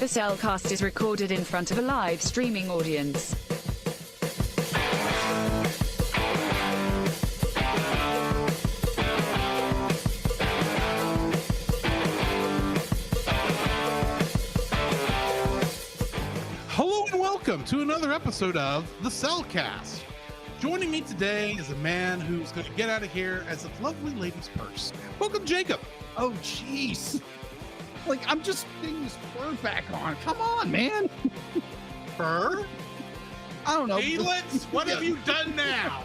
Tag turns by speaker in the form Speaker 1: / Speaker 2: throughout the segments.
Speaker 1: The Cellcast is recorded in front of a live streaming audience.
Speaker 2: Hello and welcome to another episode of The Cellcast. Joining me today is a man who's going to get out of here as a lovely lady's purse. Welcome, Jacob.
Speaker 3: Oh, jeez. Like, I'm just getting this fur back on. Come on, man.
Speaker 2: Fur?
Speaker 3: I don't know.
Speaker 2: Felix, what have you done now?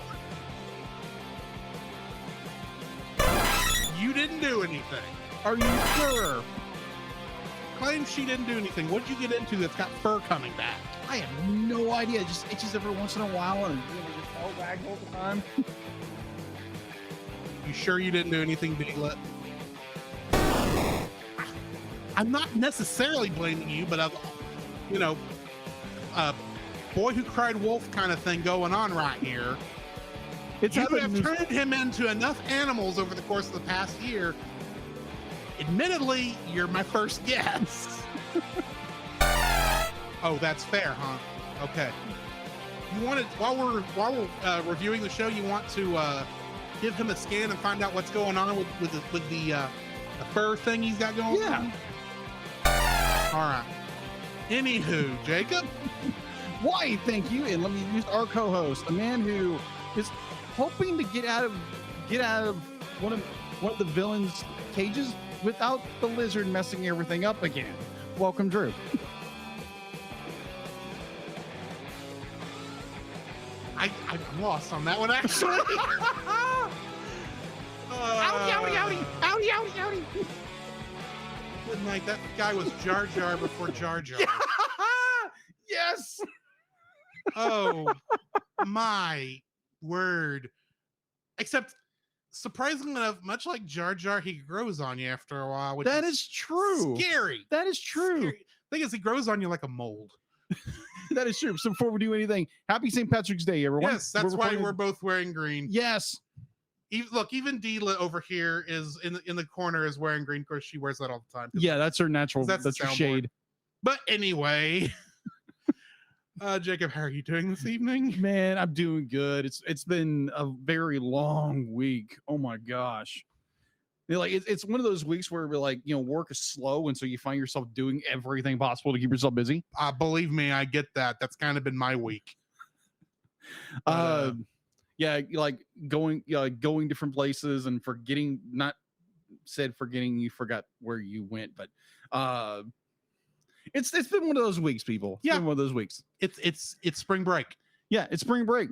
Speaker 2: You didn't do anything.
Speaker 3: Are you sure?
Speaker 2: Claims she didn't do anything. What'd you get into that's got fur coming back?
Speaker 3: I have no idea. It just itches every once in a while and just all back all the time.
Speaker 2: You sure you didn't do anything, Biglet? I'm not necessarily blaming you, but I've, boy who cried wolf kind of thing going on right here.
Speaker 3: It's
Speaker 2: You
Speaker 3: happened.
Speaker 2: have turned him into enough animals over the course of the past year. Admittedly, you're my first guess. Oh, that's fair, huh? Okay. You wanted while we're reviewing the show, you want to give him a scan and find out what's going on with the fur thing he's got going on? All right. Anywho, Jacob.
Speaker 3: Why? Thank you. And let me use our co-host, a man who is hoping to get out of one of the villains' cages without the lizard messing everything up again. Welcome, Drew.
Speaker 2: I'm lost on that one, actually.
Speaker 3: Outie.
Speaker 2: Good night. That guy was Jar Jar before Jar Jar.
Speaker 3: Yes.
Speaker 2: Oh, my word. Except, surprisingly enough, much like Jar Jar, he grows on you after a while. Which
Speaker 3: That is true.
Speaker 2: Scary.
Speaker 3: That is true.
Speaker 2: Scary. Thing is, he grows on you like a mold.
Speaker 3: That is true. So before we do anything, happy St. Patrick's Day, everyone.
Speaker 2: Yes, that's why we're both wearing green.
Speaker 3: Yes.
Speaker 2: Even Deela over here is in the corner is wearing green. Of course, she wears that all the time.
Speaker 3: Yeah, that's her natural.
Speaker 2: That's
Speaker 3: That's her
Speaker 2: the soundboard.
Speaker 3: shade.
Speaker 2: But anyway, Jacob, how are you doing this evening?
Speaker 3: Man, I'm doing good. It's been a very long week. Oh my gosh. Like it's one of those weeks where we're like, work is slow, and so you find yourself doing everything possible to keep yourself busy.
Speaker 2: Believe me, I get that. That's kind of been my week.
Speaker 3: Yeah, like going different places and forgetting you forgot where you went, but it's been one of those weeks, people. It's been one of those weeks.
Speaker 2: It's spring break.
Speaker 3: Yeah, it's spring break.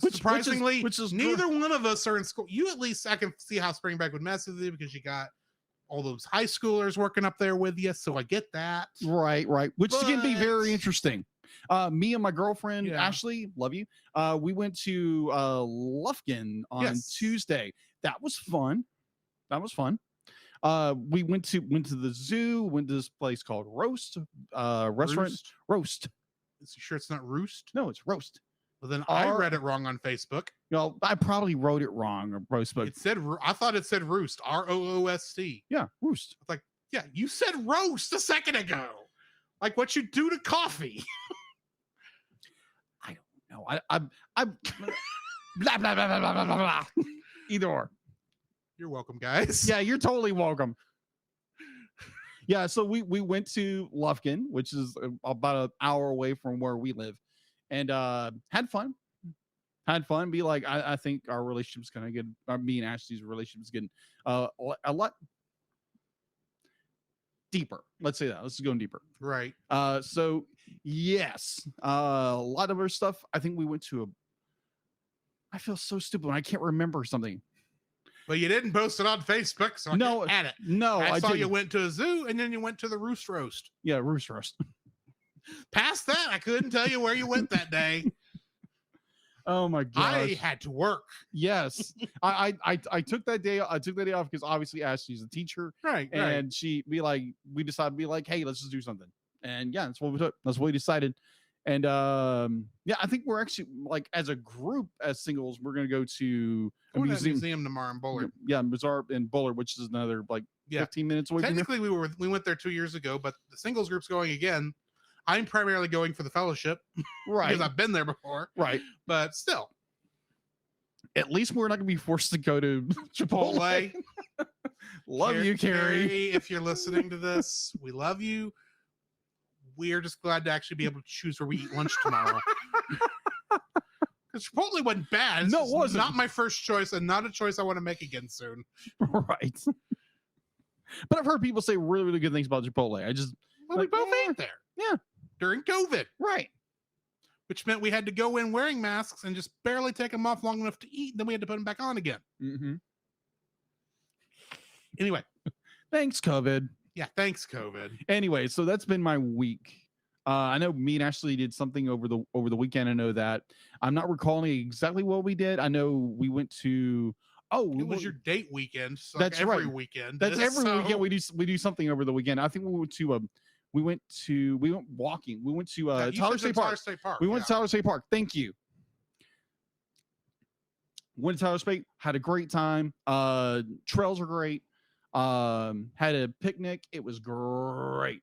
Speaker 2: Surprisingly,
Speaker 3: which is
Speaker 2: neither one of us are in school. You at least, I can see how spring break would mess with you because you got all those high schoolers working up there with you. So I get that.
Speaker 3: Right. Which can be very interesting. Me and my girlfriend, Ashley, love you. We went to Lufkin on Tuesday. That was fun. We went to the zoo, went to this place called Roast, restaurant. Roast.
Speaker 2: Is you sure it's not Roost?
Speaker 3: No, it's Roast.
Speaker 2: Well, then I read it wrong on Facebook.
Speaker 3: No, I probably wrote it wrong on Facebook.
Speaker 2: I thought it said Roost, Roost.
Speaker 3: Yeah, Roost.
Speaker 2: Like, yeah, you said roast a second ago. Like what you do to coffee.
Speaker 3: I don't know. I'm blah, blah, blah, blah, blah, blah, blah. Either or.
Speaker 2: You're welcome, guys.
Speaker 3: Yeah, you're totally welcome. Yeah, so we went to Lufkin, which is about an hour away from where we live, and had fun. Be like, I think our relationship's gonna get, me and Ashley's relationship's getting a lot deeper. Let's say that. Let's go deeper.
Speaker 2: Right.
Speaker 3: So yes, a lot of our stuff. I think we went to I feel so stupid when I can't remember something.
Speaker 2: Well, you didn't post it on Facebook, so I had it.
Speaker 3: No,
Speaker 2: I saw
Speaker 3: didn't.
Speaker 2: you went to a zoo and then you went to the Roost Roast.
Speaker 3: Yeah, Roost Roast.
Speaker 2: Past that, I couldn't tell you where you went that day.
Speaker 3: Oh my gosh.
Speaker 2: I had to work.
Speaker 3: Yes. I took that day. I took that day off because obviously Ashley's a teacher.
Speaker 2: Right.
Speaker 3: And we decided to be like, hey, let's just do something. And yeah, that's what we took. That's what we decided. And yeah, I think we're actually like as a group, as singles, we're gonna go to a
Speaker 2: Going to the museum tomorrow in Bullard.
Speaker 3: Yeah, Bazaar in Bullard, which is another like 15 minutes away from here.
Speaker 2: Technically, we went there 2 years ago, but the singles group's going again. I'm primarily going for the fellowship,
Speaker 3: Right?
Speaker 2: because I've been there before,
Speaker 3: Right.
Speaker 2: but still,
Speaker 3: at least we're not gonna be forced to go to Chipotle. Love you, Carrie.
Speaker 2: If you're listening to this, we love you. We're just glad to actually be able to choose where we eat lunch tomorrow. Because Chipotle wasn't bad.
Speaker 3: No, it wasn't.
Speaker 2: Not my first choice, and not a choice I want to make again soon.
Speaker 3: Right. But I've heard people say really, really good things about Chipotle.
Speaker 2: We both ate there.
Speaker 3: Yeah.
Speaker 2: During COVID.
Speaker 3: Right.
Speaker 2: Which meant we had to go in wearing masks and just barely take them off long enough to eat. Then we had to put them back on again.
Speaker 3: Mm-hmm.
Speaker 2: Anyway.
Speaker 3: Thanks, COVID.
Speaker 2: Yeah, thanks, COVID.
Speaker 3: Anyway, so that's been my week. I know me and Ashley did something over the weekend. I know that. I'm not recalling exactly what we did. I know we went to.
Speaker 2: It was your date weekend. So
Speaker 3: that's
Speaker 2: like every
Speaker 3: right.
Speaker 2: weekend.
Speaker 3: That's every weekend we do something over the weekend. I think we went walking. We went to Tyler State Park. We went to Tyler State Park. Thank you. Went to Tyler State. Had a great time. Trails are great. Had a picnic. It was great.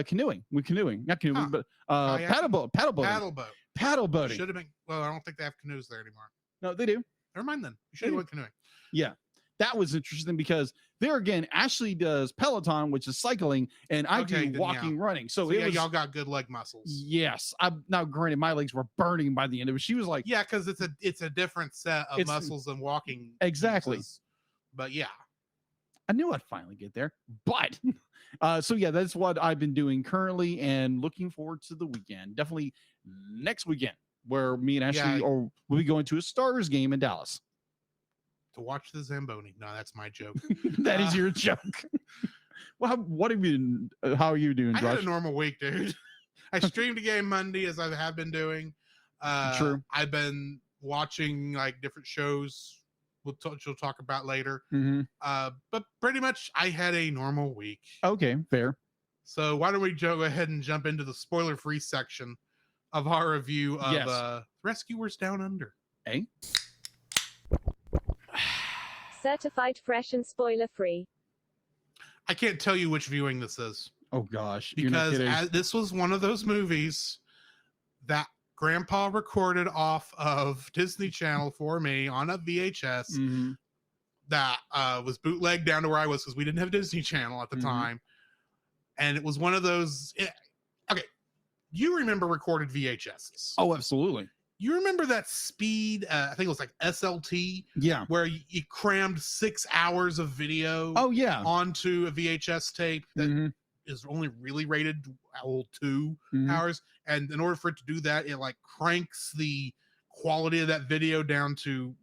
Speaker 3: Canoeing. Not canoeing, but paddle boating.
Speaker 2: Should have been. Well, I don't think they have canoes there anymore.
Speaker 3: No, they do.
Speaker 2: Never mind then. You should have went canoeing.
Speaker 3: Yeah, that was interesting because there again, Ashley does Peloton, which is cycling, and I do walking, running. So
Speaker 2: y'all got good leg muscles.
Speaker 3: Yes, now granted, my legs were burning by the end of it. She was like,
Speaker 2: yeah, because it's a different set of muscles than walking.
Speaker 3: Exactly.
Speaker 2: Uses. But yeah.
Speaker 3: I knew I'd finally get there, but so yeah, that's what I've been doing currently and looking forward to the weekend. Definitely next weekend where me and Ashley we'll be going to a Stars game in Dallas.
Speaker 2: To watch the Zamboni. No, that's my joke.
Speaker 3: That is your joke. Well, how are you doing, Josh?
Speaker 2: I had a normal week, dude. I streamed a game Monday as I have been doing.
Speaker 3: True.
Speaker 2: I've been watching like different shows she'll talk about later.
Speaker 3: Mm-hmm.
Speaker 2: But pretty much I had a normal week.
Speaker 3: Okay, fair.
Speaker 2: So why don't we go ahead and jump into the spoiler-free section of our review of Rescuers Down Under.
Speaker 3: Eh?
Speaker 4: Certified fresh and spoiler-free.
Speaker 2: I can't tell you which viewing this is.
Speaker 3: Oh gosh.
Speaker 2: Because this was one of those movies that Grandpa recorded off of Disney Channel for me on a VHS that was bootlegged down to where I was because we didn't have Disney Channel at the time. And it was one of those. Okay. You remember recorded VHSs.
Speaker 3: Oh, absolutely.
Speaker 2: You remember that speed? I think it was like SLT.
Speaker 3: Yeah.
Speaker 2: Where you crammed 6 hours of video onto a VHS tape that is only really rated 2 hours. And in order for it to do that, it like cranks the quality of that video down to,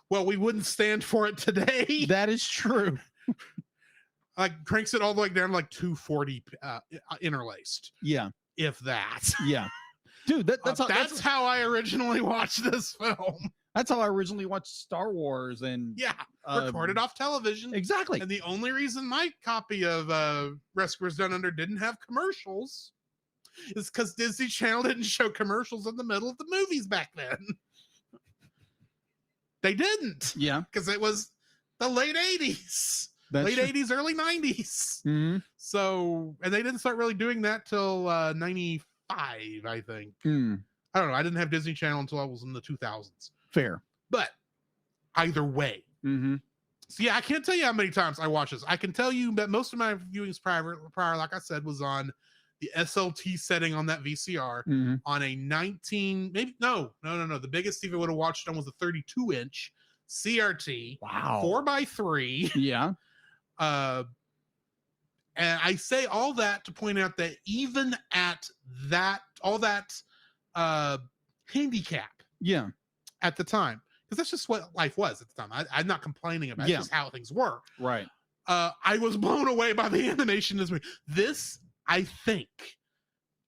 Speaker 2: well, we wouldn't stand for it today.
Speaker 3: That is true.
Speaker 2: Like cranks it all the way down to like 240 interlaced.
Speaker 3: Yeah.
Speaker 2: If that.
Speaker 3: Yeah. Dude, that's
Speaker 2: how I originally watched this film.
Speaker 3: That's how I originally watched Star Wars and
Speaker 2: recorded off television.
Speaker 3: Exactly.
Speaker 2: And the only reason my copy of Rescuers Down Under didn't have commercials is because Disney Channel didn't show commercials in the middle of the movies back then. They didn't.
Speaker 3: Yeah.
Speaker 2: Because it was the late 80s. Late 80s, early 90s. So, and they didn't start really doing that till 95, I think. I don't know. I didn't have Disney Channel until I was in the 2000s.
Speaker 3: Fair.
Speaker 2: But either way. So yeah, I can't tell you how many times I watched this. I can tell you that most of my viewings prior, like I said, was on the SLT setting on that VCR on a 19, maybe, no. The biggest Steve would have watched on was a 32-inch CRT.
Speaker 3: Wow.
Speaker 2: 4x3.
Speaker 3: Yeah.
Speaker 2: And I say all that to point out that even at all that handicap at the time, because that's just what life was at the time. I'm not complaining about it. It's just how things were.
Speaker 3: Right.
Speaker 2: I was blown away by the animation in this movie. This, I think,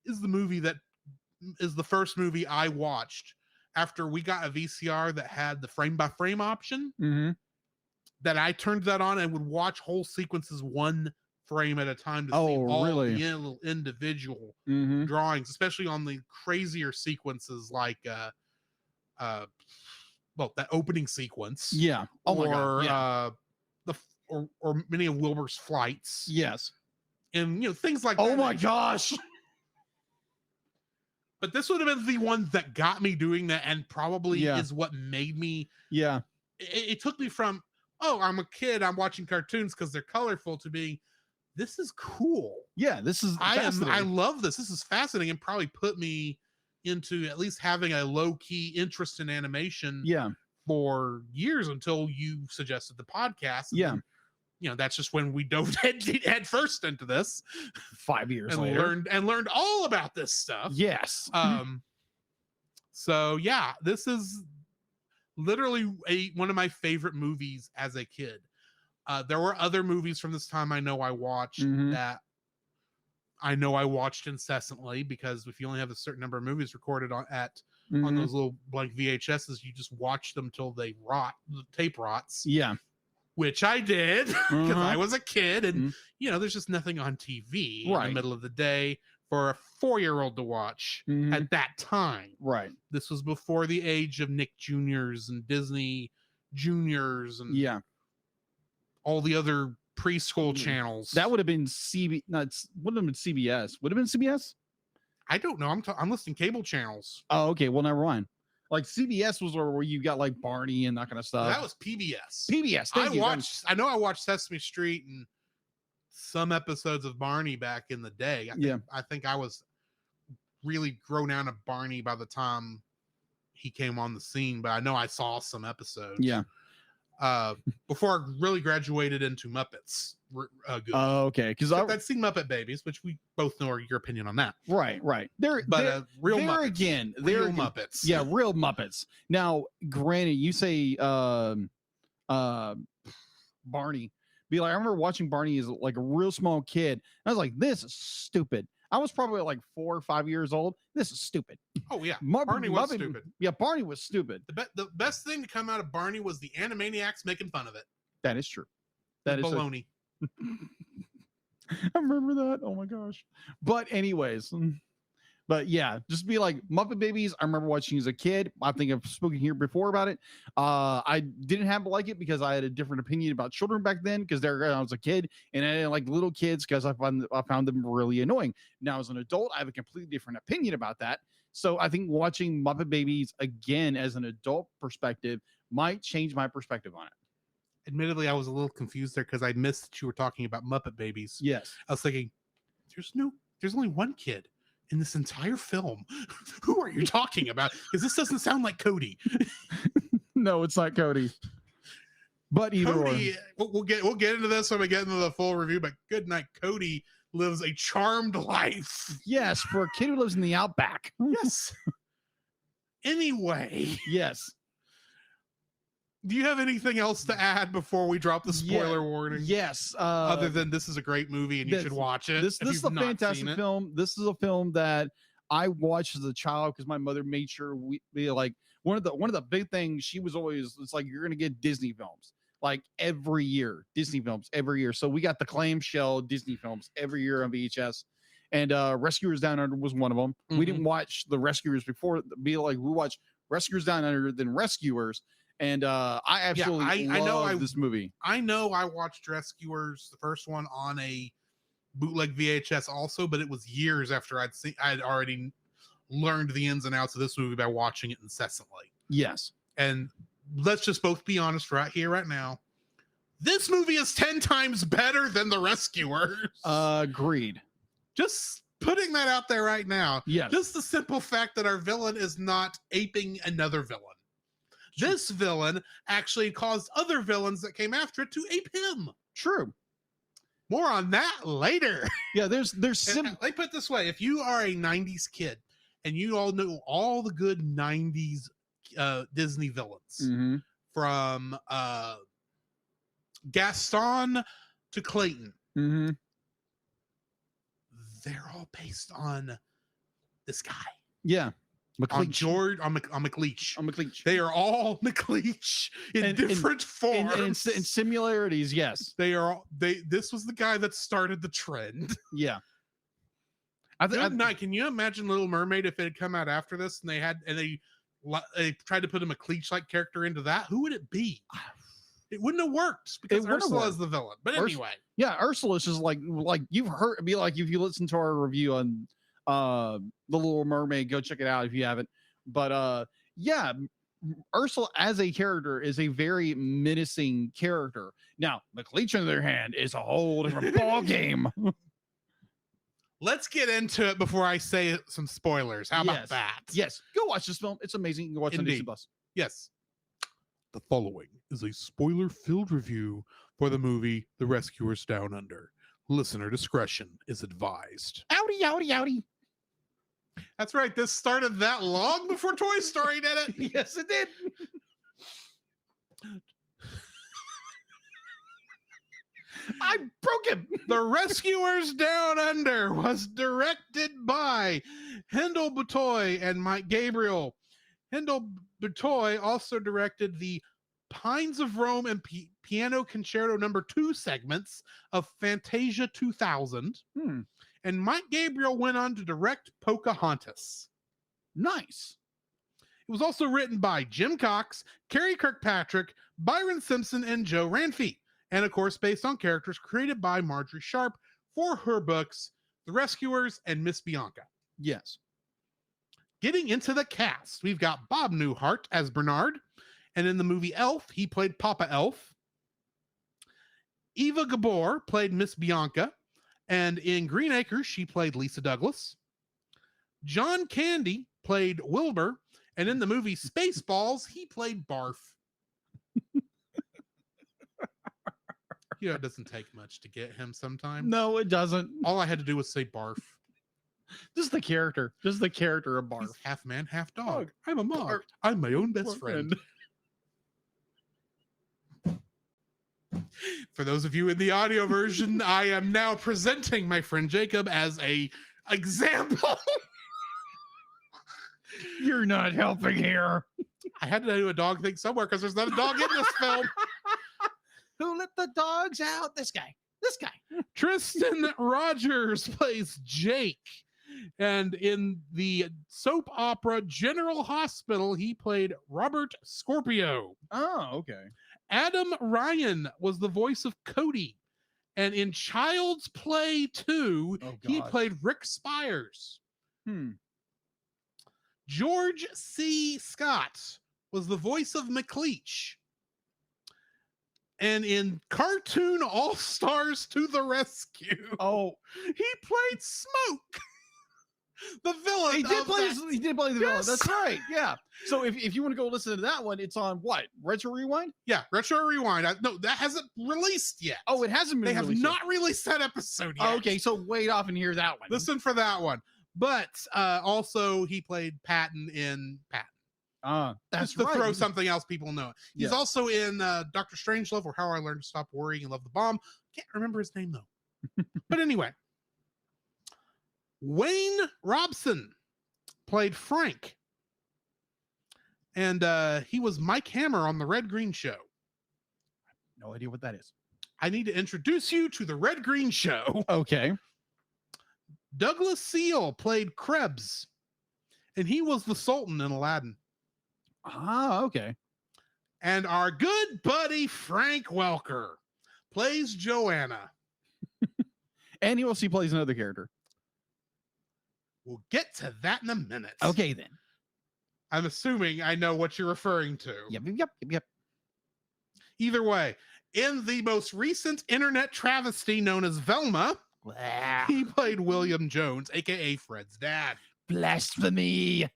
Speaker 2: is the first movie I watched after we got a VCR that had the frame-by-frame option. That I turned that on and would watch whole sequences 1 frame at a time to see
Speaker 3: Oh,
Speaker 2: all
Speaker 3: really?
Speaker 2: the little individual
Speaker 3: Mm-hmm.
Speaker 2: drawings, especially on the crazier sequences like well, that opening sequence.
Speaker 3: Yeah. Oh my God.
Speaker 2: Or
Speaker 3: Yeah.
Speaker 2: or many of Wilbur's flights.
Speaker 3: Yes.
Speaker 2: And things like
Speaker 3: Oh
Speaker 2: that.
Speaker 3: my gosh.
Speaker 2: But this would have been the one that got me doing that, and probably
Speaker 3: Yeah.
Speaker 2: is what made me.
Speaker 3: Yeah.
Speaker 2: It took me from, oh, I'm a kid, I'm watching cartoons because they're colorful, to being, this is cool.
Speaker 3: Yeah. This is
Speaker 2: I
Speaker 3: fascinating.
Speaker 2: love this. This is fascinating, and probably put me into at least having a low key interest in animation.
Speaker 3: Yeah.
Speaker 2: For years, until you suggested the podcast. And
Speaker 3: Yeah.
Speaker 2: then, that's just when we dove head first into this
Speaker 3: 5 years
Speaker 2: and
Speaker 3: later.
Speaker 2: learned all about this stuff.
Speaker 3: Yes.
Speaker 2: So yeah, this is literally one of my favorite movies as a kid. There were other movies from this time I know I watched that I know I watched incessantly, because if you only have a certain number of movies recorded on those little blank VHSs, you just watch them till they rot, the tape rots.
Speaker 3: Yeah.
Speaker 2: Which I did because I was a kid, and there's just nothing on TV in the middle of the day for a 4-year-old to watch at that time.
Speaker 3: Right.
Speaker 2: This was before the age of Nick Juniors and Disney Juniors and all the other preschool channels.
Speaker 3: That would have been wouldn't have been CBS. Would have been CBS?
Speaker 2: I don't know. I'm listing cable channels.
Speaker 3: Oh, okay. Well, never mind. Like CBS was where you got like Barney and that kind of stuff.
Speaker 2: That was PBS.
Speaker 3: PBS.
Speaker 2: I know I watched Sesame Street and some episodes of Barney back in the day. I think I was really grown out of Barney by the time he came on the scene, but I know I saw some episodes.
Speaker 3: Yeah.
Speaker 2: Before I really graduated into Muppets.
Speaker 3: Oh, okay. Because
Speaker 2: I'd seen Muppet Babies, which we both know your opinion on that.
Speaker 3: Right.
Speaker 2: Real Muppets.
Speaker 3: Real
Speaker 2: Muppets.
Speaker 3: Yeah, real Muppets. Now, granted, you say Barney. Be like, I remember watching Barney as like a real small kid. I was like, this is stupid. I was probably like 4 or 5 years old. This is stupid.
Speaker 2: Oh yeah, Barney was stupid.
Speaker 3: Yeah, Barney was stupid.
Speaker 2: The best thing to come out of Barney was the Animaniacs making fun of it.
Speaker 3: That is true. That is
Speaker 2: baloney.
Speaker 3: I remember that. Oh my gosh. But anyways, but yeah, just be like Muppet Babies. I remember watching as a kid. I think I've spoken here before about it. I didn't have to like it because I had a different opinion about children back then, because I was a kid and I didn't like little kids because I found them really annoying. Now as an adult, I have a completely different opinion about that. So I think watching Muppet Babies again as an adult perspective might change my perspective on it.
Speaker 2: Admittedly, I was a little confused there because I missed that you were talking about Muppet Babies.
Speaker 3: Yes.
Speaker 2: I was thinking, there's only one kid in this entire film. Who are you talking about? Because this doesn't sound like Cody.
Speaker 3: No, it's not Cody. But either
Speaker 2: Cody, we'll get into this when we get into the full review. But good night, Cody lives a charmed life.
Speaker 3: Yes, for a kid who lives in the outback.
Speaker 2: Yes. Anyway.
Speaker 3: Yes.
Speaker 2: Do you have anything else to add before we drop the spoiler warning?
Speaker 3: Yes.
Speaker 2: Other than this is a great movie and you should watch it.
Speaker 3: This is a fantastic film. This is a film that I watched as a child because my mother made sure we like one of the big things. She was always, it's like, you're gonna get Disney films like every year. Disney films every year. So we got the clamshell Disney films every year on VHS. And Rescuers Down Under was one of them. We didn't watch the Rescuers before. We watched Rescuers Down Under, then Rescuers. And I absolutely love this movie.
Speaker 2: I know I watched Rescuers, the first one, on a bootleg VHS also, but it was years after I'd already learned the ins and outs of this movie by watching it incessantly.
Speaker 3: Yes.
Speaker 2: And let's just both be honest right here, right now. This movie is 10 times better than The Rescuers.
Speaker 3: Agreed.
Speaker 2: Just putting that out there right now.
Speaker 3: Yes.
Speaker 2: Just the simple fact that our villain is not aping another villain. This villain actually caused other villains that came after it to ape him.
Speaker 3: True.
Speaker 2: More on that later.
Speaker 3: Yeah, there's
Speaker 2: let me put it this way. If you are a 90s kid and you all know all the good 90s Disney villains, from Gaston to Clayton,
Speaker 3: they're
Speaker 2: all based on this guy.
Speaker 3: Yeah.
Speaker 2: on
Speaker 3: McLeach.
Speaker 2: George, on McLeach.
Speaker 3: On McLeach.
Speaker 2: They are all McLeach in
Speaker 3: And-
Speaker 2: different forms.
Speaker 3: In similarities, yes.
Speaker 2: This was the guy that started the trend.
Speaker 3: Yeah.
Speaker 2: Good night. Can you imagine Little Mermaid if it had come out after this and they tried to put a McLeach-like character into that? Who would it be? It wouldn't have worked because Ursula is the villain. But anyway.
Speaker 3: Yeah, Ursula's just like you've heard, be like if you listen to our review on The Little Mermaid, go check it out if you haven't. But yeah, Ursula as a character is a very menacing character. Now, McLeach on the other hand is a whole different ball game.
Speaker 2: Let's get into it before I say some spoilers. How about that?
Speaker 3: Yes. Go watch this film. It's amazing. You can go watch it on Disney Plus.
Speaker 2: Yes. The following is a spoiler-filled review for the movie The Rescuers Down Under. Listener discretion is advised.
Speaker 3: Outie, outie, outie.
Speaker 2: That's right. This started that long before Toy Story did it.
Speaker 3: Yes, it did. I broke him.
Speaker 2: The Rescuers Down Under was directed by Hendel Butoy and Mike Gabriel. Hendel Butoy also directed the Pines of Rome and Piano Concerto No. 2 segments of Fantasia 2000. And Mike Gabriel went on to direct Pocahontas.
Speaker 3: Nice.
Speaker 2: It was also written by Jim Cox, Carrie Kirkpatrick, Byron Simpson, and Joe Ranfi. And of course, based on characters created by Marjorie Sharp for her books, The Rescuers and Miss Bianca.
Speaker 3: Yes.
Speaker 2: Getting into the cast, we've got Bob Newhart as Bernard. And in the movie Elf, he played Papa Elf. Eva Gabor played Miss Bianca. And in Green Acres, she played Lisa Douglas. John Candy played Wilbur. And in the movie Spaceballs, he played Barf. You know, it doesn't take much to get him sometimes.
Speaker 3: No, it doesn't.
Speaker 2: All I had to do was say Barf.
Speaker 3: Just the character. Just the character of Barf.
Speaker 2: He's half man, half dog. I'm a Mog. I'm my own best friend. For those of you in the audio version, I am now presenting my friend Jacob as a example.
Speaker 3: You're not helping here.
Speaker 2: I had to do a dog thing somewhere because there's not a dog in this film.
Speaker 3: Who let the dogs out? This guy. This guy.
Speaker 2: Tristan Rogers plays Jake. And in the soap opera General Hospital, he played Robert Scorpio.
Speaker 3: Oh, okay.
Speaker 2: Adam Ryan was the voice of Cody. And in Child's Play 2, he played Rick Spires. George C. Scott was the voice of McLeach. And in Cartoon All-Stars to the Rescue, he played Smoke. The villain.
Speaker 3: He did play the villain.
Speaker 2: Yes.
Speaker 3: That's right. Yeah. So if you want to go listen to that one, it's on what? Retro Rewind?
Speaker 2: Yeah, Retro Rewind. No, that hasn't released yet.
Speaker 3: Oh, it hasn't been
Speaker 2: released. They have
Speaker 3: yet.
Speaker 2: not released that episode yet.
Speaker 3: Okay, so wait off and hear that one.
Speaker 2: Listen for that one. But also he played Patton in Patton.
Speaker 3: That's
Speaker 2: just to
Speaker 3: right.
Speaker 2: throw something else people know. He's
Speaker 3: Yeah.
Speaker 2: also in Dr. Strangelove or How I Learned to Stop Worrying and Love the Bomb. Can't remember his name though. But anyway, Wayne Robson played Frank. And he was Mike Hammer on the Red Green Show.
Speaker 3: No idea what that is.
Speaker 2: I need to introduce you to the Red Green Show.
Speaker 3: Okay.
Speaker 2: Douglas Seal played Krebs. And he was the Sultan in Aladdin.
Speaker 3: Ah, okay.
Speaker 2: And our good buddy Frank Welker plays Joanna.
Speaker 3: And he also plays another character.
Speaker 2: We'll get to that in a minute.
Speaker 3: Okay, then.
Speaker 2: I'm assuming I know what you're referring to.
Speaker 3: Yep.
Speaker 2: Either way, in the most recent internet travesty known as Velma, he played William Jones, aka Fred's dad.
Speaker 3: Blasphemy.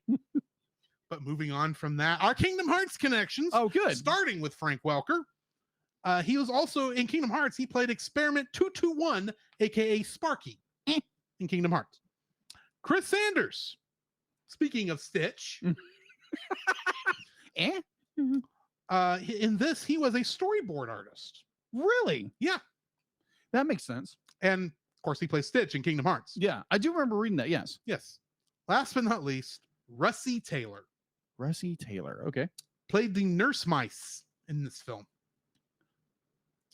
Speaker 2: But moving on from that, our Kingdom Hearts connections.
Speaker 3: Oh, good.
Speaker 2: Starting with Frank Welker. He was also in Kingdom Hearts. He played Experiment 221, aka Sparky, in Kingdom Hearts. Chris Sanders. Speaking of Stitch. In this, he was a storyboard artist.
Speaker 3: Really?
Speaker 2: Yeah.
Speaker 3: That makes sense.
Speaker 2: And of course, he plays Stitch in Kingdom Hearts.
Speaker 3: Yeah, I do remember reading that. Yes.
Speaker 2: Yes. Last but not least, Russie Taylor
Speaker 3: Russie Taylor. Okay.
Speaker 2: played the nurse mice in this film.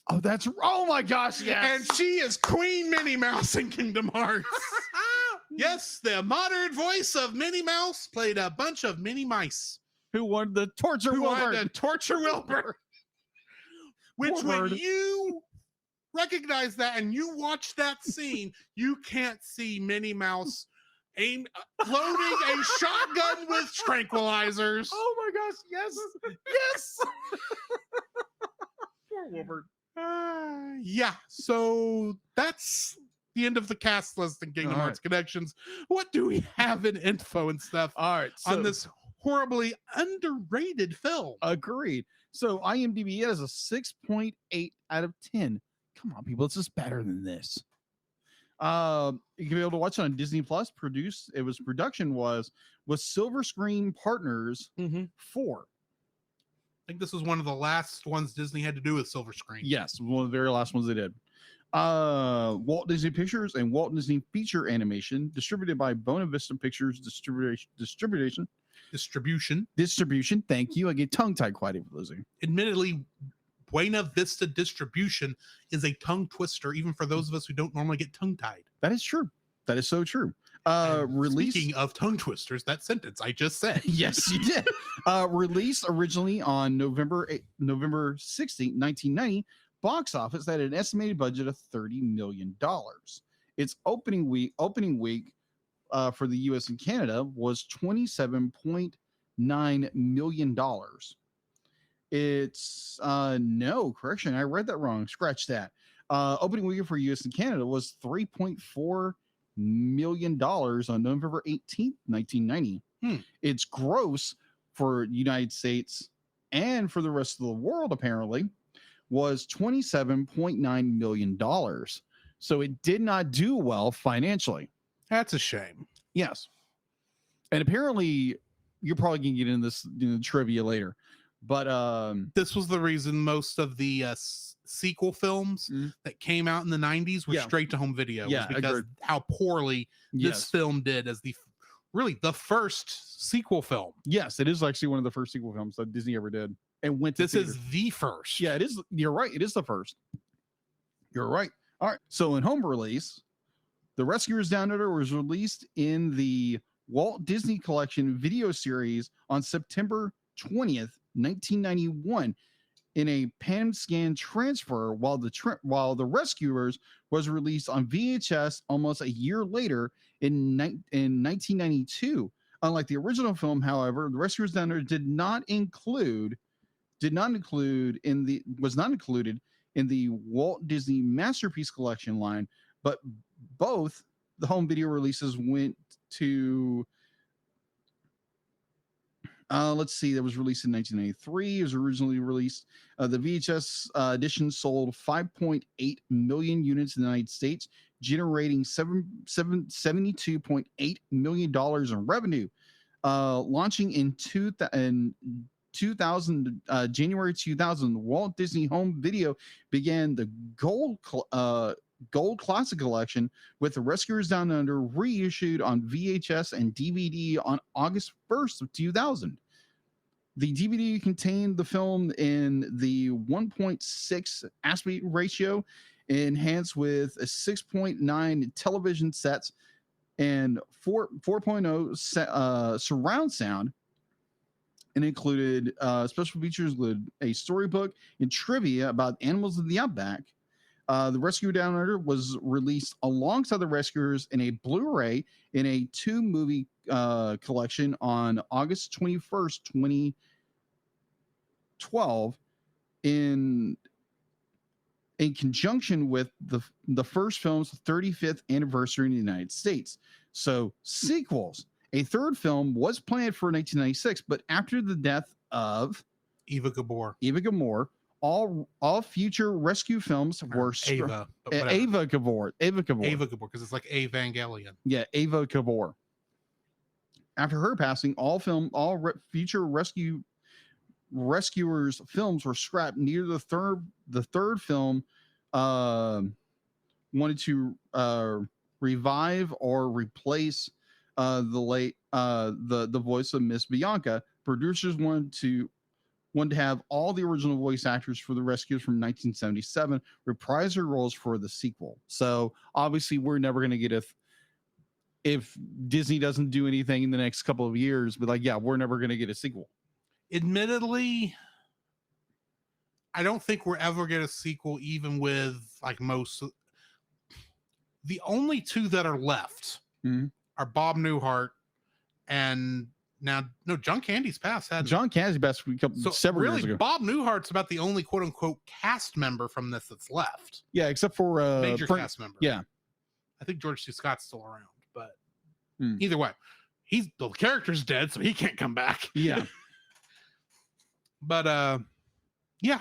Speaker 3: Oh, that's, oh my gosh, yes.
Speaker 2: And she is Queen Minnie Mouse in Kingdom Hearts. Yes, the modern voice of Minnie Mouse played a bunch of Minnie Mice.
Speaker 3: Who wanted the torture
Speaker 2: Who
Speaker 3: Wilbur?
Speaker 2: wanted to torture Wilbur. Which,
Speaker 3: Poor
Speaker 2: when
Speaker 3: bird.
Speaker 2: you recognize that and you watch that scene, you can't see Minnie Mouse loading a shotgun with tranquilizers.
Speaker 3: Oh my gosh, yes. Yes. Poor Wilbur.
Speaker 2: Yeah, so that's the end of the cast list in Kingdom
Speaker 3: All
Speaker 2: Hearts Connections. What do we have in info and stuff
Speaker 3: All right. So,
Speaker 2: on this horribly underrated film?
Speaker 3: agreed. So IMDb has a 6.8 out of 10. Come on, people. It's just better than this. You can be able to watch it on Disney Plus. Production was Silver Screen Partners 4.
Speaker 2: I think this was one of the last ones Disney had to do with Silver Screen.
Speaker 3: Yes, one of the very last ones they did. Walt Disney Pictures and Walt Disney Feature Animation, distributed by Buena Vista Pictures Distribution. Thank you. I get tongue tied quite easily.
Speaker 2: Admittedly, Buena Vista Distribution is a tongue twister, even for those of us who don't normally get tongue tied.
Speaker 3: That is true. That is so true.
Speaker 2: Speaking of tongue twisters, that sentence I just said.
Speaker 3: Yes, you did. Released originally on November 16, 1990, box office had an estimated budget of $30 million. Its opening week for the US and Canada was $27.9 million. It's no correction. I read that wrong. Scratch that. Opening weekend for US and Canada was $3.4 million on November 18th, 1990. Its gross for United States and for the rest of the world apparently was $27.9 million. So it did not do well financially.
Speaker 2: That's a shame.
Speaker 3: Yes. And apparently you're probably going to get into this in the trivia later. But
Speaker 2: this was the reason most of the sequel films that came out in the 90s were straight to home video.
Speaker 3: Yeah,
Speaker 2: was because how poorly this film did as the first sequel film.
Speaker 3: Yes, it is actually one of the first sequel films that Disney ever did. And went to
Speaker 2: This
Speaker 3: theaters.
Speaker 2: is the first.
Speaker 3: Yeah, it is. You're right. It is the first. You're right. All right. So in home release, The Rescuers Down Under was released in the Walt Disney Collection video series on September 20th, 1991 in a pan scan transfer, while the Rescuers was released on VHS almost a year later in 1992. Unlike the original film, however, The Rescuers Down Under was not included in the Walt Disney Masterpiece Collection line, but both the home video releases went to let's see, that was released in 1993. It was originally released. The VHS edition sold 5.8 million units in the United States, generating $72.8 million in revenue. Launching in 2000, January 2000, Walt Disney Home Video began the Gold Classic Collection, with The Rescuers Down Under reissued on VHS and DVD on August 1st of 2000. The DVD contained the film in the 1.6 aspect ratio, enhanced with a 6.9 television sets and 4.0 surround sound, and included special features included a storybook and trivia about animals of the outback. The Rescue Down Under was released alongside The Rescuers in a Blu-ray in a 2-movie collection on August 21st, 2012, in conjunction with the first film's 35th anniversary in the United States. So sequels. A third film was planned for 1996, but after the death of
Speaker 2: Eva Gabor,
Speaker 3: all future rescue films were
Speaker 2: Ava
Speaker 3: Gabor,
Speaker 2: because it's like Evangelion.
Speaker 3: Yeah, Ava Gabor. After her passing, future rescuers films were scrapped. Near the third film wanted to revive or replace the voice of Miss Bianca. Producers wanted to have all the original voice actors for the rescues from 1977 reprise their roles for the sequel. So obviously, we're never going to get if Disney doesn't do anything in the next couple of years, but like, yeah, we're never going to get a sequel.
Speaker 2: Admittedly, I don't think we're ever get a sequel, even with like most. The only two that are left are Bob Newhart and John Candy's passed.
Speaker 3: John Candy's passed several years ago.
Speaker 2: Bob Newhart's about the only quote unquote cast member from this that's left.
Speaker 3: Yeah, except for
Speaker 2: major cast member.
Speaker 3: Yeah,
Speaker 2: I think George C. Scott's still around, but either way, the character's dead, so he can't come back.
Speaker 3: Yeah,
Speaker 2: but yeah.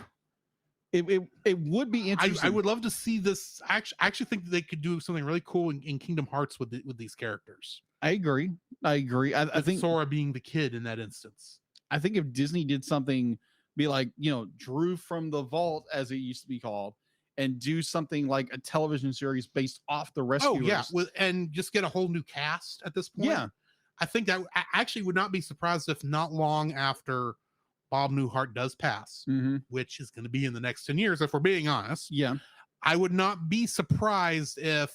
Speaker 3: It would be interesting.
Speaker 2: I would love to see this. I actually think they could do something really cool in Kingdom Hearts with these characters.
Speaker 3: I agree. I think
Speaker 2: Sora being the kid in that instance.
Speaker 3: I think if Disney did something, be like, Drew from the Vault, as it used to be called, and do something like a television series based off the Rescuers.
Speaker 2: Oh yeah, and just get a whole new cast at this point.
Speaker 3: Yeah,
Speaker 2: I think that I actually would not be surprised if not long after Bob Newhart does pass, which is going to be in the next 10 years, if we're being honest.
Speaker 3: Yeah.
Speaker 2: I would not be surprised if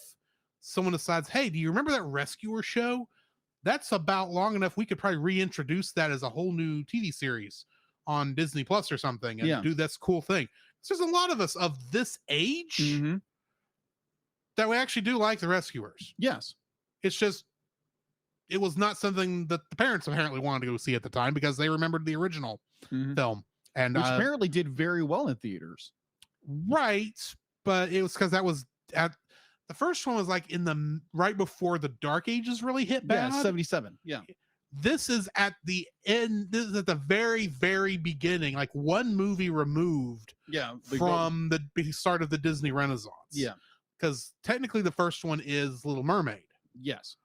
Speaker 2: someone decides, hey, do you remember that Rescuer show? That's about long enough. We could probably reintroduce that as a whole new TV series on Disney Plus or something and do this cool thing. There's a lot of us of this age that we actually do like the Rescuers.
Speaker 3: Yes.
Speaker 2: It's just, it was not something that the parents apparently wanted to go see at the time because they remembered the original film, and
Speaker 3: which apparently did very well in theaters.
Speaker 2: Right, but it was because that was at the first one was like in the right before the Dark Ages really hit bad.
Speaker 3: Yeah, 77. Yeah,
Speaker 2: this is at the end. This is at the very, very beginning, like one movie removed.
Speaker 3: Yeah,
Speaker 2: from the start of the Disney Renaissance.
Speaker 3: Yeah,
Speaker 2: because technically the first one is Little Mermaid.
Speaker 3: Yes.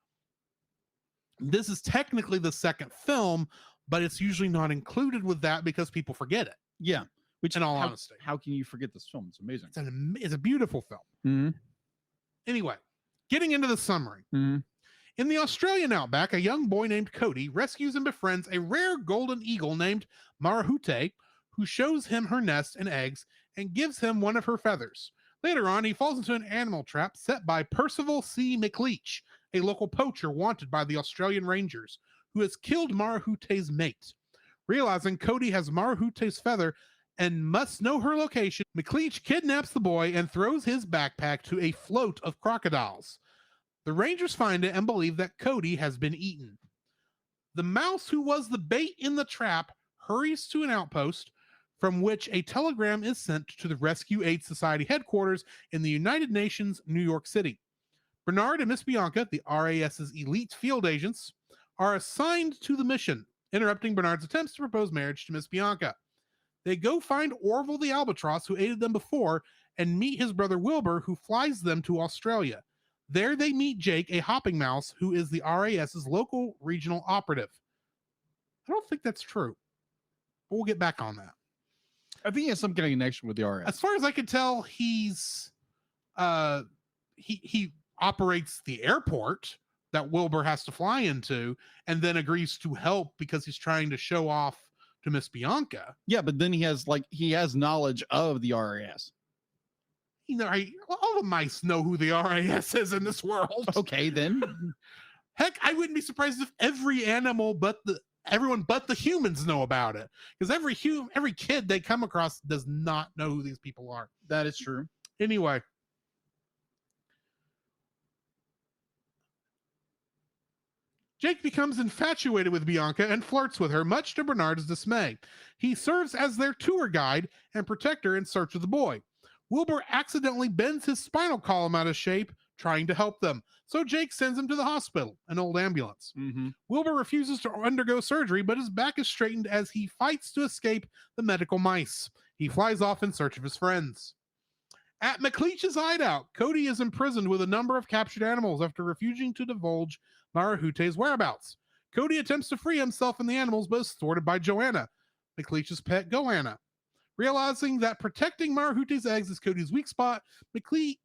Speaker 2: This is technically the second film, but it's usually not included with that because people forget it.
Speaker 3: Yeah. Which,
Speaker 2: in all honesty,
Speaker 3: how can you forget this film? It's amazing.
Speaker 2: It's a beautiful film. Anyway, getting into the summary. In the Australian outback, a young boy named Cody rescues and befriends a rare golden eagle named Marahute, who shows him her nest and eggs and gives him one of her feathers. Later on, he falls into an animal trap set by Percival C. McLeach, a local poacher wanted by the Australian Rangers, who has killed Marahute's mate. Realizing Cody has Marahute's feather and must know her location, McLeach kidnaps the boy and throws his backpack to a float of crocodiles. The Rangers find it and believe that Cody has been eaten. The mouse who was the bait in the trap hurries to an outpost from which a telegram is sent to the Rescue Aid Society headquarters in the United Nations, New York City. Bernard and Miss Bianca, the RAS's elite field agents, are assigned to the mission, interrupting Bernard's attempts to propose marriage to Miss Bianca. They go find Orville the albatross, who aided them before, and meet his brother Wilbur, who flies them to Australia. There they meet Jake, a hopping mouse, who is the RAS's local regional operative. I don't think that's true, but we'll get back on that.
Speaker 3: I think he has some kind of connection with the RAS.
Speaker 2: As far as I can tell, he's he operates the airport that Wilbur has to fly into, and then agrees to help because he's trying to show off to Miss Bianca.
Speaker 3: Yeah, but then he has knowledge of the RAS.
Speaker 2: All the mice know who the RAS is in this world.
Speaker 3: Okay, then.
Speaker 2: Heck, I wouldn't be surprised if every animal everyone but the humans know about it, because every kid they come across does not know who these people are.
Speaker 3: That is true.
Speaker 2: Anyway, Jake becomes infatuated with Bianca and flirts with her, much to Bernard's dismay. He serves as their tour guide and protector in search of the boy. Wilbur accidentally bends his spinal column out of shape trying to help them, so Jake sends him to the hospital, an old ambulance. Wilbur refuses to undergo surgery, but his back is straightened as he fights to escape the medical mice. He flies off in search of his friends. At McLeach's hideout, Cody is imprisoned with a number of captured animals after refusing to divulge Marahute's whereabouts. Cody attempts to free himself and the animals, but is thwarted by Joanna, McLeach's pet Goanna. Realizing that protecting Marahute's eggs is Cody's weak spot, McLeach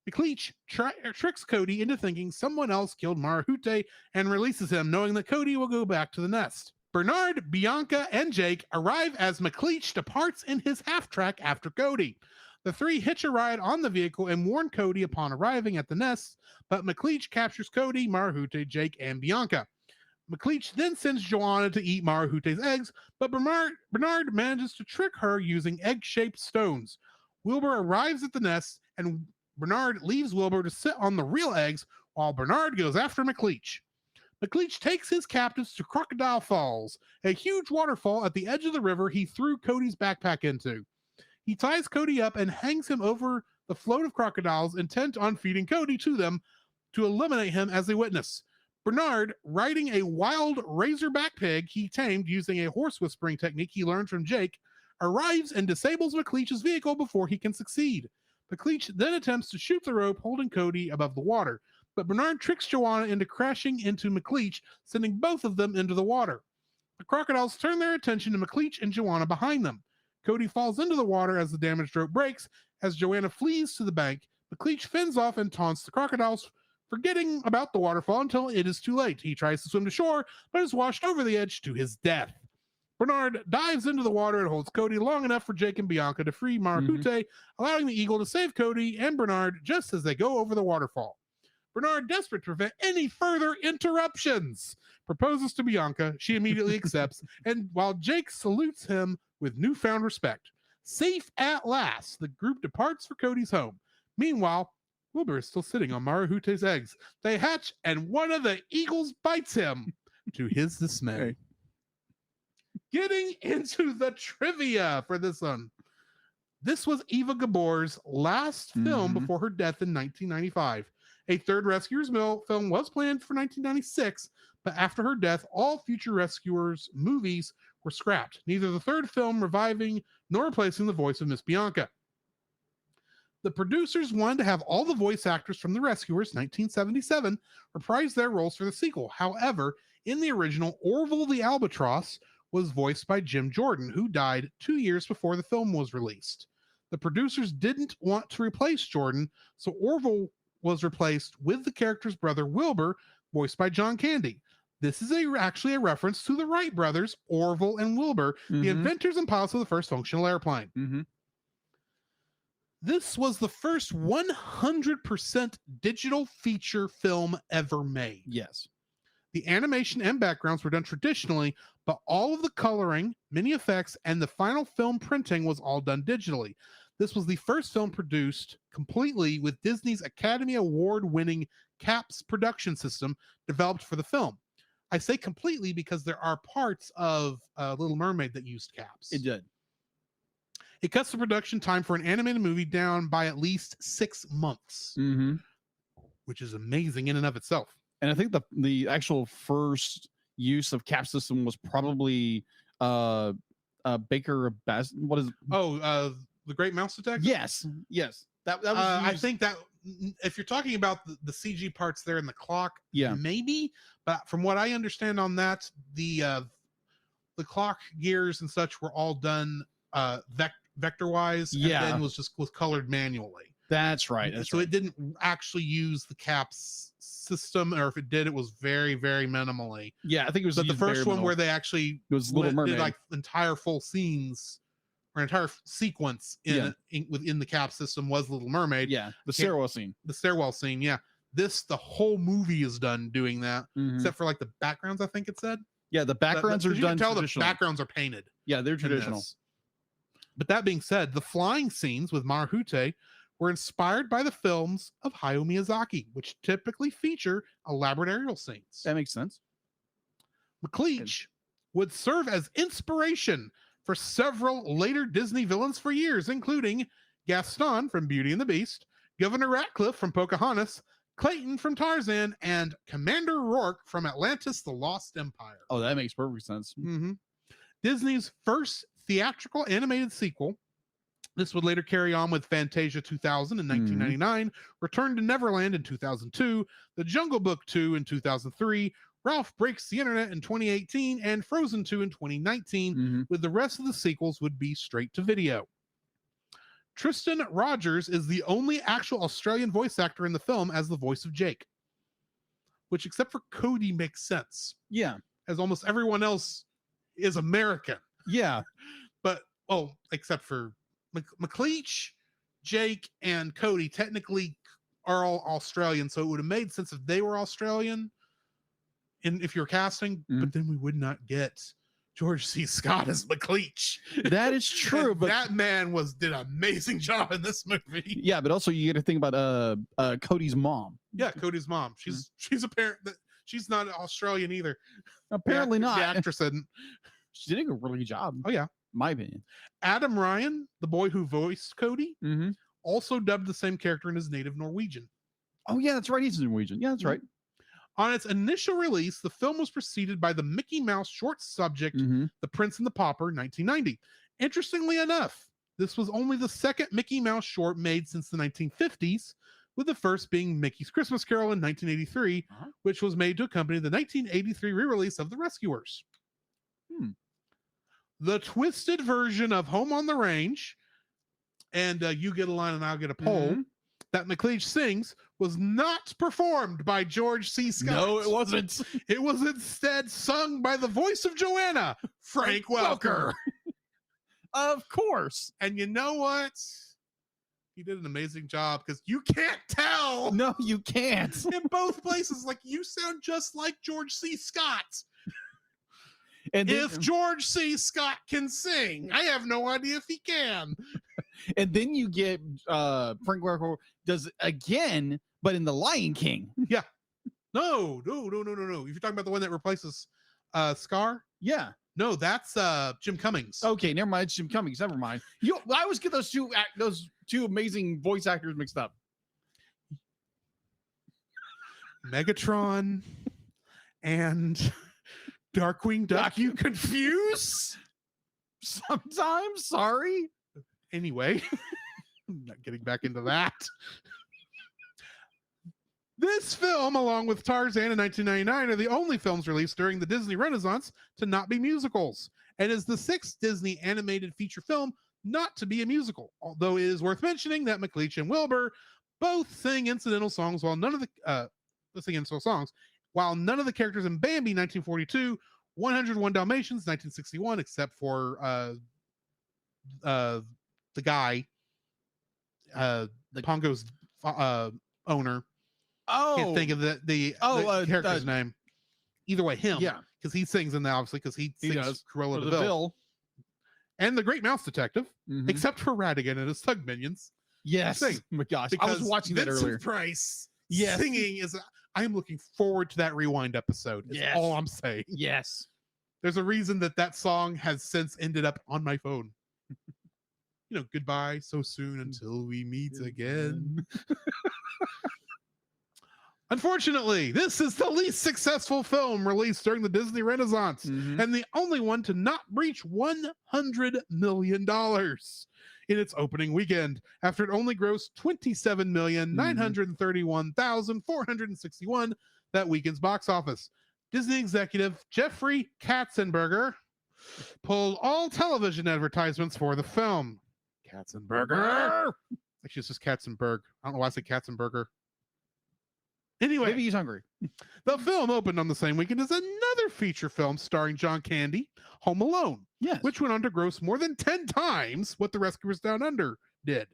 Speaker 2: McLeach tricks Cody into thinking someone else killed Marahute and releases him, knowing that Cody will go back to the nest. Bernard, Bianca, and Jake arrive as McLeach departs in his half-track after Cody. The three hitch a ride on the vehicle and warn Cody upon arriving at the nest, but McLeach captures Cody, Marahute, Jake, and Bianca. McLeach then sends Joanna to eat Marahute's eggs, but Bernard manages to trick her using egg-shaped stones. Wilbur arrives at the nest, and Bernard leaves Wilbur to sit on the real eggs while Bernard goes after McLeach. McLeach takes his captives to Crocodile Falls, a huge waterfall at the edge of the river he threw Cody's backpack into. He ties Cody up and hangs him over the float of crocodiles, intent on feeding Cody to them to eliminate him as a witness. Bernard, riding a wild razorback pig he tamed using a horse whispering technique he learned from Jake, arrives and disables McLeach's vehicle before he can succeed. McLeach then attempts to shoot the rope holding Cody above the water, but Bernard tricks Joanna into crashing into McLeach, sending both of them into the water. The crocodiles turn their attention to McLeach and Joanna behind them. Cody falls into the water as the damaged rope breaks. As Joanna flees to the bank, McLeach fends off and taunts the crocodiles, forgetting about the waterfall until it is too late. He tries to swim to shore, but is washed over the edge to his death. Bernard dives into the water and holds Cody long enough for Jake and Bianca to free Marahute, allowing the eagle to save Cody and Bernard just as they go over the waterfall. Bernard, desperate to prevent any further interruptions, proposes to Bianca. She immediately accepts, and while Jake salutes him with newfound respect. Safe at last, the group departs for Cody's home. Meanwhile, Wilbur is still sitting on Marahute's eggs. They hatch, and one of the eagles bites him, to his dismay.
Speaker 3: Hey.
Speaker 2: Getting into the trivia for this one. This was Eva Gabor's last film before her death in 1995. A third Rescuers film was planned for 1996, but after her death, all future Rescuers movies were scrapped, neither the third film reviving nor replacing the voice of Miss Bianca. The producers wanted to have all the voice actors from The Rescuers 1977 reprise their roles for the sequel. However, in the original, Orville the Albatross was voiced by Jim Jordan, who died 2 years before the film was released. The producers didn't want to replace Jordan, so Orville was replaced with the character's brother Wilbur, voiced by John Candy. This is actually a reference to the Wright brothers, Orville and Wilbur, the inventors and pilots of the first functional airplane. This was the first 100% digital feature film ever made.
Speaker 3: Yes.
Speaker 2: The animation and backgrounds were done traditionally, but all of the coloring, mini effects, and the final film printing was all done digitally. This was the first film produced completely with Disney's Academy Award-winning CAPS production system developed for the film. I say completely because there are parts of Little Mermaid that used CAPS.
Speaker 3: It did.
Speaker 2: It cuts the production time for an animated movie down by at least 6 months, which is amazing in and of itself.
Speaker 3: And I think the actual first use of CAPS system was probably Baker Best. What is it?
Speaker 2: The Great Mouse Detective?
Speaker 3: Yes. That was
Speaker 2: I think that if you're talking about the CG parts there in the clock, maybe. But from what I understand on that, the clock gears and such were all done vector wise, and then was colored manually.
Speaker 3: That's right.
Speaker 2: It didn't actually use the CAPS system, or if it did, it was very, very minimally.
Speaker 3: Yeah, I think it was.
Speaker 2: But the first one where they actually
Speaker 3: did
Speaker 2: like entire full scenes or entire sequence within the CAPS system was Little Mermaid.
Speaker 3: Yeah, the stairwell scene.
Speaker 2: The stairwell scene. Yeah, the whole movie is done doing that, except for like the backgrounds. I think it said. Yeah, the backgrounds are done. You can tell the backgrounds are painted.
Speaker 3: Yeah, they're traditional.
Speaker 2: But that being said, the flying scenes with Marahute were inspired by the films of Hayao Miyazaki, which typically feature elaborate aerial scenes.
Speaker 3: That makes sense.
Speaker 2: McLeach would serve as inspiration for several later Disney villains for years, including Gaston from Beauty and the Beast, Governor Ratcliffe from Pocahontas, Clayton from Tarzan, and Commander Rourke from Atlantis: The Lost Empire.
Speaker 3: Oh, that makes perfect sense.
Speaker 2: Disney's first theatrical animated sequel. This would later carry on with Fantasia 2000 in 1999, Return to Neverland in 2002, The Jungle Book 2 in 2003, Ralph Breaks the Internet in 2018, and Frozen 2 in 2019, with the rest of the sequels would be straight to video. Tristan Rogers is the only actual Australian voice actor in the film as the voice of Jake, which, except for Cody, makes sense,
Speaker 3: Yeah.
Speaker 2: as almost everyone else is American.
Speaker 3: Yeah.
Speaker 2: But, except for McLeach, Jake, and Cody technically are all Australian, so it would have made sense if they were Australian if you're casting, but then we would not get George C. Scott as McLeach.
Speaker 3: That is true, but
Speaker 2: that man did an amazing job in this movie.
Speaker 3: Yeah, but also you got to think about Cody's mom.
Speaker 2: Yeah, Cody's mom. She's apparent that she's not Australian either.
Speaker 3: Apparently not.
Speaker 2: The actress didn't.
Speaker 3: She did a really good job.
Speaker 2: Oh yeah,
Speaker 3: my opinion.
Speaker 2: Adam Ryan, the boy who voiced Cody, also dubbed the same character in his native Norwegian.
Speaker 3: Oh yeah, that's right. He's Norwegian. Yeah, that's right.
Speaker 2: On its initial release, the film was preceded by the Mickey Mouse short subject, The Prince and the Pauper, 1990. Interestingly enough, this was only the second Mickey Mouse short made since the 1950s, with the first being Mickey's Christmas Carol in 1983, which was made to accompany the 1983 re-release of The Rescuers. The twisted version of Home on the Range, and You Get a Line and I'll Get a Pole, that McLeach sings, was not performed by George C. Scott.
Speaker 3: No, it wasn't.
Speaker 2: It was instead sung by the voice of Joanna, Frank Welker.
Speaker 3: Of course.
Speaker 2: And you know what? He did an amazing job, because you can't tell.
Speaker 3: No, you can't.
Speaker 2: In both places, like, you sound just like George C. Scott. And then, if George C. Scott can sing, I have no idea if he can.
Speaker 3: And then you get Frank Welker does it again, but in The Lion King.
Speaker 2: Yeah. No. If you're talking about the one that replaces Scar,
Speaker 3: yeah.
Speaker 2: No, that's Jim Cummings.
Speaker 3: Okay, never mind. It's Jim Cummings. Never mind. I always get those two amazing voice actors mixed up.
Speaker 2: Megatron and Darkwing Duck. You confuse?
Speaker 3: Sometimes. Sorry.
Speaker 2: Anyway, I'm not getting back into that. This film, along with Tarzan in 1999, are the only films released during the Disney Renaissance to not be musicals, and is the sixth Disney animated feature film not to be a musical, although it is worth mentioning that McLeach and Wilbur both sing incidental songs while none of the characters in Bambi 1942, 101 Dalmatians 1961, except for the guy, the Pongo's owner. Can't think of the character's name. Either way, him.
Speaker 3: Yeah,
Speaker 2: because he sings in that, obviously, because he sings Cruella de Vil. And the Great Mouse Detective, except for Radigan and his thug minions.
Speaker 3: Yes. Oh my gosh, I was watching that earlier.
Speaker 2: Vincent Price singing is. I am looking forward to that rewind episode. That's all I'm saying.
Speaker 3: Yes.
Speaker 2: There's a reason that song has since ended up on my phone. Goodbye so soon until we meet again. Unfortunately, this is the least successful film released during the Disney Renaissance, and the only one to not breach $100 million in its opening weekend, after it only grossed $27,931,461 that weekend's box office. Disney executive Jeffrey Katzenberger pulled all television advertisements for the film. Katzenberger. Actually, it's just Katzenberg. I don't know why I said Katzenberger. Anyway,
Speaker 3: maybe he's hungry.
Speaker 2: The film opened on the same weekend as another feature film starring John Candy, Home Alone, which went on to gross more than 10 times what The Rescuers Down Under did.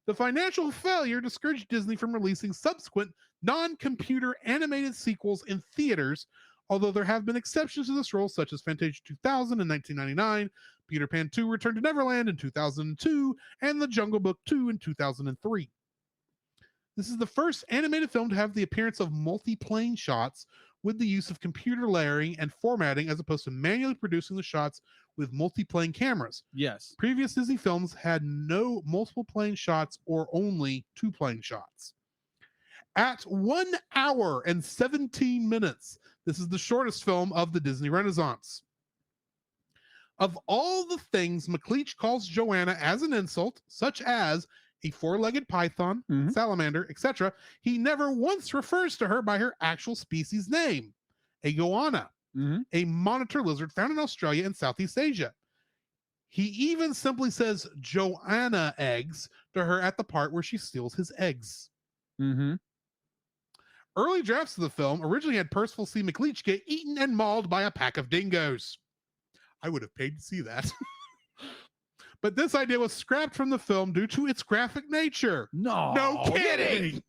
Speaker 2: The financial failure discouraged Disney from releasing subsequent non-computer animated sequels in theaters, although there have been exceptions to this rule, such as Fantasia 2000 in 1999, Peter Pan 2 Return to Neverland in 2002, and The Jungle Book 2 in 2003. This is the first animated film to have the appearance of multi-plane shots with the use of computer layering and formatting, as opposed to manually producing the shots with multi-plane cameras.
Speaker 3: Yes.
Speaker 2: Previous Disney films had no multiple plane shots or only 2-plane shots. At 1 hour and 17 minutes, this is the shortest film of the Disney Renaissance. Of all the things McLeach calls Joanna as an insult, such as a 4-legged python, salamander, etc., he never once refers to her by her actual species name, a goanna, a monitor lizard found in Australia and Southeast Asia. He even simply says Joanna eggs to her at the part where she steals his eggs.
Speaker 3: Mm-hmm.
Speaker 2: Early drafts of the film originally had Percival C. McLeach get eaten and mauled by a pack of dingoes. I would have paid to see that. But this idea was scrapped from the film due to its graphic nature. No kidding.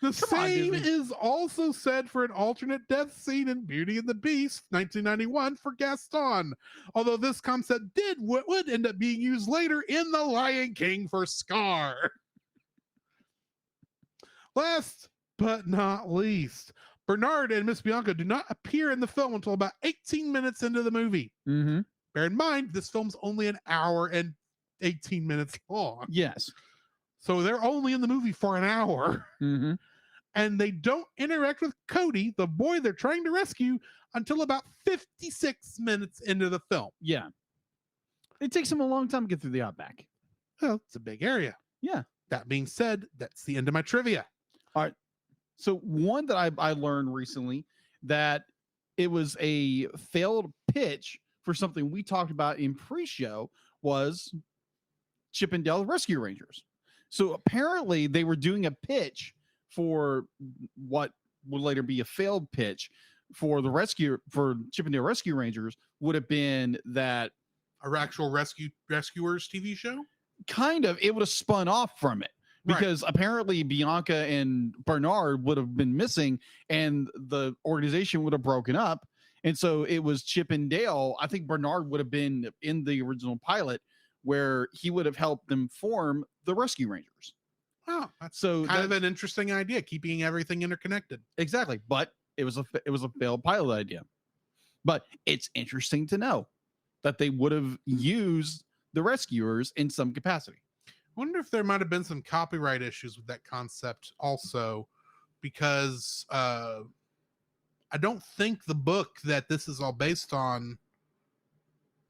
Speaker 2: The same is also said for an alternate death scene in Beauty and the Beast, 1991, for Gaston. Although this concept would end up being used later in The Lion King for Scar. Last but not least, Bernard and Miss Bianca do not appear in the film until about 18 minutes into the movie.
Speaker 3: Mm-hmm.
Speaker 2: Bear in mind, this film's only an hour and 18 minutes long.
Speaker 3: Yes.
Speaker 2: So they're only in the movie for an hour.
Speaker 3: Mm-hmm.
Speaker 2: And they don't interact with Cody, the boy they're trying to rescue, until about 56 minutes into the film.
Speaker 3: Yeah. It takes them a long time to get through the Outback.
Speaker 2: Well, it's a big area.
Speaker 3: Yeah.
Speaker 2: That being said, that's the end of my trivia.
Speaker 3: All right. So one that I learned recently, that it was a failed pitch for something we talked about in pre-show, was Chip and Dale Rescue Rangers. So apparently they were doing a pitch for what would later be a failed pitch for Chip and Dale Rescue Rangers, would have been that
Speaker 2: Our actual rescuers TV show?
Speaker 3: kind of, it would have spun off from it. Because apparently Bianca and Bernard would have been missing and the organization would have broken up. And so it was Chip and Dale. I think Bernard would have been in the original pilot where he would have helped them form the Rescue Rangers.
Speaker 2: Oh, that's
Speaker 3: So
Speaker 2: kind of an interesting idea, keeping everything interconnected.
Speaker 3: Exactly. But it was a failed pilot idea. But it's interesting to know that they would have used the rescuers in some capacity.
Speaker 2: I wonder if there might have been some copyright issues with that concept also, because I don't think the book that this is all based on,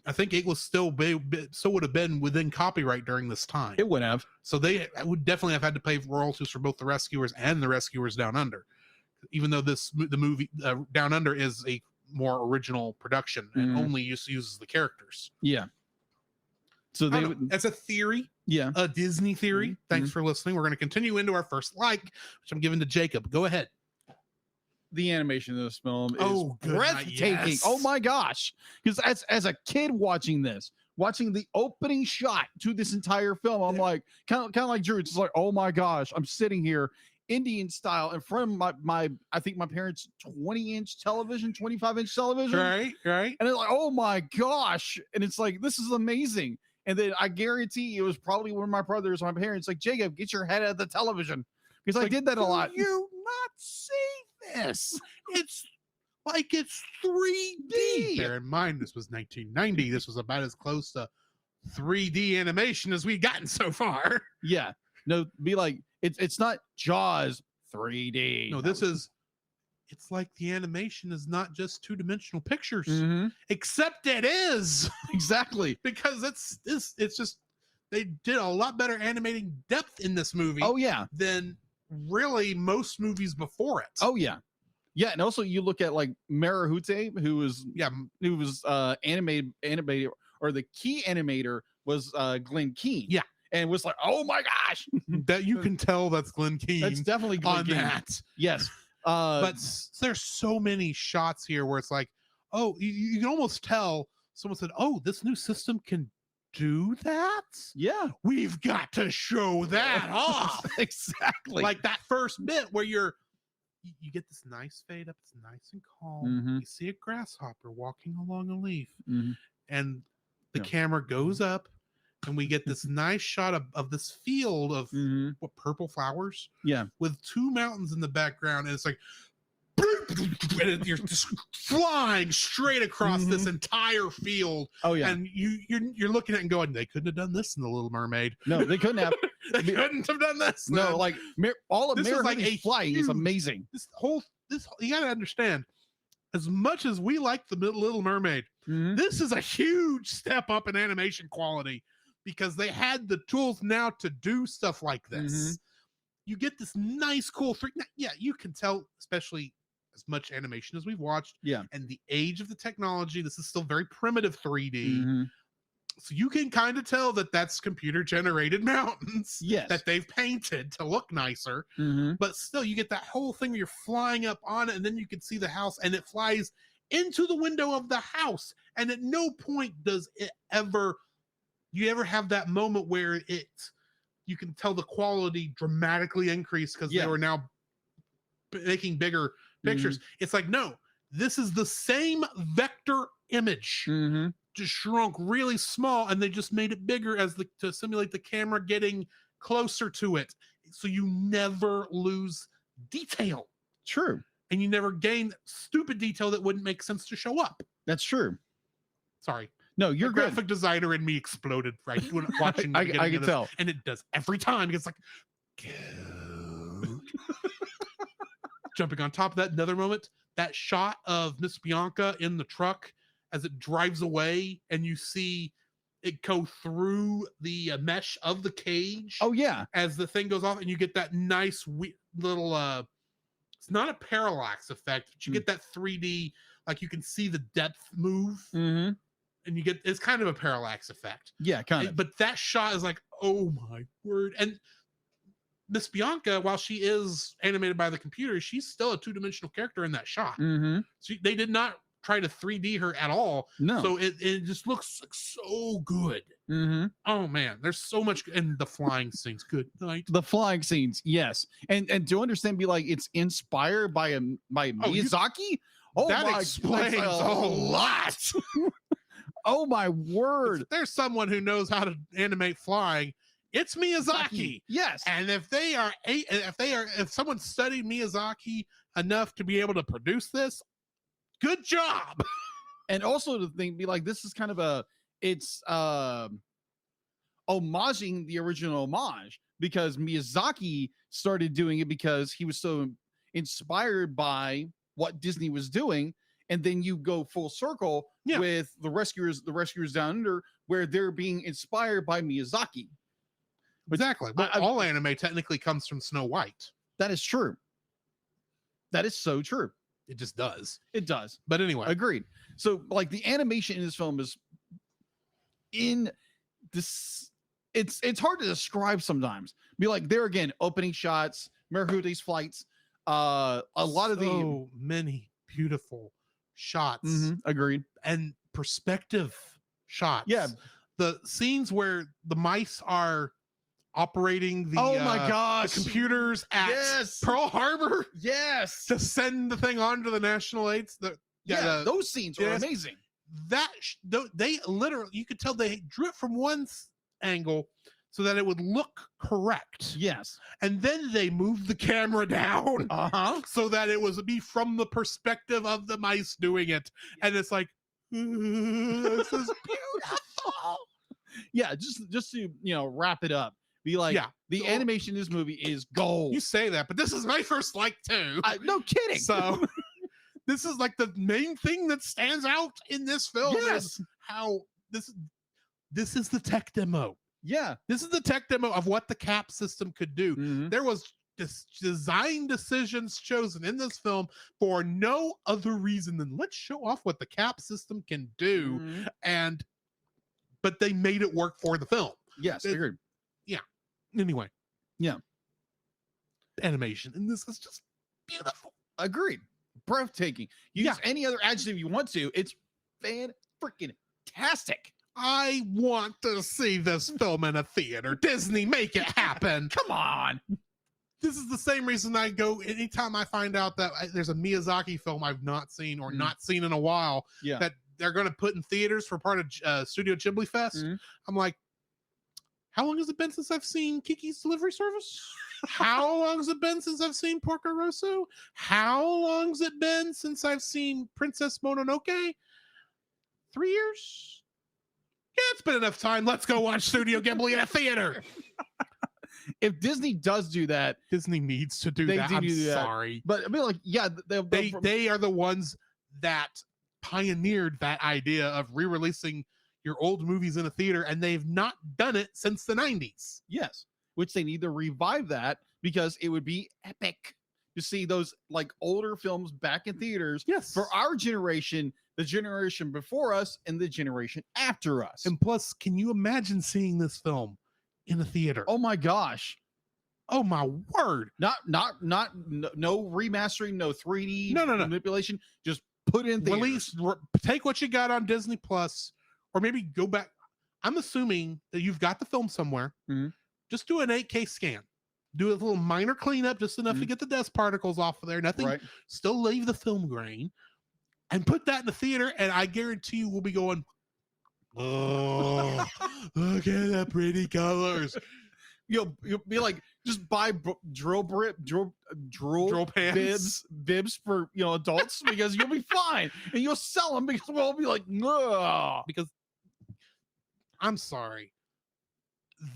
Speaker 2: I think it was still would have been within copyright during this time.
Speaker 3: It would have.
Speaker 2: So they would definitely have had to pay royalties for both the Rescuers and the Rescuers Down Under, even though the movie Down Under is a more original production and only uses the characters.
Speaker 3: Yeah. So they
Speaker 2: as a theory, a Disney theory. Thanks for listening. We're going to continue into our first like, which I'm giving to Jacob. Go ahead.
Speaker 3: The animation of this film is
Speaker 2: good
Speaker 3: breathtaking.
Speaker 2: night, yes.
Speaker 3: Oh my gosh. Because as a kid watching the opening shot to this entire film, I'm like, kind of like Drew. It's just like, oh my gosh, I'm sitting here Indian style in front of my I think my parents' 20-inch television, 25-inch television.
Speaker 2: Right.
Speaker 3: And it's like, oh my gosh. And it's like, this is amazing. And then I guarantee it was probably one of my brothers or my parents like, Jacob, get your head at the television. Because I did that a lot.
Speaker 2: You not see this? It's like it's 3D. Bear in mind, this was 1990. This was about as close to 3D animation as we've gotten so far.
Speaker 3: Yeah. No, be like, it's not Jaws 3D.
Speaker 2: No, it's like the animation is not just two-dimensional pictures, except it is.
Speaker 3: Exactly.
Speaker 2: Because it's just, they did a lot better animating depth in this movie.
Speaker 3: Oh yeah.
Speaker 2: Than really most movies before it.
Speaker 3: Oh yeah. Yeah. And also you look at like Marahute, who was animated, or the key animator was Glenn Keane.
Speaker 2: Yeah.
Speaker 3: And was like, oh my gosh.
Speaker 2: That you can tell that's Glenn Keane.
Speaker 3: That's definitely Glenn
Speaker 2: on
Speaker 3: Keane.
Speaker 2: that.
Speaker 3: Yes.
Speaker 2: But there's so many shots here where it's like, oh, you can almost tell someone said, oh, this new system can do that?
Speaker 3: Yeah.
Speaker 2: We've got to show that off.
Speaker 3: Exactly.
Speaker 2: Like that first bit where you get this nice fade up, it's nice and calm. You see a grasshopper walking along a leaf, and the camera goes up, and we get this nice shot of this field of what, purple flowers, with two mountains in the background, and it's like, and you're just flying straight across this entire field.
Speaker 3: Oh yeah.
Speaker 2: And you're looking at it and going, they couldn't have done this in The Little Mermaid.
Speaker 3: No, they couldn't have.
Speaker 2: They couldn't have done this.
Speaker 3: No,
Speaker 2: man.
Speaker 3: like all of
Speaker 2: This is like
Speaker 3: Marahute's flying is amazing.
Speaker 2: This you got to understand, as much as we like the Little Mermaid, this is a huge step up in animation quality, because they had the tools now to do stuff like this. You get this nice, cool you can tell, especially as much animation as we've watched.
Speaker 3: Yeah.
Speaker 2: And the age of the technology, this is still very primitive 3D.
Speaker 3: Mhm.
Speaker 2: So you can kind of tell that that's computer generated mountains
Speaker 3: Yes.
Speaker 2: that they've painted to look nicer.
Speaker 3: Mhm.
Speaker 2: But still, you get that whole thing where you're flying up on it, and then you can see the house, and it flies into the window of the house. And at no point does it ever, you ever have that moment where you can tell the quality dramatically increased because
Speaker 3: Yeah.
Speaker 2: they were now making bigger pictures. It's like, no, this is the same vector image,
Speaker 3: Mhm.
Speaker 2: just shrunk really small, and they just made it bigger to simulate the camera getting closer to it. So you never lose detail,
Speaker 3: True.
Speaker 2: and you never gain stupid detail that wouldn't make sense to show up.
Speaker 3: That's true.
Speaker 2: Sorry.
Speaker 3: No,
Speaker 2: The
Speaker 3: you're good.
Speaker 2: graphic designer in me exploded right when watching.
Speaker 3: I
Speaker 2: the
Speaker 3: can
Speaker 2: beginning of this,
Speaker 3: tell.
Speaker 2: and it does every time. It's like, "Good." Jumping on top of that, another moment, that shot of Miss Bianca in the truck as it drives away, and you see it go through the mesh of the cage.
Speaker 3: Oh yeah.
Speaker 2: As the thing goes off, and you get that nice little it's not a parallax effect, but you get that 3D, like you can see the depth move.
Speaker 3: Mhm.
Speaker 2: And you get, it's kind of a parallax effect.
Speaker 3: Yeah, kind of.
Speaker 2: But that shot is like, oh my word. And Miss Bianca, while she is animated by the computer, she's still a two-dimensional character in that shot.
Speaker 3: Mhm.
Speaker 2: So they did not try to 3D her at all.
Speaker 3: No.
Speaker 2: So it just looks like so good.
Speaker 3: Mhm.
Speaker 2: Oh man, there's so much, and the flying scenes. Good night.
Speaker 3: The flying scenes, yes. And to understand, be like, it's inspired by Miyazaki.
Speaker 2: That
Speaker 3: my
Speaker 2: explains
Speaker 3: goodness,
Speaker 2: a lot.
Speaker 3: Oh my word.
Speaker 2: If there's someone who knows how to animate flying, it's Miyazaki.
Speaker 3: Yes.
Speaker 2: And if someone studied Miyazaki enough to be able to produce this, good job.
Speaker 3: And also to think, be like, this is kind of it's homaging the original homage, because Miyazaki started doing it because he was so inspired by what Disney was doing. And then you go full circle with the Rescuers Down Under, where they're being inspired by Miyazaki.
Speaker 2: Exactly. But all anime technically comes from Snow White.
Speaker 3: That is true. That is so true.
Speaker 2: It just does.
Speaker 3: It does.
Speaker 2: But anyway.
Speaker 3: Agreed. So like the animation in this film is in this, it's hard to describe sometimes. Be like, there again, opening shots, Merahute's flights, a lot of the
Speaker 2: many beautiful shots.
Speaker 3: Agreed.
Speaker 2: And perspective shots.
Speaker 3: Yeah.
Speaker 2: The scenes where the mice are operating the
Speaker 3: gosh,
Speaker 2: the computers at Pearl Harbor.
Speaker 3: Yes.
Speaker 2: To send the thing onto the national aids.
Speaker 3: Those scenes were amazing.
Speaker 2: They literally, you could tell they drew it from one angle so that it would look correct.
Speaker 3: Yes.
Speaker 2: And then they moved the camera down so that it was be from the perspective of the mice doing it. And it's like, this is beautiful.
Speaker 3: Yeah, just to wrap it up. Be like, the animation in this movie is gold.
Speaker 2: You say that, but this is my first like too.
Speaker 3: No kidding.
Speaker 2: So this is like the main thing that stands out in this film.
Speaker 3: Yes.
Speaker 2: Is how this is the tech demo.
Speaker 3: Yeah.
Speaker 2: This is the tech demo of what the cap system could do. There was design decisions chosen in this film for no other reason than let's show off what the cap system can do. But they made it work for the film.
Speaker 3: Yes, I agree.
Speaker 2: Yeah. Anyway.
Speaker 3: Yeah.
Speaker 2: Animation. And this is just beautiful.
Speaker 3: Agreed. Breathtaking. Use any other adjective you want to. It's fan-freaking-tastic.
Speaker 2: I want to see this film in a theater. Disney, make it happen.
Speaker 3: Come on.
Speaker 2: This is the same reason I go anytime I find out that there's a Miyazaki film I've not seen or not seen in a while that they're going to put in theaters for part of Studio Ghibli Fest. I'm like, how long has it been since I've seen Kiki's Delivery Service? How long has it been since I've seen Porco Rosso? How long has it been since I've seen Princess Mononoke? 3 years? Yeah, it's been enough time. Let's go watch Studio Ghibli in a theater.
Speaker 3: If Disney does do that,
Speaker 2: Disney needs to do that. I'm sorry.
Speaker 3: But I mean, like,
Speaker 2: they are the ones that pioneered that idea of re-releasing your old movies in a theater, and they've not done it since the 90s.
Speaker 3: Yes, which they need to revive that because it would be epic to see those like older films back in theaters.
Speaker 2: Yes.
Speaker 3: For our generation, the generation before us, and the generation after us.
Speaker 2: And plus, can you imagine seeing this film in a theater?
Speaker 3: Oh my gosh.
Speaker 2: Oh my word.
Speaker 3: No remastering, no 3D
Speaker 2: No.
Speaker 3: manipulation. Just put in theaters.
Speaker 2: Take what you got on Disney Plus, or maybe go back. I'm assuming that you've got the film somewhere.
Speaker 3: Mhm.
Speaker 2: Just do an 8K scan. Do a little minor cleanup, just enough to get the dust particles off of there. Nothing.
Speaker 3: Right.
Speaker 2: Still leave the film grain, and put that in the theater. And I guarantee you, we'll be going, oh, look at the pretty colors.
Speaker 3: You'll be like, just buy drill
Speaker 2: pants.
Speaker 3: bibs for adults because you'll be fine, and you'll sell them because we'll be like, ugh.
Speaker 2: Because I'm sorry,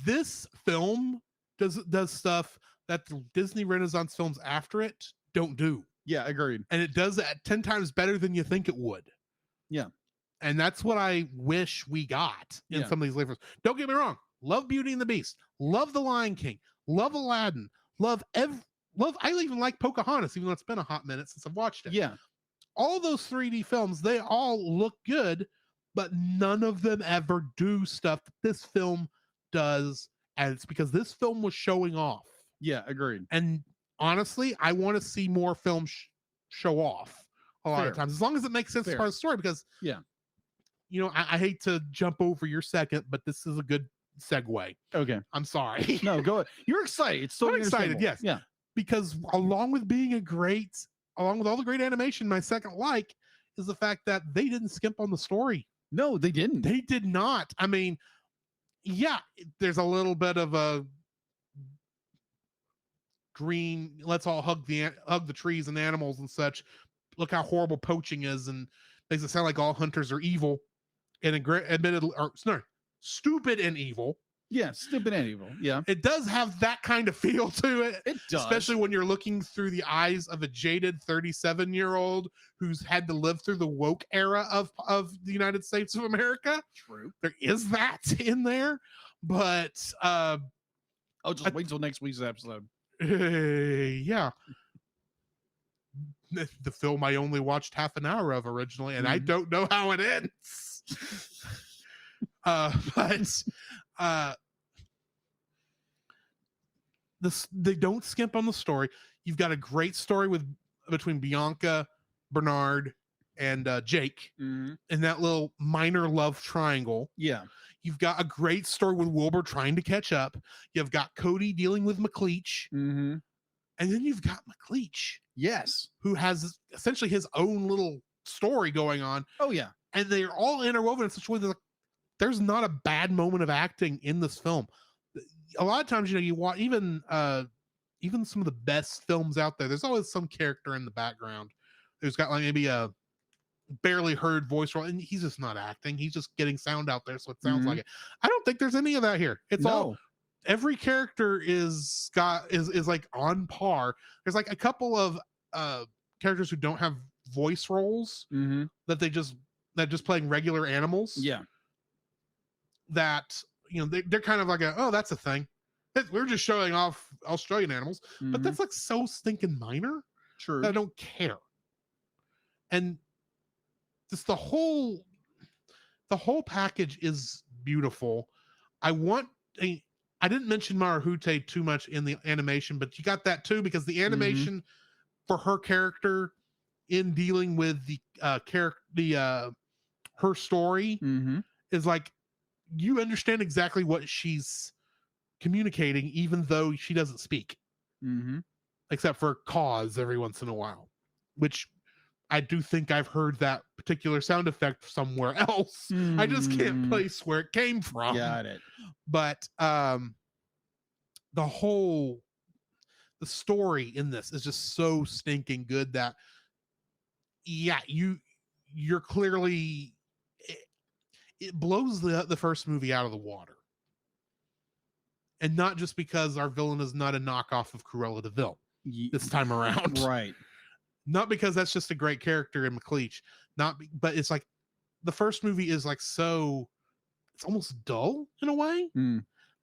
Speaker 2: this film does stuff that the Disney Renaissance films after it don't do.
Speaker 3: Yeah, agreed.
Speaker 2: And it does that 10 times better than you think it would.
Speaker 3: Yeah.
Speaker 2: And that's what I wish we got in some of these later films. Don't get me wrong. Love Beauty and the Beast. Love The Lion King. Love Aladdin. Love I even like Pocahontas, even though it's been a hot minute since I've watched it.
Speaker 3: Yeah.
Speaker 2: All those 3D films, they all look good, but none of them ever do stuff that this film does. And it's because this film was showing off.
Speaker 3: Yeah, agreed.
Speaker 2: And honestly, I want to see more films show off a lot of times, as long as it makes sense as part of the story. Because, I hate to jump over your second, but this is a good segue.
Speaker 3: Okay.
Speaker 2: I'm sorry.
Speaker 3: No, go ahead. You're excited. It's so
Speaker 2: I'm excited, yes.
Speaker 3: Yeah.
Speaker 2: Because along with all the great animation, my second like is the fact that they didn't skimp on the story.
Speaker 3: No, they didn't.
Speaker 2: They did not. I mean, yeah, there's a little bit of a green, let's all hug the trees and animals and such. Look how horrible poaching is, and makes it sound like all hunters are evil and stupid and evil.
Speaker 3: Yeah, stupid and evil. Yeah.
Speaker 2: It does have that kind of feel to it.
Speaker 3: It does.
Speaker 2: Especially when you're looking through the eyes of a jaded 37-year-old who's had to live through the woke era of the United States of America.
Speaker 3: True.
Speaker 2: There is that in there. But
Speaker 3: just wait till next week's episode.
Speaker 2: Yeah. The film I only watched half an hour of originally, and I don't know how it ends. They don't skimp on the story. You've got a great story between Bianca, Bernard, and Jake in that little minor love triangle.
Speaker 3: Yeah.
Speaker 2: You've got a great story with Wilbur trying to catch up. You've got Cody dealing with McLeach.
Speaker 3: Mm-hmm.
Speaker 2: And then you've got McLeach.
Speaker 3: Yes.
Speaker 2: Who has essentially his own little story going on.
Speaker 3: Oh, yeah.
Speaker 2: And they're all interwoven in such a way that there's not a bad moment of acting in this film. A lot of times, you watch even some of the best films out there, there's always some character in the background who's got like maybe a barely heard voice role, and he's just not acting. He's just getting sound out there, so it sounds like it. I don't think there's any of that here. It's all every character is like on par. There's like a couple of characters who don't have voice roles that just playing regular animals.
Speaker 3: Yeah.
Speaker 2: That they're kind of like that's a thing. We're just showing off Australian animals, but that's like so stinking minor.
Speaker 3: True.
Speaker 2: That I don't care. And just the whole package is beautiful. I didn't mention Marahute too much in the animation, but you got that too, because the animation for her character in dealing with her story is like, you understand exactly what she's communicating, even though she doesn't speak, except for cause every once in a while, which I do think I've heard that particular sound effect somewhere else. I just can't place where it came from.
Speaker 3: Got it.
Speaker 2: But the story in this is just so stinking good that you're clearly, it blows the first movie out of the water. And not just because our villain is not a knockoff of Cruella de Vil this time around.
Speaker 3: Right.
Speaker 2: Not because that's just a great character in McLeach. But it's like the first movie is like it's almost dull in a way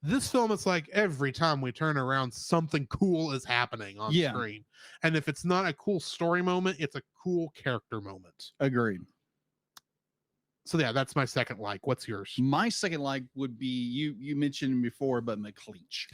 Speaker 2: This film, it's like every time we turn around, something cool is happening on
Speaker 3: Yeah.
Speaker 2: screen. And if it's not a cool story moment, it's a cool character moment.
Speaker 3: Agreed.
Speaker 2: So yeah, that's my second like. What's yours?
Speaker 3: My second like would be you mentioned him before, but McLeach.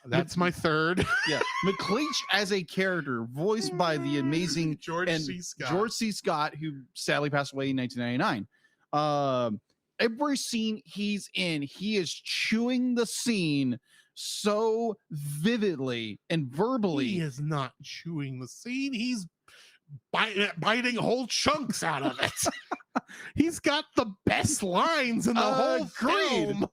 Speaker 2: That's my third.
Speaker 3: Yeah, McLeach as a character, voiced by the amazing
Speaker 2: George
Speaker 3: and
Speaker 2: C. Scott.
Speaker 3: George C. Scott, who sadly passed away in 1999. Every scene he's in, he is chewing the scene so vividly and verbally.
Speaker 2: He is not chewing the scene. He's biting whole chunks out of it. He's got the best lines in the whole film.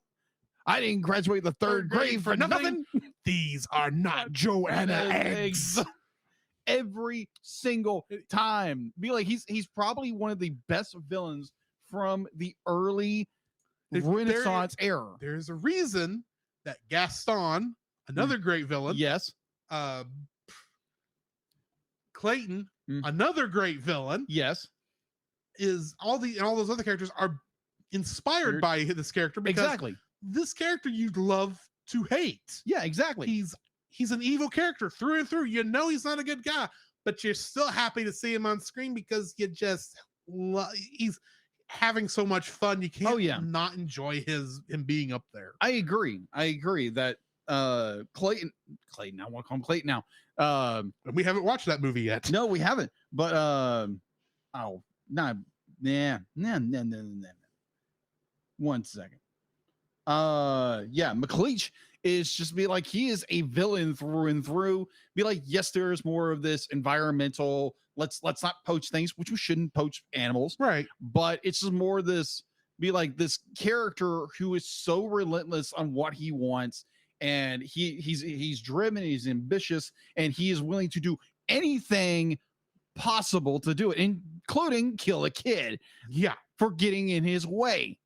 Speaker 3: I didn't graduate the third grade for nothing.
Speaker 2: These are not Joanna eggs.
Speaker 3: Every single time. Be like, he's probably one of the best villains from the early Renaissance era.
Speaker 2: There's a reason that Gaston, another great villain,
Speaker 3: Yes.
Speaker 2: Clayton, another great villain,
Speaker 3: Yes.
Speaker 2: is all those other characters are inspired by this character, because
Speaker 3: Exactly.
Speaker 2: this character you'd love to hate.
Speaker 3: Yeah, exactly.
Speaker 2: He's an evil character through and through. You know he's not a good guy, but you're still happy to see him on screen because you just he's having so much fun. You can't not enjoy him being up there.
Speaker 3: I agree that Clayton, I want to call him Clayton now.
Speaker 2: We haven't watched that movie yet.
Speaker 3: No, we haven't. But one second. Yeah, McLeach is just be like, he is a villain through and through. Be like, yes, there's more of this environmental, let's not poach things, which we shouldn't poach animals,
Speaker 2: right?
Speaker 3: But it's just more this, be like this character who is so relentless on what he wants, and he's driven, he's ambitious, and he is willing to do anything possible to do it, including kill a kid, for getting in his way.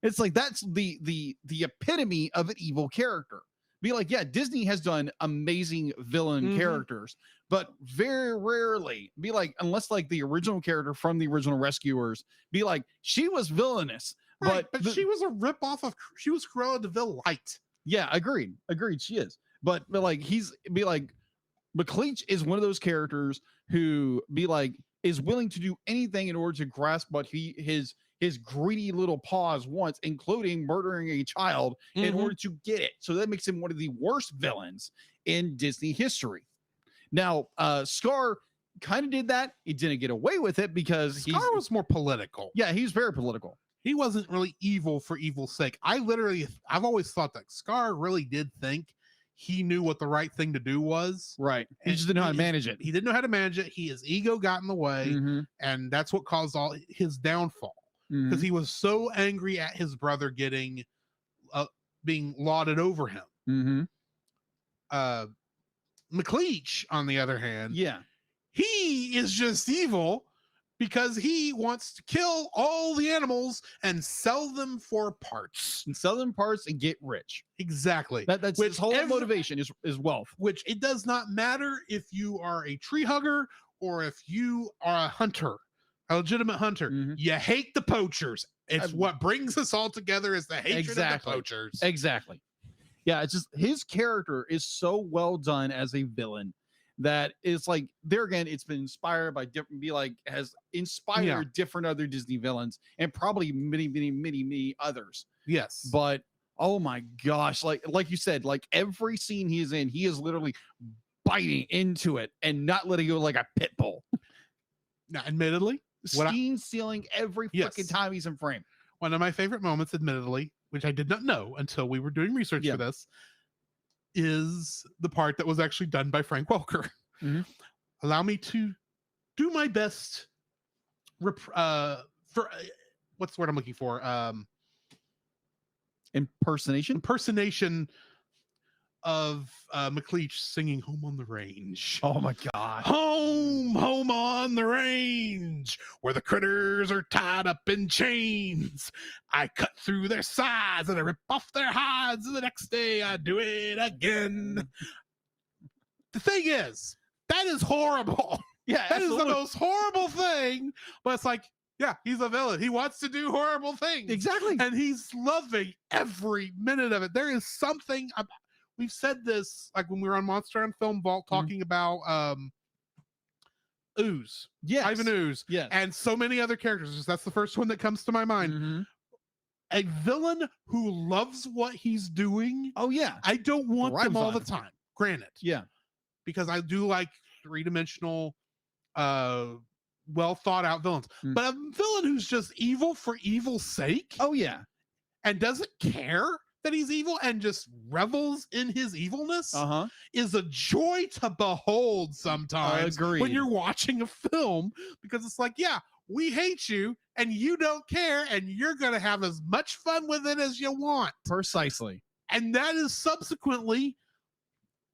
Speaker 3: It's like, that's the epitome of an evil character. Be like, yeah, Disney has done amazing villain characters, but very rarely, be like, unless like the original character from the original Rescuers, be like, she was villainous,
Speaker 2: right, but she was a ripoff of, she was Cruella de Vil light.
Speaker 3: Yeah, agreed, she is. But like, be like, McLeach is one of those characters who be like, is willing to do anything in order to grasp what his greedy little paws wants, including murdering a child in order to get it. So that makes him one of the worst villains in Disney history. Now, Scar kind of did that. He didn't get away with it because
Speaker 2: Scar was more political.
Speaker 3: Yeah, he's very political.
Speaker 2: He wasn't really evil for evil's sake. I've always thought that Scar really did think he knew what the right thing to do was.
Speaker 3: Right. He just didn't know how to manage it.
Speaker 2: He didn't know how to manage it. His ego got in the way, and that's what caused all his downfall. Because he was so angry at his brother getting being lauded over him. McLeach, on the other hand, he is just evil because he wants to kill all the animals and sell them for parts.
Speaker 3: And get rich.
Speaker 2: Exactly.
Speaker 3: That's his whole motivation is wealth.
Speaker 2: Which it does not matter if you are a tree hugger or if you are a hunter. A legitimate hunter. You hate the poachers. It's what brings us all together is the hatred of the poachers.
Speaker 3: Exactly. Yeah, it's just his character is so well done as a villain that it's like, there again, it's been inspired by different, has inspired different other Disney villains and probably many others.
Speaker 2: Yes.
Speaker 3: But oh my gosh, like you said, like every scene he is in, he is literally biting into it and not letting go like a pit bull.
Speaker 2: Now, admittedly,
Speaker 3: stealing every fucking time he's in frame.
Speaker 2: One of my favorite moments, admittedly, which I did not know until we were doing research for this, is the part that was actually done by Frank Welker. Allow me to do my best for what's the word I'm looking for? Impersonation of McLeach singing Home on the Range.
Speaker 3: Oh my God.
Speaker 2: Home on the range, where the critters are tied up in chains. I cut through their sides and I rip off their hides, and the next day I do it again. The thing is, that is horrible.
Speaker 3: Yeah,
Speaker 2: that is the most horrible thing. But it's like, Yeah, he's a villain. He wants to do horrible things.
Speaker 3: Exactly.
Speaker 2: And he's loving every minute of it. There is something, we've said this like when we were on Monster on Film Vault talking about Ooze.
Speaker 3: Yes.
Speaker 2: Ivan Ooze.
Speaker 3: Yes.
Speaker 2: And so many other characters. That's the first one that comes to my mind.
Speaker 3: Mhm.
Speaker 2: A villain who loves what he's doing.
Speaker 3: Oh yeah.
Speaker 2: I don't want them
Speaker 3: Thrives
Speaker 2: all
Speaker 3: on
Speaker 2: the
Speaker 3: it.
Speaker 2: time. Granted.
Speaker 3: Yeah.
Speaker 2: Because I do like three-dimensional well thought out villains.
Speaker 3: Mm.
Speaker 2: But a villain who's just evil for evil's sake
Speaker 3: Oh yeah.
Speaker 2: and doesn't care that he's evil and just revels in his evilness
Speaker 3: Uh-huh.
Speaker 2: is a joy to behold sometimes
Speaker 3: Agreed.
Speaker 2: when you're watching a film, because it's like, yeah, we hate you and you don't care and you're going to have as much fun with it as you want.
Speaker 3: Precisely.
Speaker 2: And that is subsequently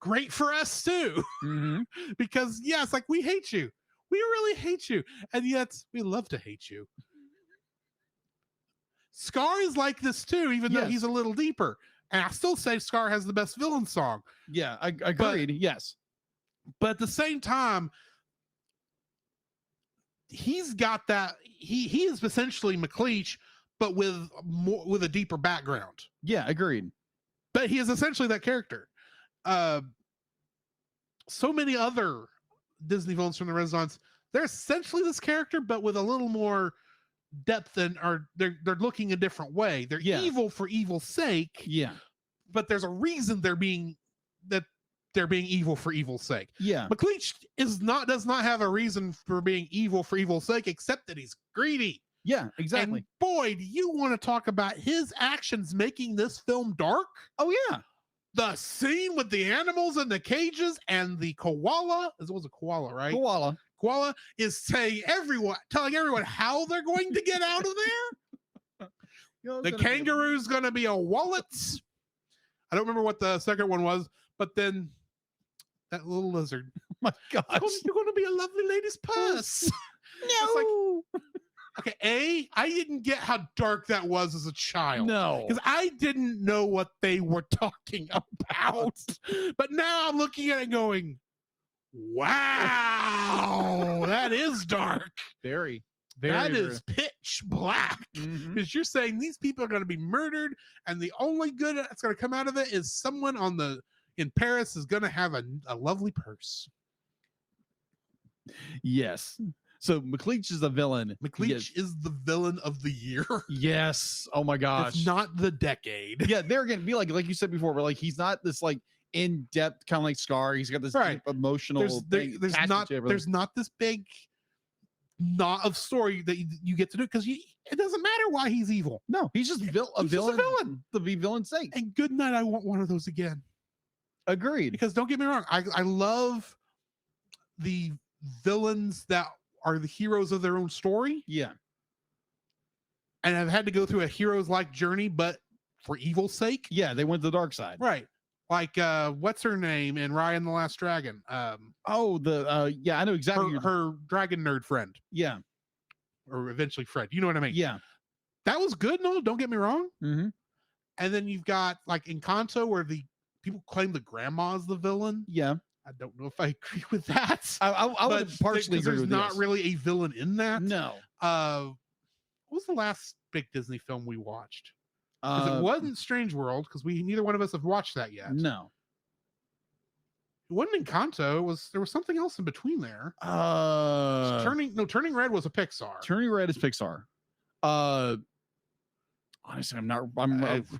Speaker 2: great for us too.
Speaker 3: Mm-hmm.
Speaker 2: Because yeah, it's like, we hate you. We really hate you. And yet we love to hate you. Scar is like this too, even though
Speaker 3: Yes.
Speaker 2: he's a little deeper. And I still say Scar has the best villain song.
Speaker 3: Yeah, I agreed. Yes.
Speaker 2: But at the same time, he's got that, he is essentially McLeach, but with a deeper background.
Speaker 3: Yeah, agreed.
Speaker 2: But he is essentially that character. So many other Disney villains from the Renaissance, they're essentially this character, but with a little more depth, and they're looking a different way. They're evil for evil's sake.
Speaker 3: Yeah.
Speaker 2: But there's a reason they're being evil for evil's sake.
Speaker 3: Yeah.
Speaker 2: McLeach does not have a reason for being evil for evil's sake, except that he's greedy.
Speaker 3: Yeah, exactly.
Speaker 2: And boy, do you want to talk about his actions making this film dark?
Speaker 3: Oh yeah.
Speaker 2: The scene with the animals in the cages and the koala, it was a koala, right? Koala is telling everyone how they're going to get out of there. The kangaroo's going to be a wallet. I don't remember what the second one was, but then that little lizard.
Speaker 3: Oh my gosh.
Speaker 2: You're going to be a lovely lady's purse.
Speaker 3: No.
Speaker 2: Okay, I didn't get how dark that was as a child.
Speaker 3: No.
Speaker 2: Because I didn't know what they were talking about. But now I'm looking at it going, wow, that is dark.
Speaker 3: Very.
Speaker 2: That is pitch black. Because you're saying these people are going to be murdered, and the only good that's going to come out of it is someone in Paris is going to have a lovely purse.
Speaker 3: Yes. So McLeach is a villain.
Speaker 2: McLeach is the villain of the year.
Speaker 3: Yes. Oh my gosh.
Speaker 2: It's not the decade.
Speaker 3: Yeah, they're gonna be like you said before, where like he's not this like in-depth kind of like Scar. He's got this deep emotional
Speaker 2: there's not this big knot of story that you get to do, because it doesn't matter why he's evil.
Speaker 3: No, he's just a villain to be villain's sake.
Speaker 2: And good night, I want one of those again.
Speaker 3: Agreed.
Speaker 2: Because don't get me wrong, I love the villains that are the heroes of their own story.
Speaker 3: Yeah.
Speaker 2: And have had to go through a hero's like journey, but for evil's sake.
Speaker 3: Yeah, they went to the dark side.
Speaker 2: Right. Like what's her name in Raya and the Last Dragon?
Speaker 3: I know exactly.
Speaker 2: Her dragon nerd friend.
Speaker 3: Yeah.
Speaker 2: Or eventually Fred. You know what I mean?
Speaker 3: Yeah.
Speaker 2: That was good, no, don't get me wrong.
Speaker 3: Mm-hmm.
Speaker 2: And then you've got like Encanto, where the people claim the grandma's the villain.
Speaker 3: Yeah.
Speaker 2: I don't know if I agree with that.
Speaker 3: I would partially agree
Speaker 2: there's
Speaker 3: with
Speaker 2: not
Speaker 3: this.
Speaker 2: really a villain in that.
Speaker 3: No.
Speaker 2: What was the last big Disney film we watched? Because it wasn't Strange World, because neither one of us have watched that yet.
Speaker 3: No.
Speaker 2: It wasn't Encanto. There was something else in between there. Turning Red was a Pixar.
Speaker 3: Turning Red is Pixar. Honestly,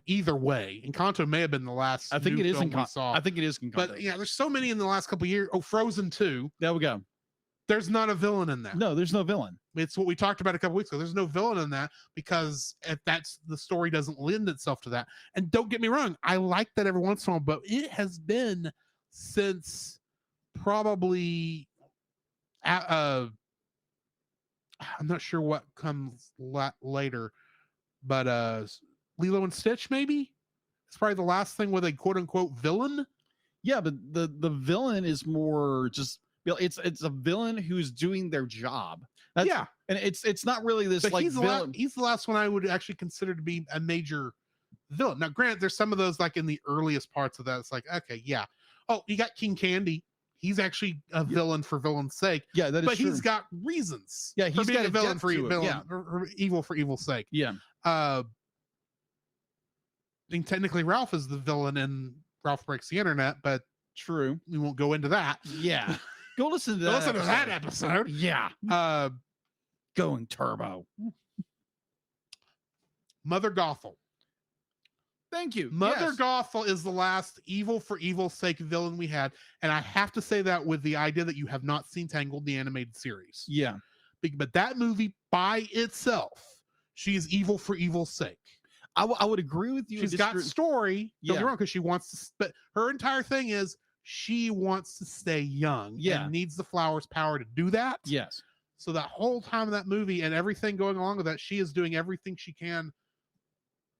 Speaker 2: either way. Encanto may have been the last.
Speaker 3: I think it is
Speaker 2: Encanto.
Speaker 3: I think it is Encanto.
Speaker 2: But yeah, there's so many in the last couple of years. Oh, Frozen 2.
Speaker 3: There we go.
Speaker 2: There's not a villain in that.
Speaker 3: No, there's no villain.
Speaker 2: It's what we talked about a couple weeks ago. There's no villain in that, because that's the story doesn't lend itself to that. And don't get me wrong, I like that every once in a while, but it has been since probably I'm not sure what comes later, but Lilo and Stitch, maybe it's probably the last thing with a quote unquote villain.
Speaker 3: Yeah, but the villain is more just, it's a villain who's doing their job. And it's not really this, but like villain.
Speaker 2: He's the last one I would actually consider to be a major villain. Now, granted, there's some of those like in the earliest parts of that. It's like, okay, yeah. Oh, you got King Candy. he's actually a villain for villain's sake.
Speaker 3: Yeah, that is
Speaker 2: but
Speaker 3: true.
Speaker 2: he's got reasons.
Speaker 3: Yeah,
Speaker 2: for
Speaker 3: he's
Speaker 2: being
Speaker 3: got
Speaker 2: a villain for
Speaker 3: to it.
Speaker 2: villain,
Speaker 3: Yeah.
Speaker 2: or evil for evil's sake.
Speaker 3: Yeah.
Speaker 2: I think technically Ralph is the villain in Ralph Breaks the Internet, but
Speaker 3: True.
Speaker 2: we won't go into that.
Speaker 3: Yeah. Go listen to
Speaker 2: Go
Speaker 3: that.
Speaker 2: listen to that episode.
Speaker 3: Yeah. Going turbo.
Speaker 2: Mother Gothel.
Speaker 3: Thank you.
Speaker 2: Mother
Speaker 3: Yes.
Speaker 2: Gothel is the last evil for evil's sake villain we had. And I have to say that with the idea that you have not seen Tangled, the animated series.
Speaker 3: Yeah.
Speaker 2: But that movie by itself, she is evil for evil's sake.
Speaker 3: I would agree with you.
Speaker 2: She's got story. Don't get me wrong, because she wants to, but her entire thing is she wants to stay young.
Speaker 3: Yeah.
Speaker 2: And needs the flower's power to do that.
Speaker 3: Yes.
Speaker 2: So that whole time of that movie and everything going along with that, she is doing everything she can.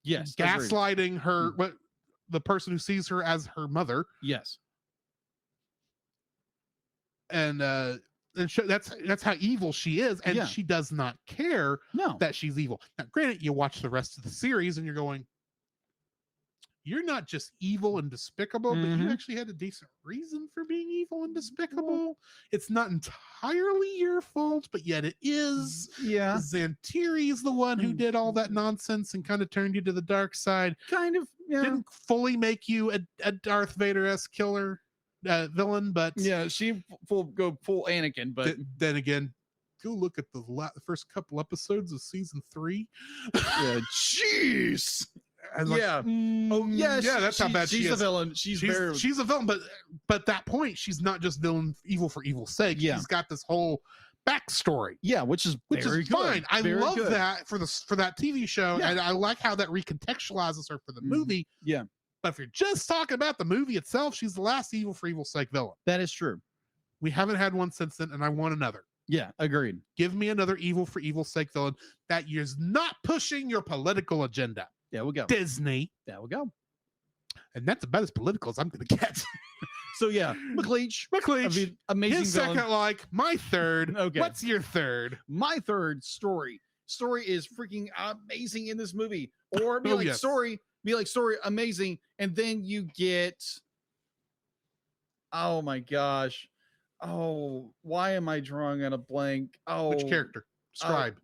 Speaker 3: Yes.
Speaker 2: Gaslighting her, the person who sees her as her mother.
Speaker 3: Yes.
Speaker 2: And that's how evil she is, and she does not care that she's evil. Now, granted, you watch the rest of the series and you're going, you're not just evil and despicable, but you actually had a decent reason for being evil and despicable. It's not entirely your fault, but yet it is.
Speaker 3: Yeah.
Speaker 2: Xantiri is the one who did all that nonsense and kind of turned you to the dark side.
Speaker 3: Kind of. Yeah.
Speaker 2: Didn't fully make you a Darth Vader-esque killer villain, but
Speaker 3: yeah, she go full Anakin. But
Speaker 2: then again, go look at the first couple episodes of season 3.
Speaker 3: Yeah, jeez. Yeah. Oh yeah.
Speaker 2: Yeah, that's how bad
Speaker 3: she's
Speaker 2: she is.
Speaker 3: A villain. She's
Speaker 2: a villain, but at that point, she's not just villain evil for evil's sake.
Speaker 3: Yeah.
Speaker 2: She's got this whole backstory.
Speaker 3: Yeah, which is very
Speaker 2: fine.
Speaker 3: Good.
Speaker 2: I
Speaker 3: very
Speaker 2: love
Speaker 3: good.
Speaker 2: that for that TV show,
Speaker 3: Yeah.
Speaker 2: and I like how that recontextualizes her for the movie.
Speaker 3: Yeah.
Speaker 2: But if you're just talking about the movie itself, she's the last evil for evil's sake villain.
Speaker 3: That is true.
Speaker 2: We haven't had one since then, and I want another.
Speaker 3: Yeah, agreed.
Speaker 2: Give me another evil for evil's sake villain that is not pushing your political agenda.
Speaker 3: There we go.
Speaker 2: Disney.
Speaker 3: There we go.
Speaker 2: And that's about as political as I'm going to get.
Speaker 3: So yeah, McLeach. Amazing
Speaker 2: His
Speaker 3: villain.
Speaker 2: second, my third.
Speaker 3: Okay.
Speaker 2: What's your third?
Speaker 3: My third story is freaking amazing in this movie. Or be story, amazing. And then you get, oh my gosh. Oh, why am I drawing on a blank? Oh,
Speaker 2: which character? Scribe.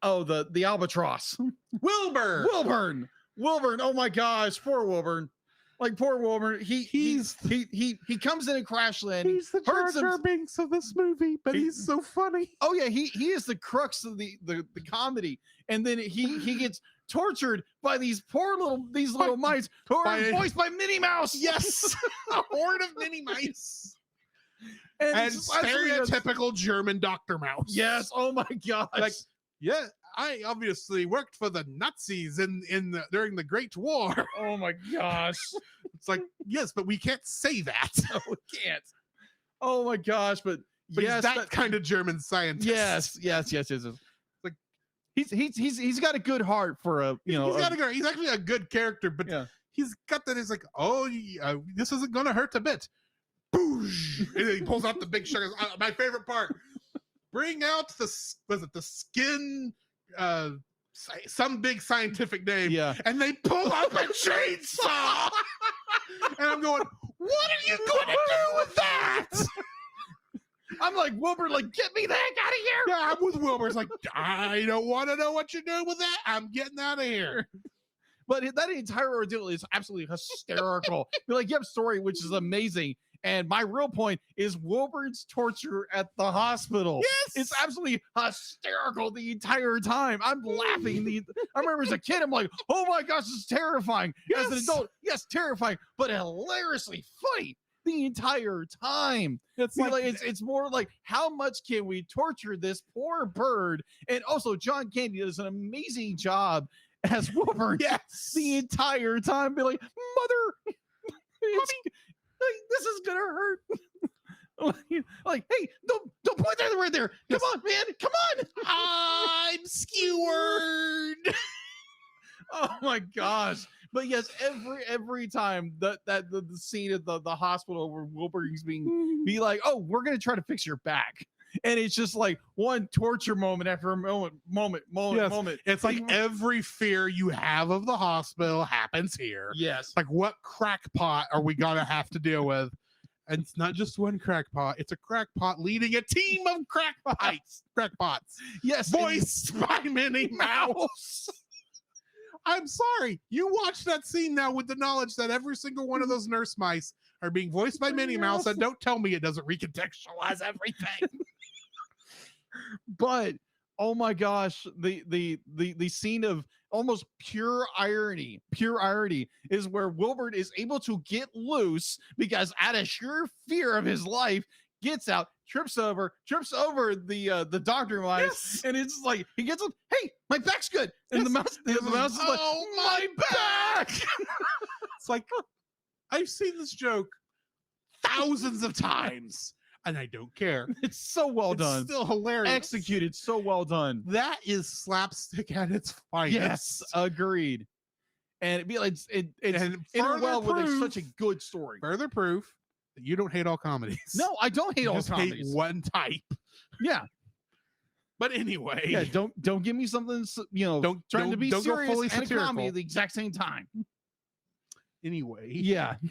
Speaker 3: The albatross.
Speaker 2: Wilbur.
Speaker 3: Wilburn. Oh my gosh, poor Wilburn. Like poor Wilburn. He comes in and crash landing.
Speaker 2: He's the Jar Jar Binks of this movie, but he's so funny.
Speaker 3: Oh yeah, he is the crux of the comedy. And then he gets tortured by these little mice who are voiced by Minnie Mouse.
Speaker 2: Yes. A horde of Minnie Mice. And
Speaker 3: stereotypical
Speaker 2: stereotypical German Dr. Mouse.
Speaker 3: Yes. Oh my gosh.
Speaker 2: Like, yeah, I obviously worked for the Nazis during the Great War.
Speaker 3: Oh my gosh.
Speaker 2: It's like, yes, but we can't say that.
Speaker 3: No, we can't. Oh my gosh, but yes,
Speaker 2: he's that kind of German scientist.
Speaker 3: Yes. Like he's got a good heart for a
Speaker 2: he's actually a good character, but he's got that. He's like, this isn't gonna hurt a bit. Boosh! And then he pulls out the big sugar. My favorite part. Bring out the skin, some big scientific name.
Speaker 3: Yeah.
Speaker 2: And they pull out a chainsaw. And I'm going, what are you going to do with that?
Speaker 3: I'm like, Wilbur, get me the heck out of here.
Speaker 2: Yeah, I'm with Wilbur. It's like, I don't want to know what you're doing with that. I'm getting out of here.
Speaker 3: But that entire ordeal is absolutely hysterical. You have story, which is amazing. And my real point is Wilburn's torture at the hospital.
Speaker 2: Yes,
Speaker 3: it's absolutely hysterical the entire time. I'm laughing. I remember as a kid, I'm like, oh my gosh, this is terrifying.
Speaker 2: Yes.
Speaker 3: As an adult, yes, terrifying, but hilariously funny the entire time. It's more like, how much can we torture this poor bird? And also, John Candy does an amazing job as Wilbur.
Speaker 2: Yes,
Speaker 3: the entire time, be like, mother. This is gonna hurt. Hey, don't point that right there. Come on, man. Come on.
Speaker 2: I'm skewered.
Speaker 3: Oh my gosh. But yes, every time the scene at the hospital where Wilbur's be like, oh, we're gonna try to fix your back. And it's just like one torture moment after a moment.
Speaker 2: It's like every fear you have of the hospital happens here.
Speaker 3: Yes.
Speaker 2: Like, what crackpot are we gonna have to deal with? And it's not just one crackpot, it's a crackpot leading a team of crackpots.
Speaker 3: Yes,
Speaker 2: Voiced by Minnie Mouse. I'm sorry. You watch that scene now with the knowledge that every single one of those nurse mice are being voiced by Minnie Mouse, and don't tell me it doesn't recontextualize everything.
Speaker 3: But oh my gosh, the scene of almost pure irony is where Wilbert is able to get loose because out of sheer fear of his life, gets out, trips over the doctor mice,
Speaker 2: Yes.
Speaker 3: and it's like he gets up, hey, my back's good. And the mouse is like,
Speaker 2: oh, my back. It's like, I've seen this joke thousands of times. And I don't care.
Speaker 3: It's so well done.
Speaker 2: Still hilarious.
Speaker 3: Executed so well done.
Speaker 2: That is slapstick at its finest.
Speaker 3: Yes, agreed. And it'd be like it's
Speaker 2: And
Speaker 3: well with
Speaker 2: proof-
Speaker 3: such a good story.
Speaker 2: Further proof that you don't hate all comedies.
Speaker 3: No, I don't hate
Speaker 2: You
Speaker 3: all
Speaker 2: just
Speaker 3: comedies.
Speaker 2: hate one type.
Speaker 3: Yeah,
Speaker 2: But anyway,
Speaker 3: yeah. Don't give me something. Trying to be
Speaker 2: don't go
Speaker 3: serious
Speaker 2: fully
Speaker 3: and a comedy
Speaker 2: satirical.
Speaker 3: at the exact same time.
Speaker 2: Anyway,
Speaker 3: Yeah.
Speaker 2: you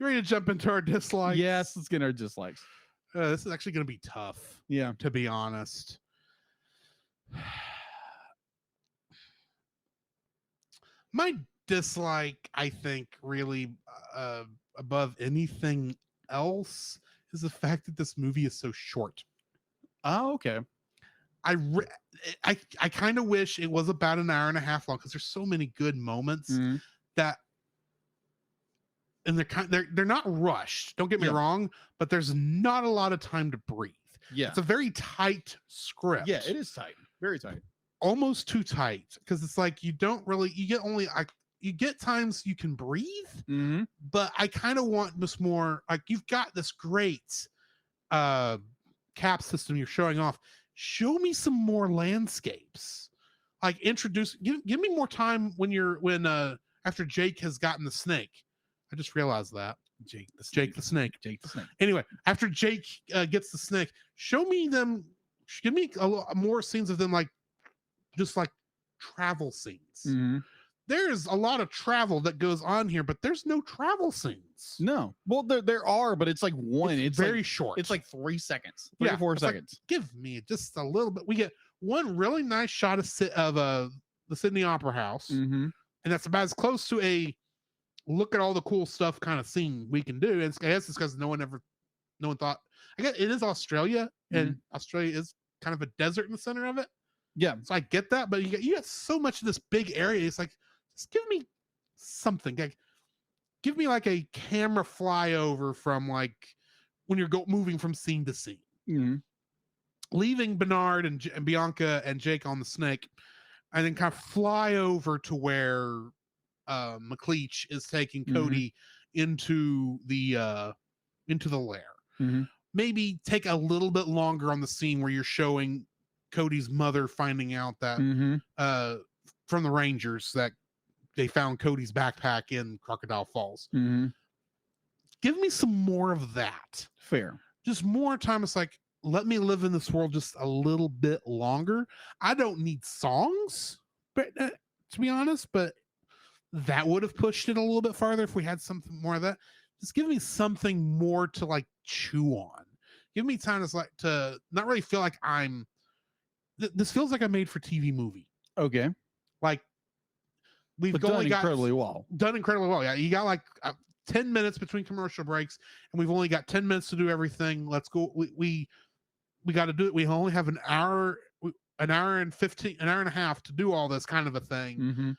Speaker 2: ready to jump into our dislikes?
Speaker 3: Yes, let's get our dislikes.
Speaker 2: This is actually going to be tough,
Speaker 3: Yeah.
Speaker 2: to be honest. My dislike, I think, really above anything else is the fact that this movie is so short.
Speaker 3: Oh, okay.
Speaker 2: I kind of wish it was about an hour and a half long because there's so many good moments
Speaker 3: Mhm.
Speaker 2: that, and they're not rushed. Don't get me
Speaker 3: Yeah.
Speaker 2: wrong, but there's not a lot of time to breathe.
Speaker 3: Yeah.
Speaker 2: It's a very tight script.
Speaker 3: Yeah, it is tight. Very tight.
Speaker 2: Almost too tight because it's like you get times you can breathe,
Speaker 3: Mm-hmm.
Speaker 2: but I kind of want this more like you've got this great cap system you're showing off. Show me some more landscapes. Like give me more time when after Jake has gotten the snake. I just realized that. Jake the snake. Anyway, after Jake gets the snake, show me them. Give me more scenes of them, like just like travel scenes.
Speaker 3: Mm-hmm.
Speaker 2: There's a lot of travel that goes on here, but there's no travel scenes.
Speaker 3: No. Well, there are, but it's like one. It's
Speaker 2: very
Speaker 3: like,
Speaker 2: short.
Speaker 3: It's like 3 seconds.
Speaker 2: Yeah,
Speaker 3: 3 or 4
Speaker 2: it's like,
Speaker 3: seconds.
Speaker 2: give me just a little bit. We get one really nice shot of the Sydney Opera House,
Speaker 3: Mm-hmm.
Speaker 2: and that's about as close to a look at all the cool stuff kind of scene we can do. And I guess it's because no one thought. I guess it is Australia, and Australia is kind of a desert in the center of it.
Speaker 3: Yeah.
Speaker 2: So I get that, but you got so much of this big area. It's like, just give me something. Like, give me like a camera flyover from like when you're moving from scene to scene.
Speaker 3: Mm-hmm.
Speaker 2: Leaving Bernard and Bianca and Jake on the snake, and then kind of fly over to where McLeach is taking Cody into the lair.
Speaker 3: Mm-hmm.
Speaker 2: Maybe take a little bit longer on the scene where you're showing Cody's mother finding out that from the Rangers that they found Cody's backpack in Crocodile Falls.
Speaker 3: Mm-hmm.
Speaker 2: Give me some more of that.
Speaker 3: Fair.
Speaker 2: Just more time. It's like, let me live in this world just a little bit longer. I don't need songs, but to be honest, but that would have pushed it a little bit farther if we had something more of that. Just give me something more to like chew on. Give me time to not really feel like this feels like a made for TV movie.
Speaker 3: Okay.
Speaker 2: Like we've
Speaker 3: But
Speaker 2: only got
Speaker 3: incredibly well.
Speaker 2: done incredibly well. Yeah, you got like 10 minutes between commercial breaks, and we've only got 10 minutes to do everything. Let's go. We got to do it. We only have an hour and a half to do all this kind of a thing.
Speaker 3: Mm-hmm.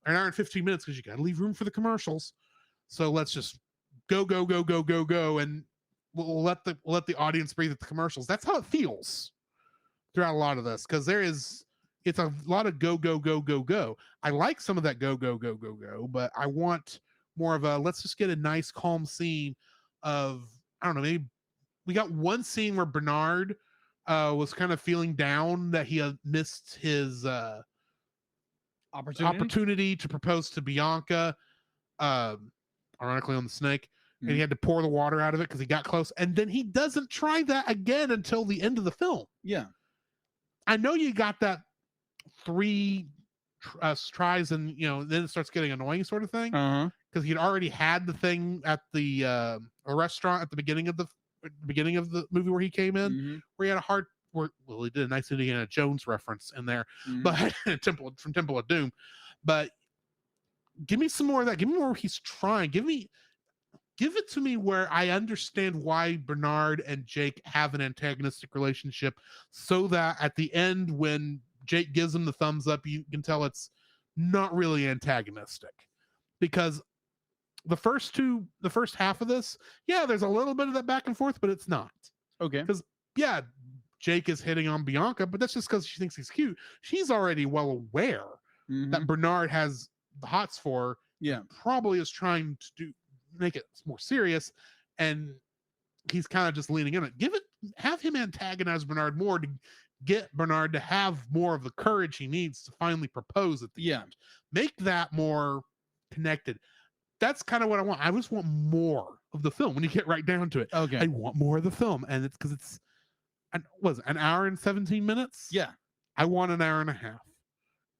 Speaker 2: An hour and 15 minutes because you got to leave room for the commercials. So let's just go, and we'll let the audience breathe at the commercials. That's how it feels throughout a lot of this, because it's a lot of go. I like some of that go, but I want more of a let's just get a nice calm scene of, I don't know, maybe we got one scene where Bernard was kind of feeling down that he had missed his opportunity to propose to Bianca, ironically on the snake, and he had to pour the water out of it because he got close, and then he doesn't try that again until the end of the film.
Speaker 3: Yeah.
Speaker 2: I know you got that 3 tries and then it starts getting annoying sort of thing.
Speaker 3: Uh-huh.
Speaker 2: because he'd already had the thing at the a restaurant at the beginning of the movie where he came in, where he had a hard. Well, he did a nice Indiana Jones reference in there, but Temple of Doom. But give me some more of that. Give me more where he's trying. Give it to me where I understand why Bernard and Jake have an antagonistic relationship, so that at the end, when Jake gives him the thumbs up, you can tell it's not really antagonistic. Because the first half of this, yeah, there's a little bit of that back and forth, but it's not.
Speaker 3: Okay.
Speaker 2: Because, yeah, Jake is hitting on Bianca, but that's just because she thinks he's cute. She's already well aware that Bernard has the hots for her.
Speaker 3: Yeah.
Speaker 2: Probably is trying to make it more serious, and he's kind of just leaning in it. Have him antagonize Bernard more to get Bernard to have more of the courage he needs to finally propose at the end. Make that more connected. That's kind of what I want. I just want more of the film when you get right down to it.
Speaker 3: Okay.
Speaker 2: I want more of the film, and it's because it's an hour and 17 minutes.
Speaker 3: Yeah.
Speaker 2: I want an hour and a half.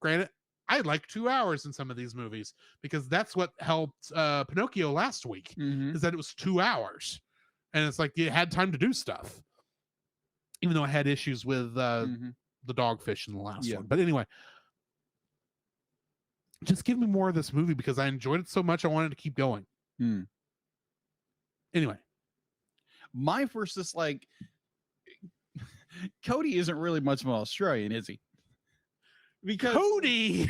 Speaker 2: Granted, I like 2 hours in some of these movies, because that's what helped Pinocchio last week, is that it was 2 hours, and it's like you had time to do stuff. Even though I had issues with the dogfish in the last one. But anyway, just give me more of this movie, because I enjoyed it so much. I wanted to keep going. Anyway,
Speaker 3: my first is like, Cody isn't really much of an Australian, is he? Because
Speaker 2: Cody,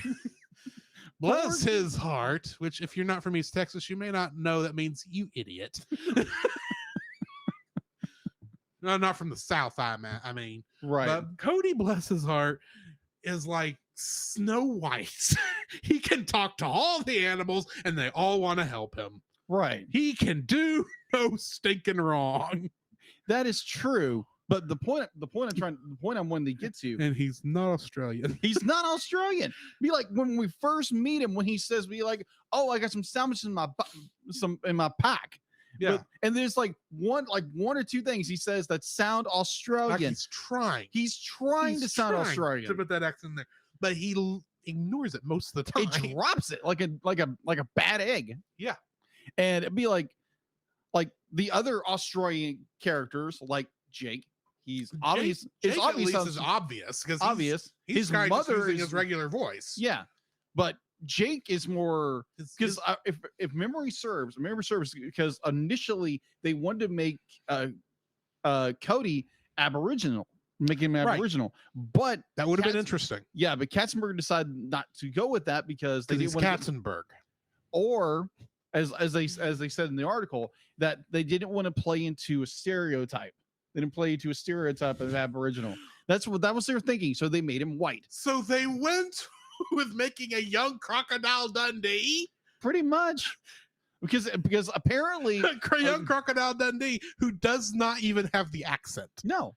Speaker 2: bless his heart, which if you're not from East Texas, you may not know that means you idiot. No, not from the South, I mean.
Speaker 3: Right.
Speaker 2: But Cody, bless his heart, is like Snow White. He can talk to all the animals, and they all want to help him.
Speaker 3: Right.
Speaker 2: He can do no stinking wrong.
Speaker 3: That is true. But the point I'm wanting to get to,
Speaker 2: and he's not Australian.
Speaker 3: He's not Australian. Be like, when we first meet him, when he says, "Be like, oh, I got some sandwiches in my pack."
Speaker 2: Yeah.
Speaker 3: And there's like one or two things he says that sound Australian.
Speaker 2: Like he's trying.
Speaker 3: He's trying to sound Australian.
Speaker 2: To put that accent in there, but he ignores it most of the time.
Speaker 3: He drops it like a bad egg.
Speaker 2: Yeah.
Speaker 3: And it'd be like the other Australian characters, like Jake. He's obvious.
Speaker 2: Jake
Speaker 3: it's obvious.
Speaker 2: At least is obvious, because
Speaker 3: obvious.
Speaker 2: His mother is his regular voice.
Speaker 3: Yeah, but Jake is more, because if memory serves, because initially they wanted to make Cody Aboriginal, make him Aboriginal, but
Speaker 2: that would have been interesting.
Speaker 3: Yeah, but Katzenberg decided not to go with that because they didn't
Speaker 2: want Katzenberg,
Speaker 3: or as they said in the article, that they didn't want to play into a stereotype. They didn't play into a stereotype of Aboriginal. That was their thinking. So they made him white.
Speaker 2: So they went with making a young Crocodile Dundee.
Speaker 3: Pretty much. Because apparently
Speaker 2: young Crocodile Dundee, who does not even have the accent.
Speaker 3: No.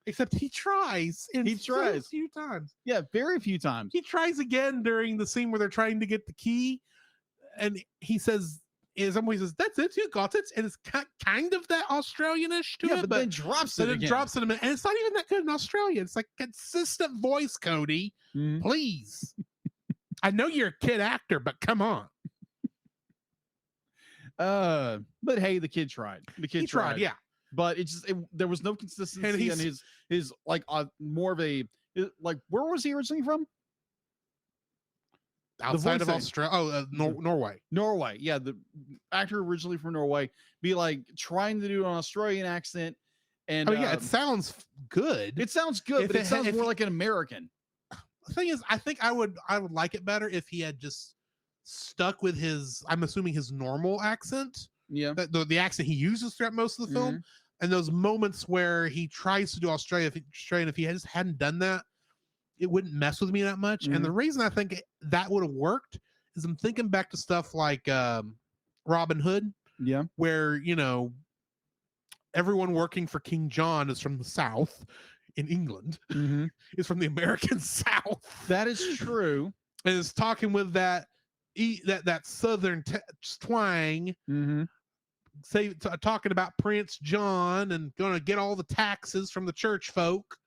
Speaker 2: Except he tries.
Speaker 3: He tries
Speaker 2: a few times.
Speaker 3: Yeah, very few times.
Speaker 2: He tries again during the scene where they're trying to get the key. And he says, in some ways, "That's it, you got it," and it's kind of that Australianish to it,
Speaker 3: but then drops it.
Speaker 2: Then drops it a minute, and it's not even that good in Australian. It's like consistent voice, Cody. Please, I know you're a kid actor, but come on.
Speaker 3: But hey, the kid tried. He tried,
Speaker 2: yeah.
Speaker 3: But there was no consistency in his like more of a like. Where was he originally from?
Speaker 2: Outside of Australia, Norway.
Speaker 3: Norway, yeah. The actor originally from Norway, be like trying to do an Australian accent, and
Speaker 2: it sounds good.
Speaker 3: It sounds good, but it sounds more like an American.
Speaker 2: The thing is, I think I would like it better if he had just stuck with I'm assuming his normal accent.
Speaker 3: Yeah,
Speaker 2: the accent he uses throughout most of the film, and those moments where he tries to do Australian. If he just hadn't done that, it wouldn't mess with me that much. And the reason I think that would have worked is I'm thinking back to stuff like Robin Hood, where everyone working for King John is from the South in England, is from the American South.
Speaker 3: That is true,
Speaker 2: and is talking with that Southern twang, talking about Prince John and going to get all the taxes from the church folk.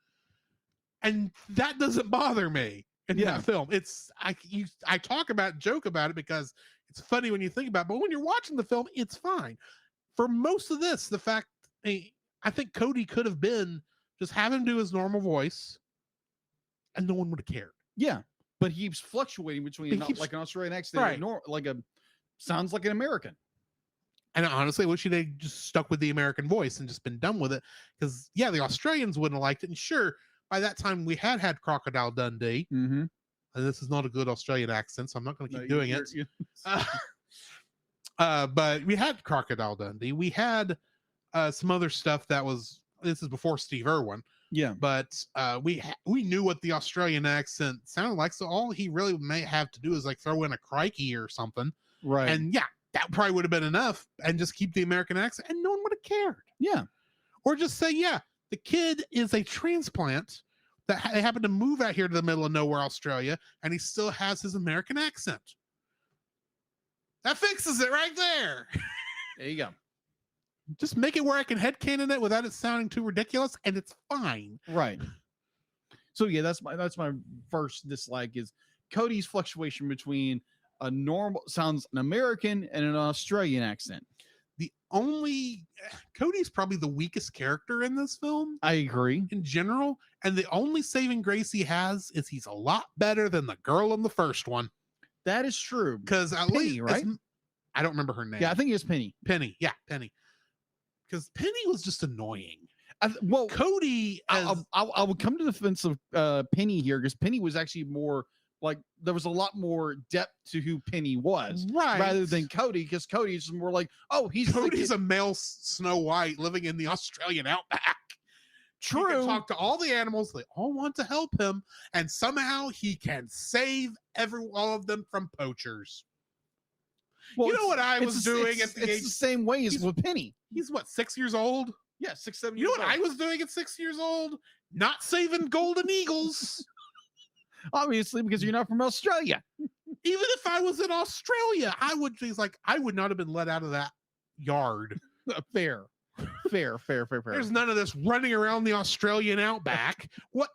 Speaker 2: And that doesn't bother me in that film. It's I joke about it because It's funny when you think about it, but when you're watching the film, it's fine. For most of this, the fact I think Cody could have been just have him do his normal voice, and no one would have cared.
Speaker 3: Yeah, but he keeps fluctuating between like an Australian accent,
Speaker 2: right.
Speaker 3: like a sounds like an American.
Speaker 2: And honestly, I wish they'd just stuck with the American voice and just been done with it. Because yeah, the Australians wouldn't have liked it. And sure, by that time we had Crocodile Dundee.
Speaker 3: Mm-hmm.
Speaker 2: And this is not a good Australian accent, so I'm not going to keep doing it. But we had Crocodile Dundee. We had some other stuff that was. This is before Steve Irwin.
Speaker 3: Yeah,
Speaker 2: but we knew what the Australian accent sounded like, so all he really may have to do is like throw in a crikey or something,
Speaker 3: right?
Speaker 2: And yeah, that probably would have been enough, and just keep the American accent, and no one would have cared.
Speaker 3: Yeah,
Speaker 2: or just say, yeah, the kid is a transplant that they happened to move out here to the middle of nowhere, Australia, and he still has his American accent. That fixes it right there.
Speaker 3: There you go.
Speaker 2: Just make it where I can headcanon it without it sounding too ridiculous, and it's fine.
Speaker 3: Right. So yeah, that's my first dislike is Cody's fluctuation between a normal sounds an American and an Australian accent.
Speaker 2: Cody's probably the weakest character in this film.
Speaker 3: I agree.
Speaker 2: In general, and the only saving grace he has is he's a lot better than the girl in the first one.
Speaker 3: That is true.
Speaker 2: Because at
Speaker 3: Penny,
Speaker 2: least,
Speaker 3: right?
Speaker 2: I don't remember her name.
Speaker 3: Yeah, I think it's Penny.
Speaker 2: Penny. Yeah, Penny. Because Penny was just annoying.
Speaker 3: Cody. I would come to the defense of Penny here because Penny was actually more like there was a lot more depth to who Penny was,
Speaker 2: right?
Speaker 3: Rather than Cody, because Cody is more like, oh,
Speaker 2: Cody's a male Snow White living in the Australian outback. True. He can talk to all the animals; they all want to help him, and somehow he can save all of them from poachers. Well, you know what I was doing at the age?
Speaker 3: It's the same way as with Penny.
Speaker 2: He's what, 6 years old?
Speaker 3: Yeah, 6, 7
Speaker 2: years
Speaker 3: years
Speaker 2: old. You know what I was doing at 6 years old? Not saving golden eagles.
Speaker 3: Obviously, because you're not from Australia.
Speaker 2: Even if I was in Australia, I would not have been let out of that yard.
Speaker 3: Fair.
Speaker 2: There's none of this running around the Australian outback. What?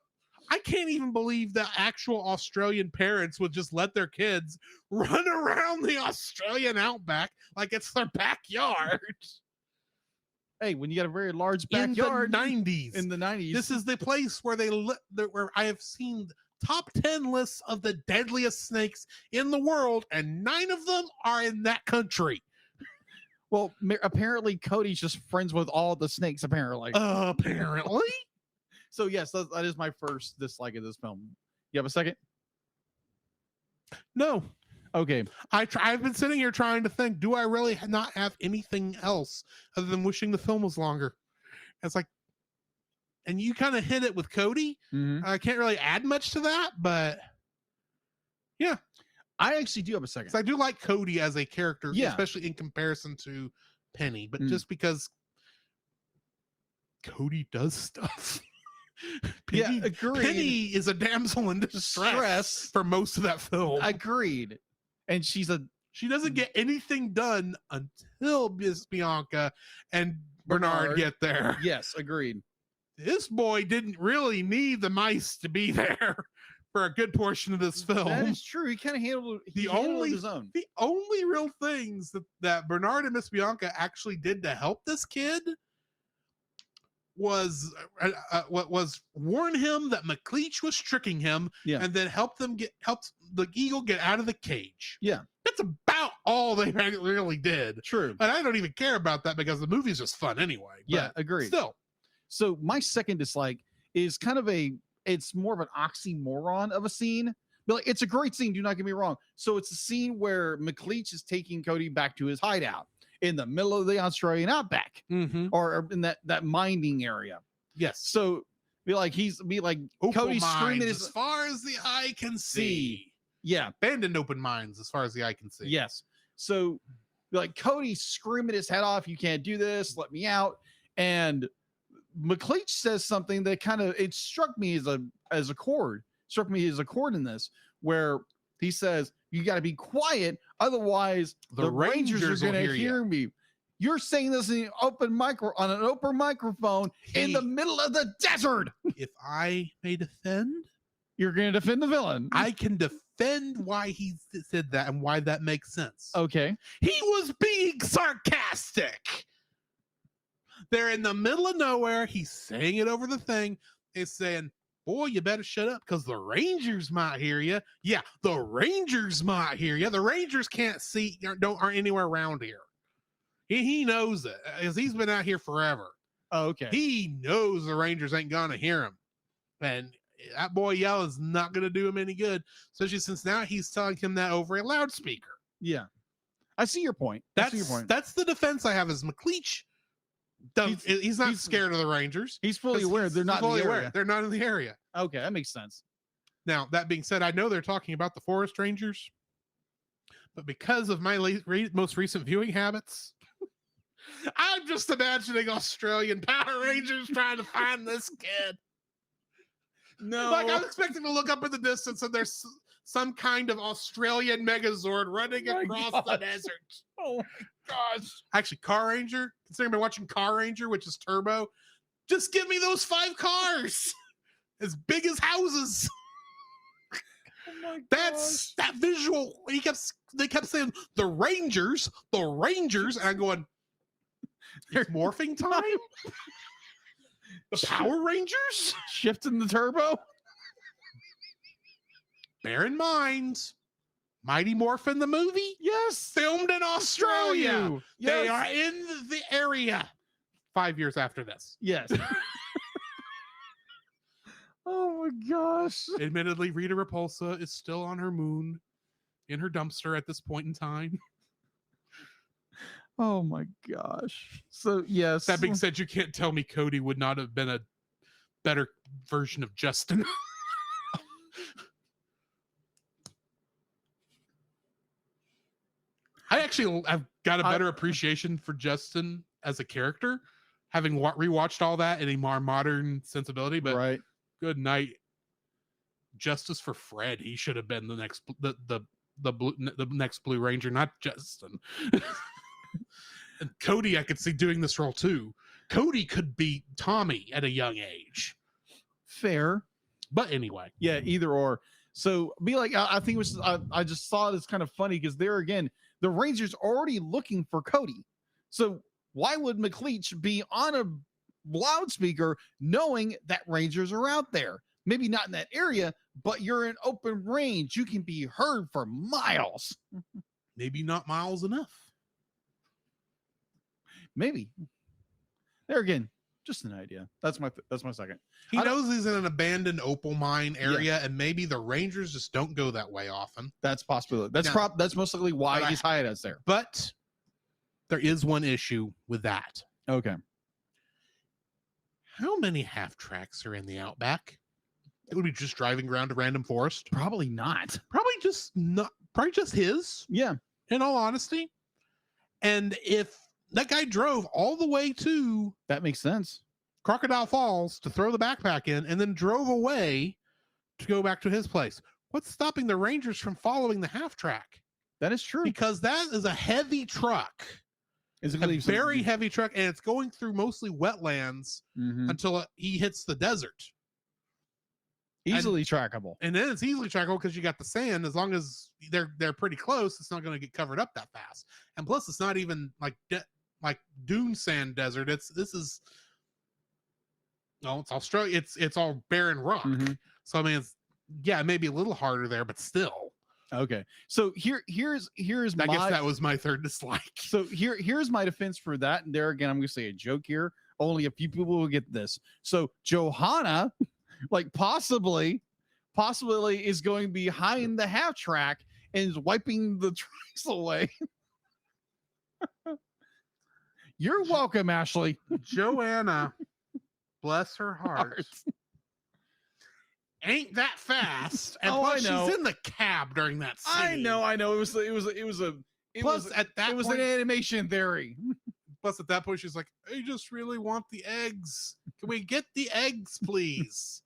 Speaker 2: I can't even believe that actual Australian parents would just let their kids run around the Australian outback like it's their backyard.
Speaker 3: Hey, when you got a very large backyard.
Speaker 2: In the 90s. This is the place where where I have seen top 10 lists of the deadliest snakes in the world, and 9 of them are in that country.
Speaker 3: Well, apparently Cody's just friends with all the snakes, apparently.
Speaker 2: Apparently.
Speaker 3: So yes, that is my first dislike of this film. You have a second?
Speaker 2: No.
Speaker 3: Okay.
Speaker 2: I've been sitting here trying to think, do I really not have anything else other than wishing the film was longer? It's like, and you kind of hit it with Cody.
Speaker 3: Mm-hmm.
Speaker 2: I can't really add much to that, but yeah.
Speaker 3: I actually do have a second.
Speaker 2: I do like Cody as a character, especially in comparison to Penny, but just because Cody does stuff. Penny is a damsel in distress for most of that film.
Speaker 3: Agreed. And she
Speaker 2: doesn't get anything done until Miss Bianca and Bernard get there.
Speaker 3: Yes, agreed.
Speaker 2: This boy didn't really need the mice to be there for a good portion of this film.
Speaker 3: That is true. He kind of handled his own.
Speaker 2: The only real things that Bernard and Miss Bianca actually did to help this kid was warn him that McLeach was tricking him, and then helped the eagle get out of the cage.
Speaker 3: Yeah,
Speaker 2: that's about all they really did.
Speaker 3: True,
Speaker 2: and I don't even care about that because the movie's just fun anyway.
Speaker 3: Yeah, agreed.
Speaker 2: Still,
Speaker 3: so my second dislike is kind of it's more of an oxymoron of a scene. But like, it's a great scene. Do not get me wrong. So it's a scene where McLeach is taking Cody back to his hideout in the middle of the Australian outback, or in that mining area.
Speaker 2: Yes.
Speaker 3: So Cody's screaming
Speaker 2: as far as the eye can see.
Speaker 3: Yeah.
Speaker 2: Abandoned open mines as far as the eye can see.
Speaker 3: Yes. So Cody's screaming his head off. You can't do this. Let me out. And McLeach says something that it struck me as a chord. Struck me as a chord in this, where he says, you got to be quiet, otherwise the Rangers are going to hear me. You're saying this in on an open microphone in the middle of the desert.
Speaker 2: If I may defend,
Speaker 3: you're going to defend the villain.
Speaker 2: I can defend defend why he said that and why that makes sense.
Speaker 3: Okay.
Speaker 2: He was being sarcastic. They're in the middle of nowhere. He's saying it over the thing. He's saying, boy, you better shut up because the Rangers might hear you. Yeah, the Rangers might hear you. The Rangers can't see, aren't anywhere around here. He knows it because he's been out here forever.
Speaker 3: Oh, okay.
Speaker 2: He knows the Rangers ain't going to hear him. And that boy yell is not going to do him any good, especially since now he's telling him that over a loudspeaker.
Speaker 3: Yeah. I see your point.
Speaker 2: That's the defense I have is McLeach. He's not scared of the Rangers.
Speaker 3: He's fully aware they're not in the area.
Speaker 2: They're not in the area.
Speaker 3: Okay, that makes sense.
Speaker 2: Now, that being said, I know they're talking about the Forest Rangers, but because of my most recent viewing habits, I'm just imagining Australian Power Rangers trying to find this kid.
Speaker 3: No.
Speaker 2: Like, I'm expecting to look up in the distance and there's some kind of Australian Megazord running across the desert.
Speaker 3: Oh my gosh.
Speaker 2: Actually, Car Ranger, considering I've been watching Car Ranger, which is Turbo, just give me those 5 cars as big as houses.
Speaker 3: Oh my
Speaker 2: That's that visual. They kept saying the Rangers, and I'm going, it's morphing time? The Power Rangers?
Speaker 3: Shifting the turbo?
Speaker 2: Bear in mind, Mighty Morphin the movie?
Speaker 3: Yes.
Speaker 2: Filmed in Australia.
Speaker 3: Yes.
Speaker 2: They are in the area 5 years after this.
Speaker 3: Yes. Oh my gosh.
Speaker 2: Admittedly, Rita Repulsa is still on her moon in her dumpster at this point in time.
Speaker 3: Oh my gosh. So yes.
Speaker 2: That being said, you can't tell me Cody would not have been a better version of Justin. I've got a better appreciation for Justin as a character, having rewatched all that in a more modern sensibility. But
Speaker 3: right.
Speaker 2: Good night, justice for Fred. He should have been the next Blue Ranger, not Justin. And Cody, I could see doing this role too. Cody could be Tommy at a young age.
Speaker 3: Fair.
Speaker 2: But anyway.
Speaker 3: Yeah, either or. So be like, I think it was, I just saw it as kind of funny because there again, the Rangers already looking for Cody. So why would McLeach be on a loudspeaker knowing that Rangers are out there? Maybe not in that area, but you're in open range. You can be heard for miles.
Speaker 2: Maybe not miles enough.
Speaker 3: Maybe. There again, just an idea. That's my second.
Speaker 2: He knows he's in an abandoned opal mine area, and maybe the Rangers just don't go that way often.
Speaker 3: That's possible. That's most likely why he's hiding us there.
Speaker 2: But there is one issue with that.
Speaker 3: Okay.
Speaker 2: How many half tracks are in the Outback? It would be just driving around a random forest.
Speaker 3: Probably not.
Speaker 2: Probably just his.
Speaker 3: Yeah.
Speaker 2: In all honesty. And if that guy drove all the way to
Speaker 3: that makes sense.
Speaker 2: Crocodile Falls to throw the backpack in and then drove away to go back to his place, what's stopping the Rangers from following the half track?
Speaker 3: That is true.
Speaker 2: Because that is a heavy truck. It's a very heavy truck, and it's going through mostly wetlands until he hits the desert.
Speaker 3: Easily trackable.
Speaker 2: And then it's easily trackable because you got the sand. As long as they're pretty close, it's not going to get covered up that fast. And plus, it's not even like dune sand desert. It's Australia. It's all barren rock. So I mean, it may be a little harder there, but still.
Speaker 3: Okay. So here's
Speaker 2: I guess that was my third dislike.
Speaker 3: So here's my defense for that. And there again, I'm going to say a joke here. Only a few people will get this. So Joanna, like possibly is going behind the half track and is wiping the tracks away. You're welcome, Ashley.
Speaker 2: Joanna, bless her heart, ain't that fast. And plus, she's in the cab during that scene.
Speaker 3: I know. It was an animation theory.
Speaker 2: Plus, at that point, she's like, I just really want the eggs. Can we get the eggs, please?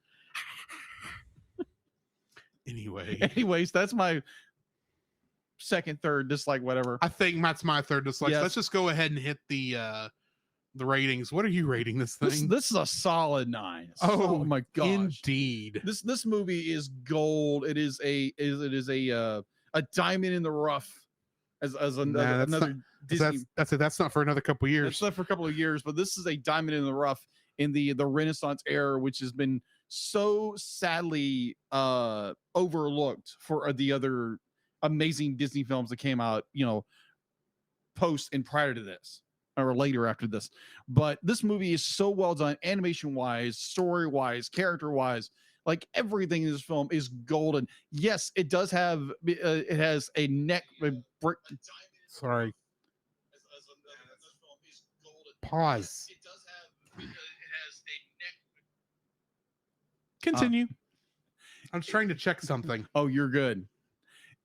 Speaker 3: Anyways, that's my second, third dislike, whatever.
Speaker 2: I think that's my third dislike.
Speaker 3: Yes.
Speaker 2: Let's just go ahead and hit the the ratings. What are you rating this thing?
Speaker 3: This is a solid 9.
Speaker 2: Oh
Speaker 3: my gosh.
Speaker 2: Indeed.
Speaker 3: This movie is gold. It is a diamond in the rough as another Disney.
Speaker 2: That's not for another couple years.
Speaker 3: It's not for a couple of years, but this is a diamond in the rough in the Renaissance era, which has been so sadly overlooked for the other amazing Disney films that came out, post and prior to this or later after this. But this movie is so well done, animation wise, story wise, character wise. Like everything in this film is golden. Yes, it does have it has a neck.
Speaker 2: Sorry. Pause.
Speaker 3: It does have it has a neck.
Speaker 2: Continue. I'm trying to check something.
Speaker 3: Oh, you're good.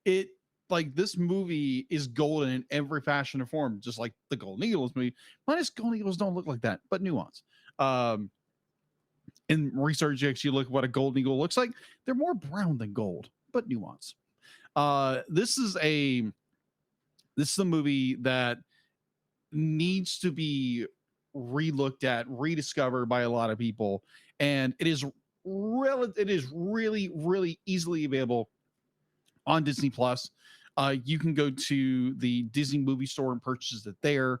Speaker 3: It like this movie is golden in every fashion and form, just like the Golden Eagles movie. Minus Golden Eagles don't look like that, but nuance. In research, you actually look at what a golden eagle looks like. They're more brown than gold, but nuance. This is a movie that needs to be re-looked at, rediscovered by a lot of people, and it is really, really easily available on Disney Plus. You can go to the Disney movie store and purchase it there.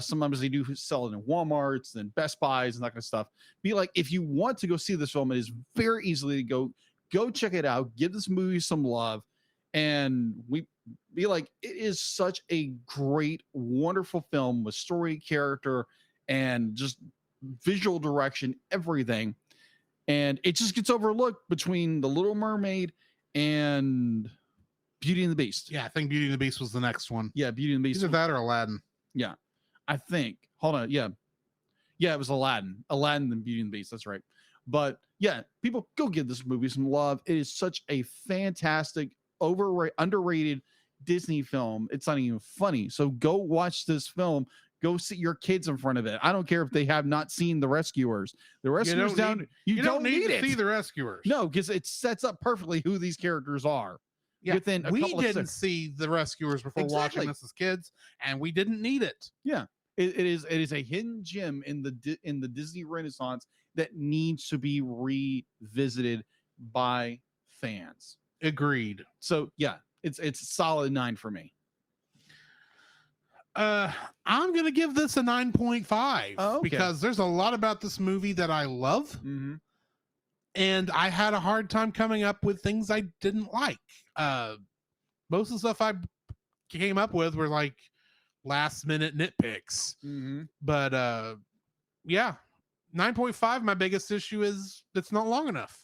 Speaker 3: Sometimes they do sell it in Walmarts and Best Buys and that kind of stuff. Be like, if you want to go see this film, it is very easily to go check it out, give this movie some love, and we be like, it is such a great, wonderful film with story, character, and just visual direction, everything. And it just gets overlooked between The Little Mermaid and Beauty and the Beast.
Speaker 2: Yeah, I think Beauty and the Beast was the next one.
Speaker 3: Yeah, Beauty and the Beast.
Speaker 2: Either that or Aladdin.
Speaker 3: Yeah, I think. Hold on. Yeah, it was Aladdin and Beauty and the Beast. That's right. But yeah, people go give this movie some love. It is such a fantastic, underrated Disney film. It's not even funny. So go watch this film. Go sit your kids in front of it. I don't care if they have not seen The Rescuers. The Rescuers you don't need
Speaker 2: to
Speaker 3: it.
Speaker 2: See The Rescuers.
Speaker 3: No, because it sets up perfectly who these characters are.
Speaker 2: Yeah,
Speaker 3: within
Speaker 2: we didn't see The Rescuers before watching this as kids, and we didn't need it.
Speaker 3: Yeah, it is a hidden gem in the Disney Renaissance that needs to be revisited by fans.
Speaker 2: Agreed.
Speaker 3: So yeah, it's a solid 9 for me.
Speaker 2: I'm gonna give this a 9.5 because there's a lot about this movie that I love.
Speaker 3: Mm-hmm.
Speaker 2: And I had a hard time coming up with things I didn't like. Most of the stuff I came up with were like last minute nitpicks.
Speaker 3: Mm-hmm.
Speaker 2: But yeah, 9.5. My biggest issue is it's not long enough.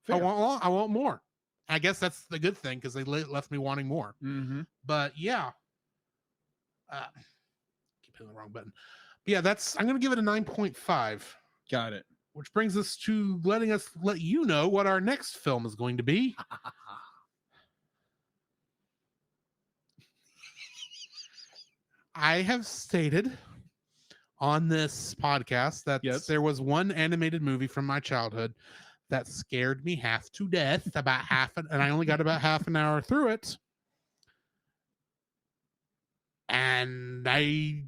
Speaker 3: Fair.
Speaker 2: I want more. I guess that's the good thing because they left me wanting more.
Speaker 3: Mm-hmm.
Speaker 2: But yeah, keep hitting the wrong button. But yeah, I'm gonna give it a 9.5.
Speaker 3: Got it.
Speaker 2: Which brings us to let you know what our next film is going to be. I have stated on this podcast that there was one animated movie from my childhood that scared me half to death and I only got about half an hour through it. And I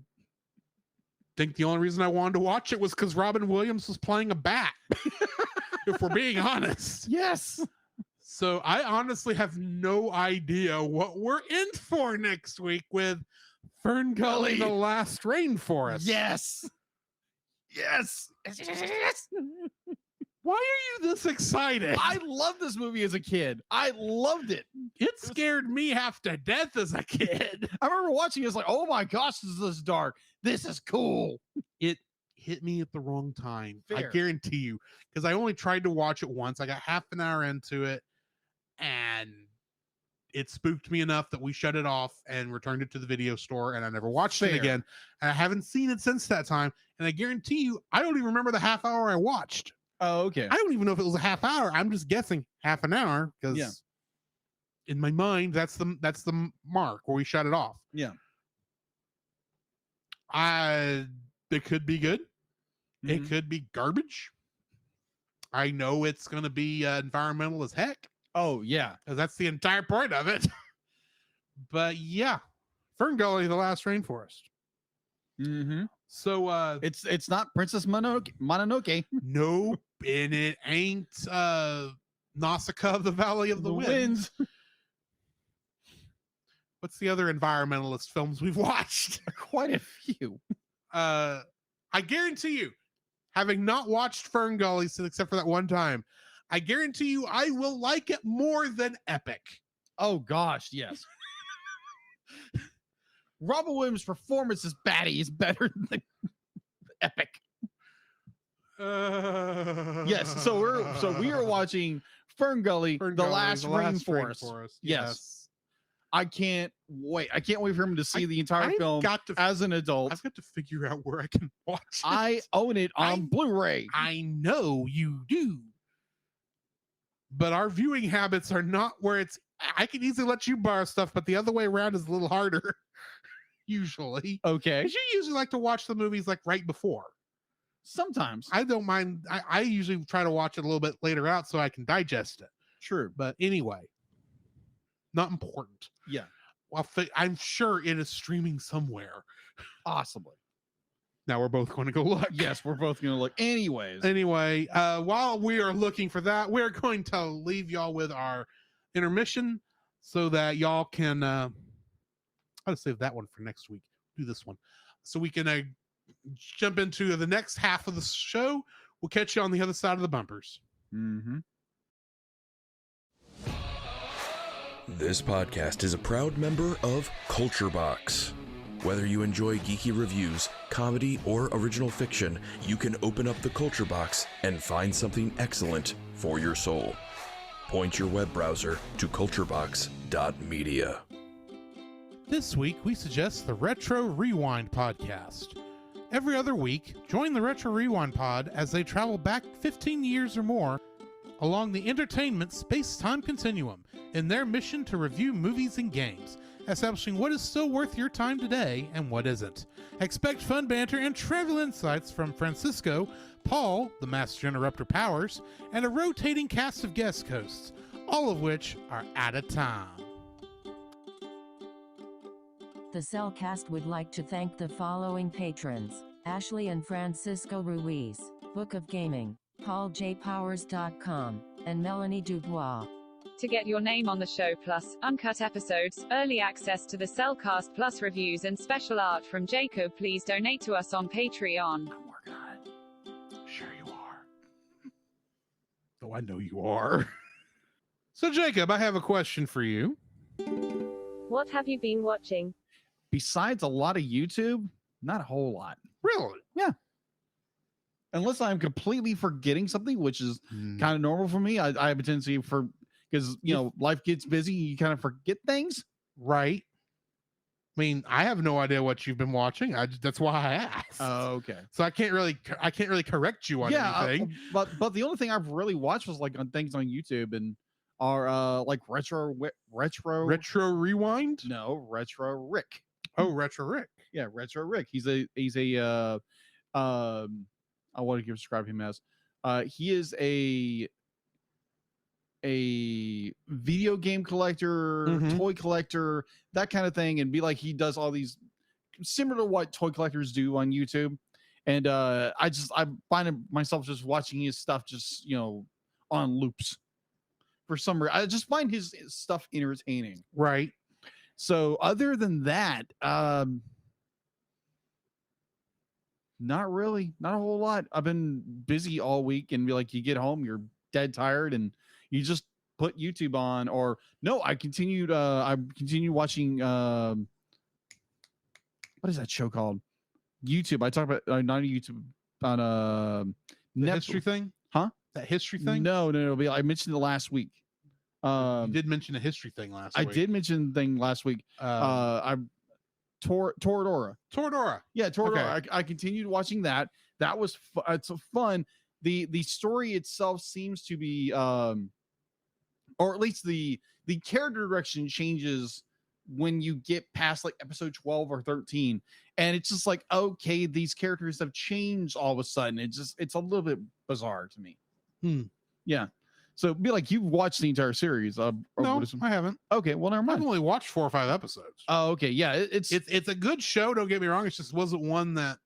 Speaker 2: think the only reason I wanted to watch it was because Robin Williams was playing a bat. If we're being honest.
Speaker 3: Yes.
Speaker 2: So I honestly have no idea what we're in for next week with Fern Gully, the Last Rainforest.
Speaker 3: Yes.
Speaker 2: Why are you this excited?
Speaker 3: I loved this movie as a kid. I loved it.
Speaker 2: It scared me half to death as a kid.
Speaker 3: I remember watching it. It's like, oh my gosh, this is dark. This is cool.
Speaker 2: It hit me at the wrong time.
Speaker 3: Fair.
Speaker 2: I guarantee you. Because I only tried to watch it once. I got half an hour into it. And it spooked me enough that we shut it off and returned it to the video store. And I never watched it again. And I haven't seen it since that time. And I guarantee you, I don't even remember the half hour I watched.
Speaker 3: Oh, okay.
Speaker 2: I don't even know if it was a half hour. I'm just guessing half an hour because in my mind, that's the mark where we shut it off.
Speaker 3: Yeah.
Speaker 2: It could be good.
Speaker 3: Mm-hmm.
Speaker 2: It could be garbage. I know it's going to be environmental as heck.
Speaker 3: Oh, yeah.
Speaker 2: Because that's the entire point of it. But yeah, Fern Gully, the Last Rainforest.
Speaker 3: Mm-hmm.
Speaker 2: So
Speaker 3: It's not Princess Mononoke.
Speaker 2: nope, and it ain't Nausicaa of the Valley of the Winds. What's the other environmentalist films we've watched?
Speaker 3: Quite a few.
Speaker 2: I guarantee you, having not watched Fern Gully except for that one time, I guarantee you I will like it more than Epic.
Speaker 3: Oh gosh, yes. Robin Williams' performance as Batty is better than Epic. Yes, so we are watching Fern Gully, the last rainforest. Yes. I can't wait. I can't wait for him to see the entire film as an adult.
Speaker 2: I've got to figure out where I can watch it.
Speaker 3: I own it on Blu-ray.
Speaker 2: I know you do. But our viewing habits are not where I can easily let you borrow stuff, but the other way around is a little harder. Usually.
Speaker 3: Okay.
Speaker 2: Because you usually like to watch the movies like right before.
Speaker 3: Sometimes.
Speaker 2: I don't mind. I usually try to watch it a little bit later out so I can digest it.
Speaker 3: True.
Speaker 2: But anyway, not important.
Speaker 3: Yeah.
Speaker 2: Well, I'm sure it is streaming somewhere.
Speaker 3: Possibly.
Speaker 2: Now we're both going to go look.
Speaker 3: Yes, we're both going to look.
Speaker 2: Anyway, while we are looking for that, we're going to leave y'all with our intermission so that y'all can I'll save that one for next week. Do this one so we can jump into the next half of the show. We'll catch you on the other side of the bumpers.
Speaker 3: Mm-hmm.
Speaker 5: This podcast is a proud member of Culture Box. Whether you enjoy geeky reviews, comedy, or original fiction, you can open up the Culture Box and find something excellent for your soul. Point your web browser to culturebox.media.
Speaker 2: This week, we suggest the Retro Rewind podcast. Every other week, join the Retro Rewind pod as they travel back 15 years or more along the entertainment space-time continuum in their mission to review movies and games, establishing what is still worth your time today and what isn't. Expect fun banter and trivial insights from Francisco, Paul, the Master Interrupter Powers, and a rotating cast of guest hosts, all of which are out of time.
Speaker 6: The Cellcast would like to thank the following patrons: Ashley and Francisco Ruiz, Book of Gaming, PaulJPowers.com, and Melanie Dubois.
Speaker 1: To get your name on the show, plus uncut episodes, early access to the Cellcast Plus reviews, and special art from Jacob, please donate to us on Patreon.
Speaker 3: I'm working on it.
Speaker 2: Sure you are. Oh, I know you are. So, Jacob, I have a question for you.
Speaker 4: What have you been watching?
Speaker 3: Besides a lot of YouTube, not a whole lot.
Speaker 2: Really?
Speaker 3: Yeah. Unless I'm completely forgetting something, which is kind of normal for me. I have a tendency because life gets busy, you kind of forget things.
Speaker 2: Right. I mean, I have no idea what you've been watching. That's why I asked.
Speaker 3: Oh, okay.
Speaker 2: So I can't really correct you on anything.
Speaker 3: But the only thing I've really watched was like on things on YouTube and are like retro
Speaker 2: Rewind.
Speaker 3: No, Retro Rick.
Speaker 2: Oh, Retro Rick.
Speaker 3: Yeah, Retro Rick. He's a I want to describe him as he is a video game collector, toy collector, that kind of thing, and be like he does all these similar to what toy collectors do on YouTube. And I find myself just watching his stuff just on loops for some reason. I just find his stuff entertaining.
Speaker 2: Right.
Speaker 3: So other than that, not really, not a whole lot. I've been busy all week, and you get home, you're dead tired, and you just put YouTube on. Or no, I continued watching what is that show called? YouTube. I talk about not YouTube on
Speaker 2: the history thing,
Speaker 3: huh?
Speaker 2: That history thing?
Speaker 3: No. I mentioned it last week.
Speaker 2: You did mention a history thing last week.
Speaker 3: I did mention the thing last week. Toradora. Yeah, Toradora. Okay. I continued watching that. That was it's fun. The story itself seems to be or at least the character direction changes when you get past like episode 12 or 13, and it's just like, okay, these characters have changed all of a sudden. It's a little bit bizarre to me. Yeah. So be like, you've watched the entire series.
Speaker 2: No, I haven't.
Speaker 3: Okay, well, never mind.
Speaker 2: I've only watched 4 or 5 episodes.
Speaker 3: Oh, okay. Yeah, it's
Speaker 2: a good show. Don't get me wrong. It just wasn't one that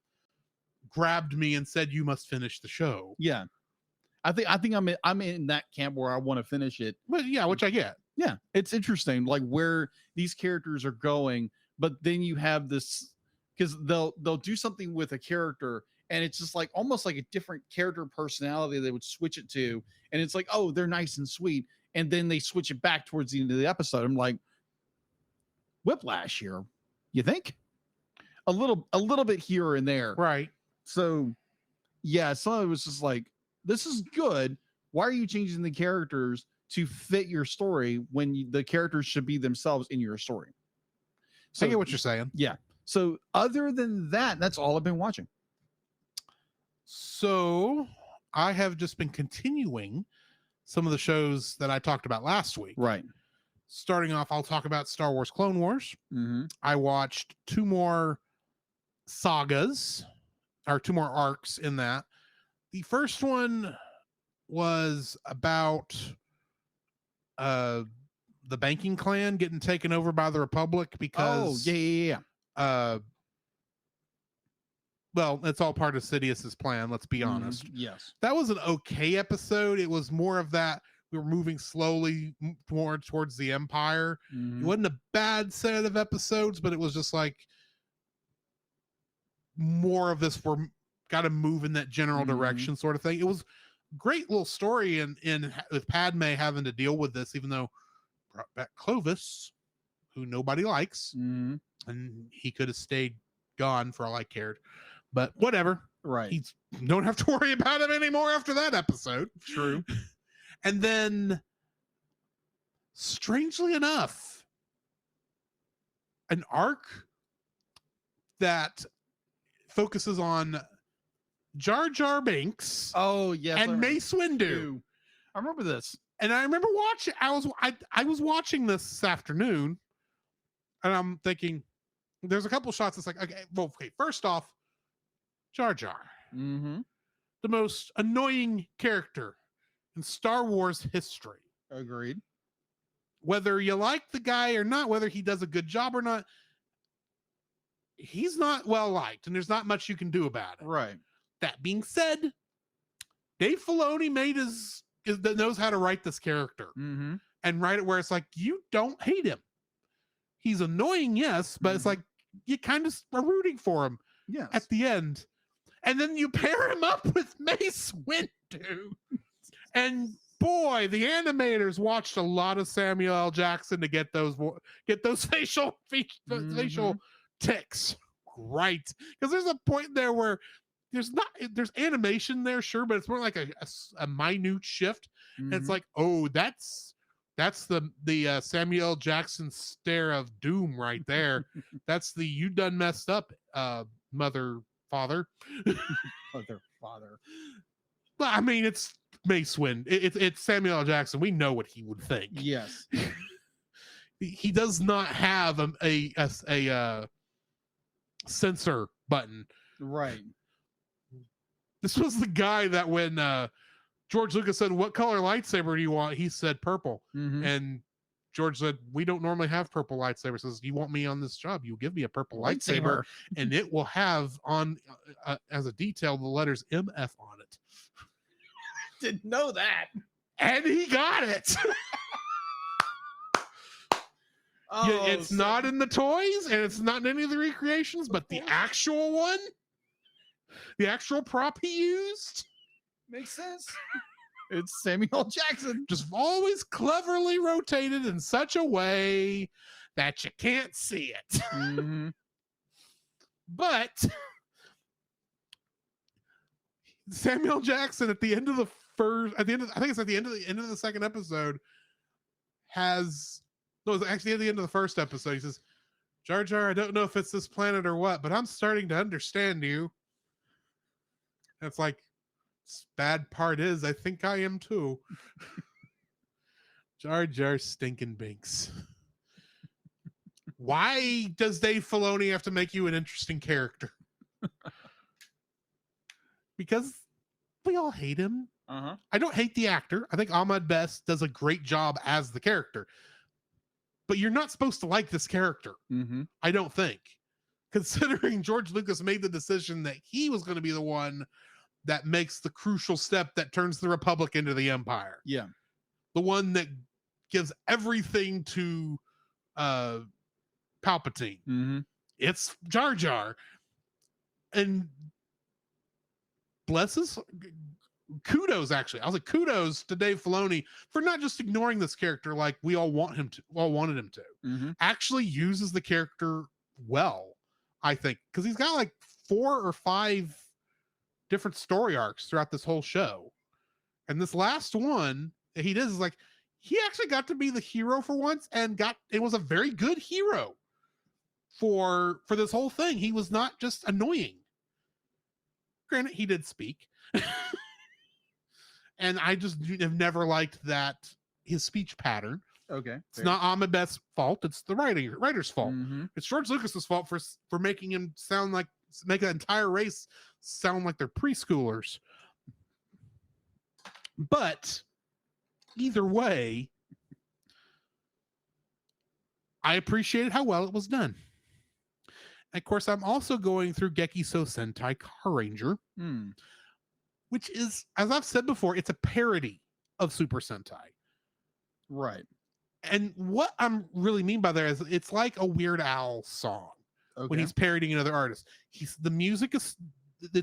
Speaker 2: grabbed me and said, "You must finish the show."
Speaker 3: Yeah. I think I'm in that camp where I want to finish it.
Speaker 2: But yeah, which I get.
Speaker 3: Yeah, it's interesting, like where these characters are going, but then you have this because they'll do something with a character, and it's just like almost like a different character personality they would switch it to, and it's like, oh, they're nice and sweet, and then they switch it back towards the end of the episode. I'm like, whiplash here, you think? A little bit here and there,
Speaker 2: Right.
Speaker 3: So yeah, so it was just like, this is good. Why are you changing the characters to fit your story when the characters should be themselves in your story? So
Speaker 2: I get what you're saying.
Speaker 3: Yeah. So other than that, that's all I've been watching.
Speaker 2: So I have just been continuing some of the shows that I talked about last week.
Speaker 3: Right.
Speaker 2: Starting off, I'll talk about Star Wars Clone Wars.
Speaker 3: Mm-hmm.
Speaker 2: I watched 2 more sagas, or 2 more arcs in that. The first one was about the banking clan getting taken over by the Republic because well, it's all part of Sidious's plan, let's be honest.
Speaker 3: Yes.
Speaker 2: That was an okay episode. It was more of that we were moving slowly more towards the Empire. It wasn't a bad set of episodes, but it was just like more of this, we're got to move in that general direction sort of thing. It was a great little story in with Padme having to deal with this, even though brought back Clovis, who nobody likes, and he could have stayed gone for all I cared. But whatever.
Speaker 3: Right.
Speaker 2: He's don't have to worry about him anymore after that episode.
Speaker 3: True.
Speaker 2: And then, strangely enough, an arc that focuses on Jar Jar Binks.
Speaker 3: Oh, yes.
Speaker 2: And Mace Windu.
Speaker 3: I remember this.
Speaker 2: And I remember watching. I was watching this afternoon, and I'm thinking, there's a couple shots. It's like, okay, first off, Jar Jar, the most annoying character in Star Wars history.
Speaker 3: Agreed.
Speaker 2: Whether you like the guy or not, whether he does a good job or not, he's not well liked, and there's not much you can do about it.
Speaker 3: Right.
Speaker 2: That being said, Dave Filoni that knows how to write this character and write it where it's like, you don't hate him. He's annoying, yes, but it's like you kind of are rooting for him at the end. And then you pair him up with Mace Windu. And boy, the animators watched a lot of Samuel L. Jackson to get those facial tics right. Because there's a point there where there's animation there, sure, but it's more like a minute shift. And it's like, oh, that's the Samuel L. Jackson stare of doom right there. That's the you done messed up, father. But I mean, it's Mace Windu. It's Samuel L. Jackson. We know what he would think.
Speaker 3: Yes.
Speaker 2: He does not have a censor button.
Speaker 3: Right.
Speaker 2: This was the guy that when George Lucas said, "What color lightsaber do you want?" he said purple. And George said, "We don't normally have purple lightsabers." Says, "You want me on this job? You give me a purple lightsaber, and it will have on as a detail the letters MF on it."
Speaker 3: Didn't know that.
Speaker 2: And he got it. It's not in the toys, and it's not in any of the recreations, but the actual one, the actual prop he used,
Speaker 3: makes sense. It's Samuel L. Jackson.
Speaker 2: Just always cleverly rotated in such a way that you can't see it. But Samuel Jackson at the end of the I think it's at the end of the second episode it's actually at the end of the first episode. He says, "Jar Jar, I don't know if it's this planet or what, but I'm starting to understand you." And it's like, bad part is, I think I am too. Jar Jar stinking Binks. Why does Dave Filoni have to make you an interesting character? Because we all hate him. I don't hate the actor. I think Ahmed Best does a great job as the character. But you're not supposed to like this character. I don't think. considering George Lucas made the decision that he was going to be the one that makes the crucial step that turns the Republic into the Empire.
Speaker 3: Yeah.
Speaker 2: The one that gives everything to Palpatine.
Speaker 3: Mm-hmm.
Speaker 2: It's Jar Jar. And kudos, actually. I was like, kudos to Dave Filoni for not just ignoring this character like we all wanted him to.
Speaker 3: Mm-hmm.
Speaker 2: Actually uses the character well, I think, because he's got like 4 or 5 different story arcs throughout this whole show. And this last one that he does is like, he actually got to be the hero for once, and it was a very good hero for this whole thing. He was not just annoying. Granted, he did speak. And I just have never liked his speech pattern.
Speaker 3: Okay.
Speaker 2: It's not Ahmed's fault. It's the writer's fault.
Speaker 3: Mm-hmm.
Speaker 2: It's George Lucas's fault for making him make an entire race sound like they're preschoolers. But either way, I appreciated how well it was done. And of course, I'm also going through Gekiso Sentai Car Ranger, which is, as I've said before, it's a parody of Super Sentai.
Speaker 3: Right.
Speaker 2: And what I'm really mean by that is it's like a Weird Al song when he's parodying another artist. The music it's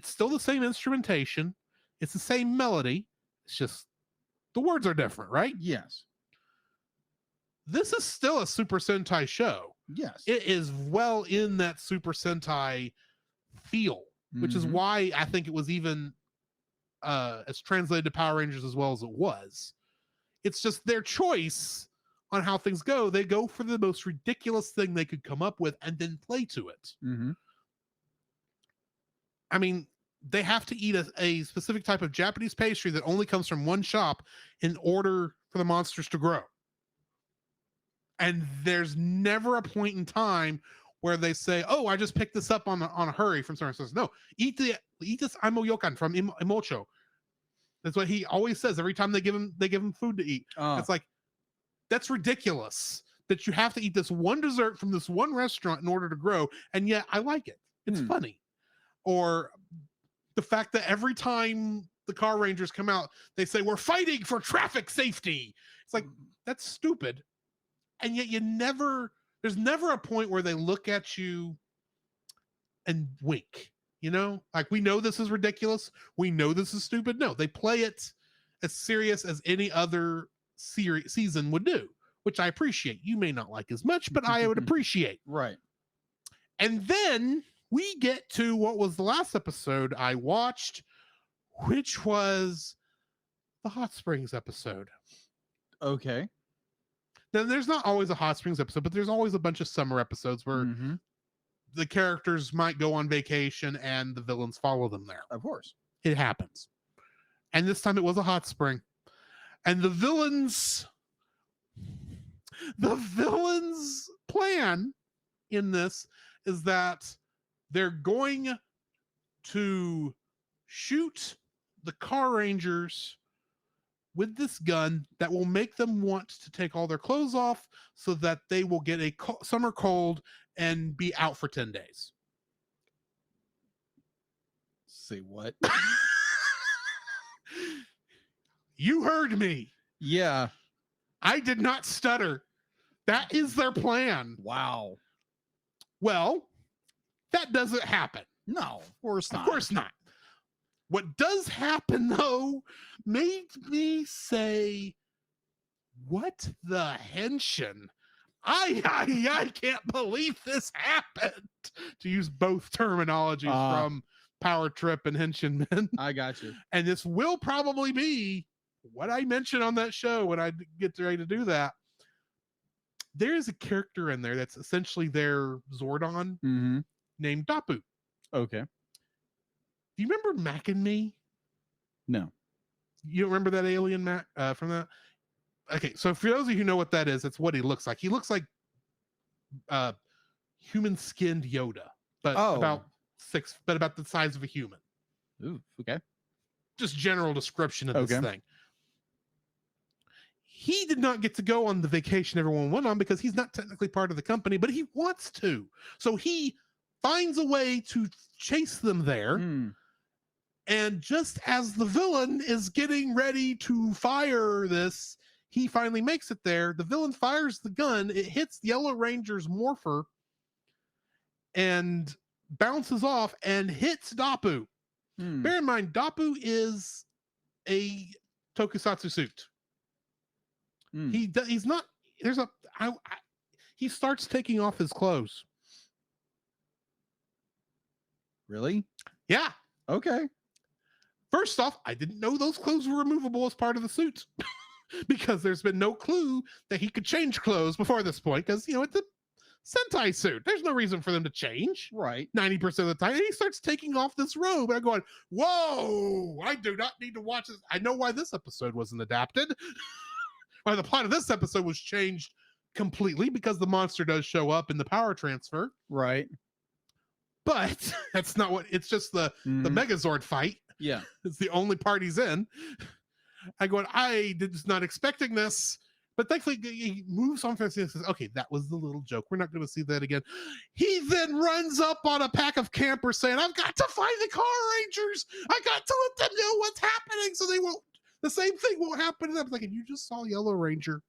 Speaker 2: still the same instrumentation. It's the same melody. It's just the words are different, right?
Speaker 3: Yes.
Speaker 2: This is still a Super Sentai show.
Speaker 3: Yes.
Speaker 2: It is well in that Super Sentai feel, which is why I think it was even as translated to Power Rangers as well as it was. It's just their choice on how things go. They go for the most ridiculous thing they could come up with and then play to it.
Speaker 3: Mm-hmm.
Speaker 2: I mean, they have to eat a specific type of Japanese pastry that only comes from one shop in order for the monsters to grow. And there's never a point in time where they say, "Oh, I just picked this up on a hurry from someone." Says, "No, eat this Imo Yokan from Imocho." That's what he always says every time they give him food to eat. It's like, that's ridiculous that you have to eat this one dessert from this one restaurant in order to grow, and yet I like it. It's funny. Or the fact that every time the Car Rangers come out, they say, "We're fighting for traffic safety." It's like, that's stupid. And yet there's never a point where they look at you and wink, like, we know this is ridiculous. We know this is stupid. No, they play it as serious as any other season would do, which I appreciate. You may not like as much, but I would appreciate.
Speaker 3: Right.
Speaker 2: And then we get to what was the last episode I watched, which was the Hot Springs episode.
Speaker 3: Okay.
Speaker 2: Now, there's not always a Hot Springs episode, but there's always a bunch of summer episodes where the characters might go on vacation and the villains follow them there.
Speaker 3: Of course.
Speaker 2: It happens. And this time it was a hot spring. And the villains plan in this is that they're going to shoot the Car Rangers with this gun that will make them want to take all their clothes off so that they will get a summer cold and be out for 10 days.
Speaker 3: Say what?
Speaker 2: You heard me.
Speaker 3: Yeah.
Speaker 2: I did not stutter. That is their plan.
Speaker 3: Wow.
Speaker 2: Well, that doesn't happen.
Speaker 3: No, of course not.
Speaker 2: Of course not. What does happen, though, made me say, what the henshin? I can't believe this happened. To use both terminologies from Power Trip and Henshin Men.
Speaker 3: I got you.
Speaker 2: And this will probably be what I mentioned on that show when I get ready to do that. There is a character in there that's essentially their Zordon named Dapu.
Speaker 3: Okay.
Speaker 2: Do you remember Mac and Me?
Speaker 3: No.
Speaker 2: You don't remember that alien Mac from that? Okay, so for those of you who know what that is, it's what he looks like. He looks like human-skinned Yoda, but about the size of a human.
Speaker 3: Ooh, okay.
Speaker 2: Just general description of this thing. He did not get to go on the vacation everyone went on because he's not technically part of the company, but he wants to. So he finds a way to chase them there. And just as the villain is getting ready to fire this, he finally makes it there. The villain fires the gun. It hits Yellow Ranger's morpher and bounces off and hits Dapu. Bear in mind, Dapu is a tokusatsu suit. He's not. He starts taking off his clothes.
Speaker 3: Really?
Speaker 2: Yeah.
Speaker 3: Okay.
Speaker 2: First off, I didn't know those clothes were removable as part of the suit because there's been no clue that he could change clothes before this point because, it's a Sentai suit. There's no reason for them to change.
Speaker 3: Right.
Speaker 2: 90% of the time. And he starts taking off this robe. And I'm going, whoa, I do not need to watch this. I know why this episode wasn't adapted. Why the plot of this episode was changed completely because the monster does show up in the power transfer.
Speaker 3: Right.
Speaker 2: But that's not what, it's just the Megazord fight.
Speaker 3: Yeah.
Speaker 2: It's the only part he's in. I was not expecting this. But thankfully, he moves on and says, okay, that was the little joke. We're not going to see that again. He then runs up on a pack of campers saying, I've got to find the car rangers. I got to let them know what's happening so the same thing won't happen to them. I'm like, and you just saw Yellow Ranger.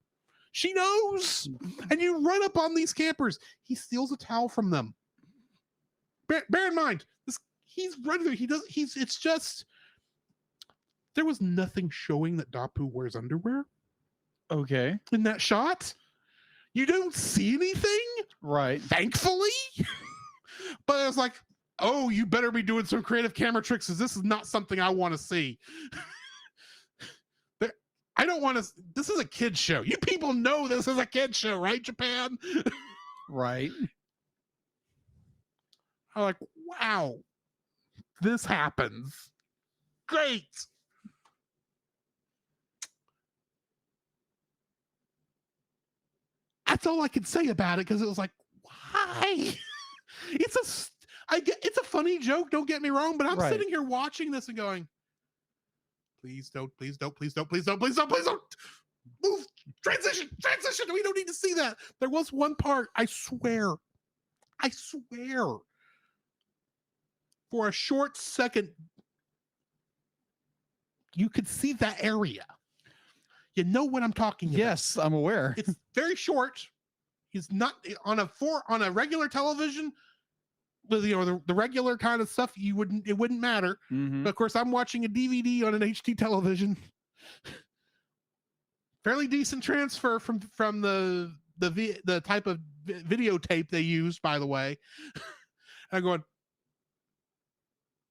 Speaker 2: She knows. And you run up on these campers. He steals a towel from them. Bear in mind, he's running there. It's just, there was nothing showing that Dapu wears underwear.
Speaker 3: Okay.
Speaker 2: In that shot, you don't see anything,
Speaker 3: right?
Speaker 2: Thankfully, but I was like, "Oh, you better be doing some creative camera tricks, because this is not something I want to see." I don't want to. This is a kid show. You people know this is a kid show, right? Japan,
Speaker 3: right?
Speaker 2: I'm like, wow, this happens. Great. That's all I could say about it because it was like, why? It's a funny joke. Don't get me wrong, but I'm sitting here watching this and going, please don't move. Transition. We don't need to see that. There was one part. I swear, for a short second, you could see that area. You know what I'm talking about.
Speaker 3: Yes, I'm aware.
Speaker 2: It's very short. He's not on a regular television with the regular kind of stuff. It wouldn't matter. But of course, I'm watching a DVD on an HD television. Fairly decent transfer from the type of videotape they used, by the way. I'm going,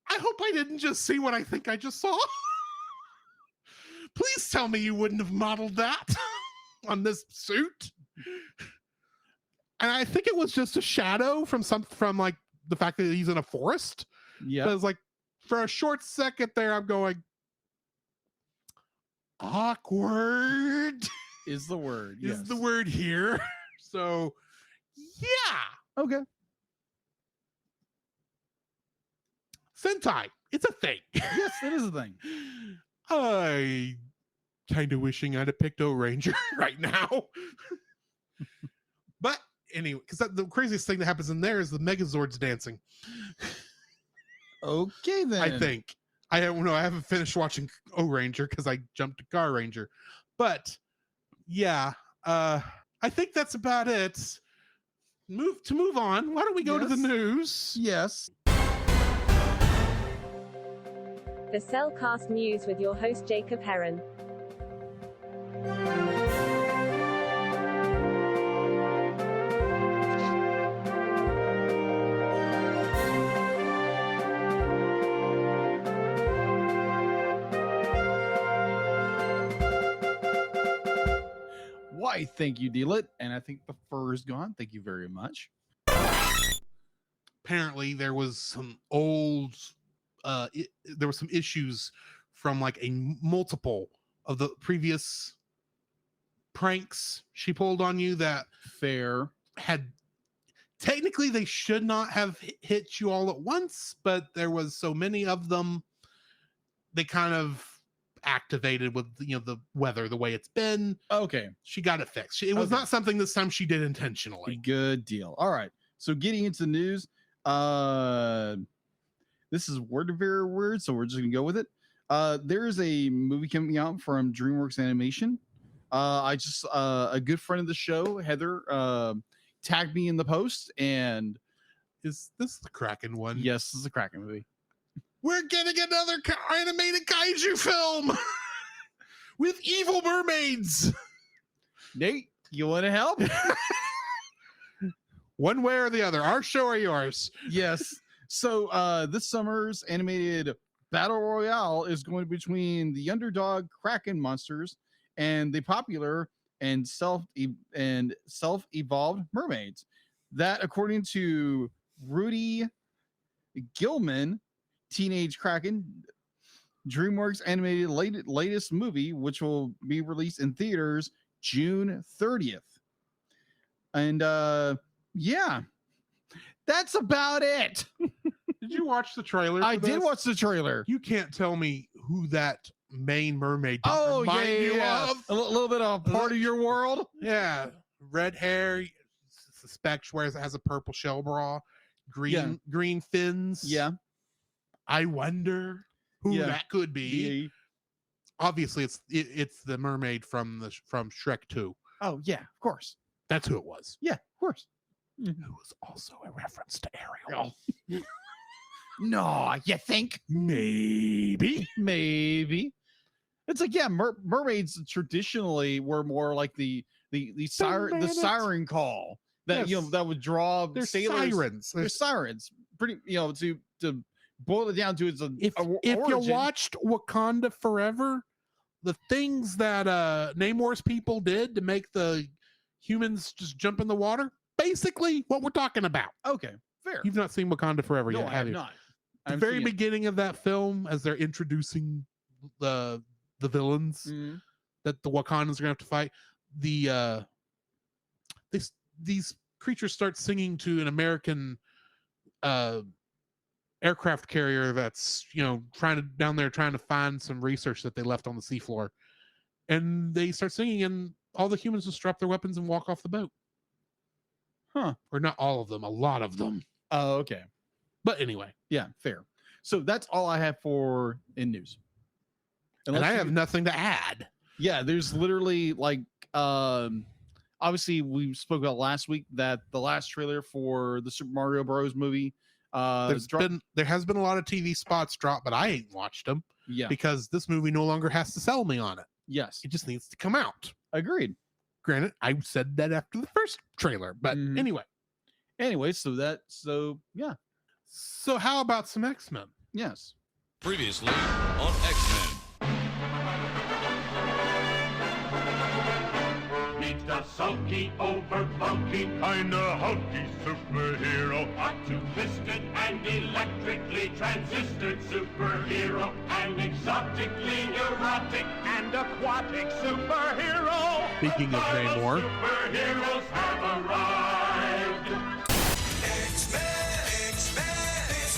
Speaker 2: I hope I didn't just see what I think I just saw. Please tell me you wouldn't have modeled that on this suit. And I think it was just a shadow from like the fact that he's in a forest. Yeah. But it's like for a short second there, I'm going, awkward
Speaker 3: is the word.
Speaker 2: Is the word here. So yeah.
Speaker 3: Okay.
Speaker 2: Sentai. It's a thing.
Speaker 3: Yes, it is a thing.
Speaker 2: I kind of wishing I'd have picked O-Ranger right now. But anyway, because the craziest thing that happens in there is the Megazords dancing.
Speaker 3: Okay, then.
Speaker 2: I think. I don't know. I haven't finished watching O-Ranger because I jumped to Car Ranger. But yeah, I think that's about it. Move on. Why don't we go to the news?
Speaker 3: Yes.
Speaker 4: The Cellcast News with your host Jacob Heron.
Speaker 3: Why, thank you, Dealit. And I think the fur is gone. Thank you very much.
Speaker 2: Apparently, there was some old... there were some issues from like a multiple of the previous pranks she pulled on you that had technically they should not have hit you all at once, but there was so many of them they kind of activated with the weather the way it's been.
Speaker 3: Okay,
Speaker 2: she got it fixed. It was not something this time she did intentionally.
Speaker 3: Good deal. All right, so getting into the news, This is very weird, so we're just gonna go with it. There's a movie coming out from DreamWorks Animation. I just a good friend of the show, Heather, tagged me in the post, and
Speaker 2: Is this the Kraken one?
Speaker 3: yes, this is a Kraken movie.
Speaker 2: We're getting another animated kaiju film with evil mermaids.
Speaker 3: Nate, you want to help?
Speaker 2: One way or the other, our show or yours.
Speaker 3: Yes. So this summer's animated battle royale is going between the underdog Kraken monsters and the popular and self-evolved mermaids. That, according to Rudy Gilman, Teenage Kraken, DreamWorks animated latest movie, which will be released in theaters June 30th. And yeah, that's about it.
Speaker 2: Did you watch the trailer?
Speaker 3: I did watch the trailer.
Speaker 2: You can't tell me who that main mermaid remind you of.
Speaker 3: A little bit of part of your world.
Speaker 2: Yeah, red hair. Suspect has a purple shell bra, green fins.
Speaker 3: Yeah,
Speaker 2: I wonder who that could be. Obviously, it's the mermaid from Shrek 2.
Speaker 3: Oh yeah, of course.
Speaker 2: That's who it was.
Speaker 3: Yeah, of course.
Speaker 2: Who was also a reference to Ariel.
Speaker 3: No, you think?
Speaker 2: Maybe.
Speaker 3: It's like, yeah, mermaids traditionally were more like the siren call that that would draw sailors.
Speaker 2: Sirens.
Speaker 3: They're sirens. Pretty, to boil it down to it's
Speaker 2: if you watched Wakanda Forever, the things that Namor's people did to make the humans just jump in the water, basically what we're talking about.
Speaker 3: Okay, fair.
Speaker 2: You've not seen Wakanda Forever yet, have you?
Speaker 3: Not.
Speaker 2: The very beginning of that film, as they're introducing the villains that the Wakandans are gonna have to fight, these creatures start singing to an American aircraft carrier that's trying to find some research that they left on the seafloor, and they start singing, and all the humans just drop their weapons and walk off the boat.
Speaker 3: Huh?
Speaker 2: Or not all of them, a lot of them.
Speaker 3: Oh, okay.
Speaker 2: But anyway,
Speaker 3: yeah, fair. So that's all I have for in news.
Speaker 2: And I have nothing to add.
Speaker 3: Yeah, there's literally obviously we spoke about last week that the last trailer for the Super Mario Bros. Movie. There
Speaker 2: has been a lot of TV spots dropped, but I ain't watched them.
Speaker 3: Yeah,
Speaker 2: because this movie no longer has to sell me on it.
Speaker 3: Yes,
Speaker 2: it just needs to come out.
Speaker 3: Agreed.
Speaker 2: Granted, I said that after the first trailer, but anyway,
Speaker 3: so yeah.
Speaker 2: So how about some X-Men?
Speaker 3: Yes.
Speaker 7: Previously on X-Men.
Speaker 8: Meet the sulky, over-bulky, kinda hulky superhero. A two-fisted and electrically transistored superhero. An exotically neurotic and aquatic superhero.
Speaker 2: Speaking of Namor,
Speaker 8: superheroes have arrived.
Speaker 9: X-Men, X-Men, it's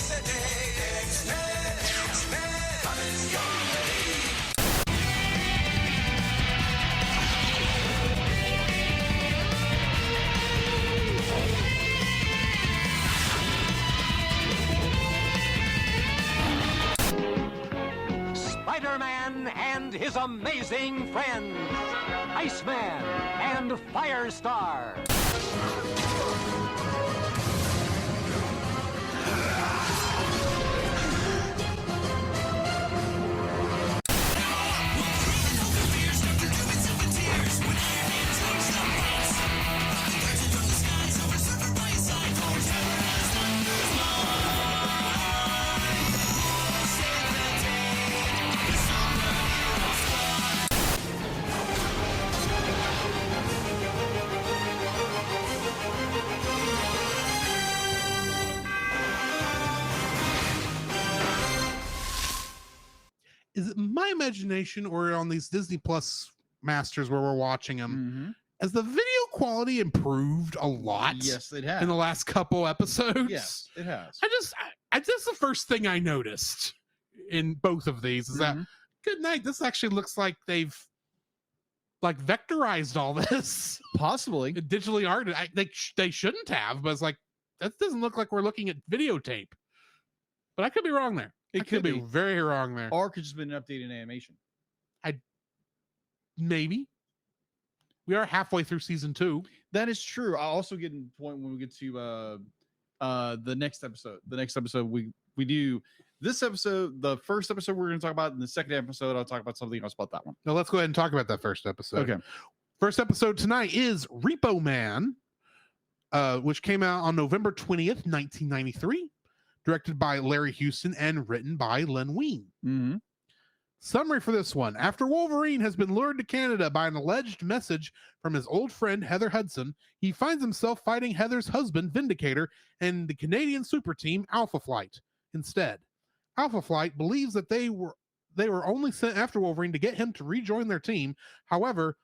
Speaker 9: the day, X-Men, coming your way.
Speaker 10: Spider-Man and his amazing friends, Iceman and Firestar.
Speaker 2: is it my imagination or on these Disney Plus masters where we're watching them? Has the video quality improved a lot?
Speaker 3: Yes, it has.
Speaker 2: In the last couple episodes?
Speaker 3: Yes, it has.
Speaker 2: That's the first thing I noticed in both of these is that, good night, this actually looks like they've vectorized all this.
Speaker 3: Possibly.
Speaker 2: Digitally arted. They shouldn't have, but it's like, that doesn't look like we're looking at videotape. But I could be wrong there.
Speaker 3: It
Speaker 2: I could be
Speaker 3: be.
Speaker 2: very wrong there.
Speaker 3: Or it could just been an updated animation.
Speaker 2: Maybe. We are halfway through season 2.
Speaker 3: That is true. I'll also get to the point when we get to the next episode. The next episode we do this episode, the first episode we're going to talk about, and the second episode I'll talk about something else about that one.
Speaker 2: Now let's go ahead and talk about that first episode.
Speaker 3: Okay.
Speaker 2: First episode tonight is Repo Man, which came out on November 20th, 1993, directed by Larry Houston and written by Len Wein.
Speaker 3: Mm-hmm.
Speaker 2: Summary for this one. After Wolverine has been lured to Canada by an alleged message from his old friend Heather Hudson, he finds himself fighting Heather's husband, Vindicator, and the Canadian super team Alpha Flight instead. Alpha Flight believes that they were only sent after Wolverine to get him to rejoin their team. However,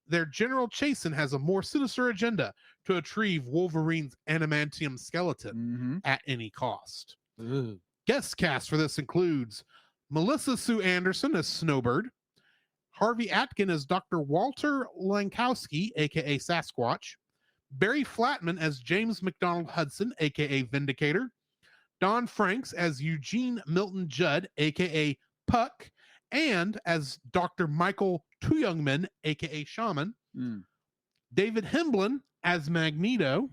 Speaker 2: their General Chasen has a more sinister agenda to retrieve Wolverine's adamantium skeleton at any cost.
Speaker 3: Ugh.
Speaker 2: Guest cast for this includes Melissa Sue Anderson as Snowbird, Harvey Atkin as Dr. Walter Lankowski, aka Sasquatch, Barry Flatman as James McDonald Hudson, aka Vindicator, Don Franks as Eugene Milton Judd, aka Puck, and as Dr. Michael Tuyungman, aka Shaman, David Hemblin as Magneto,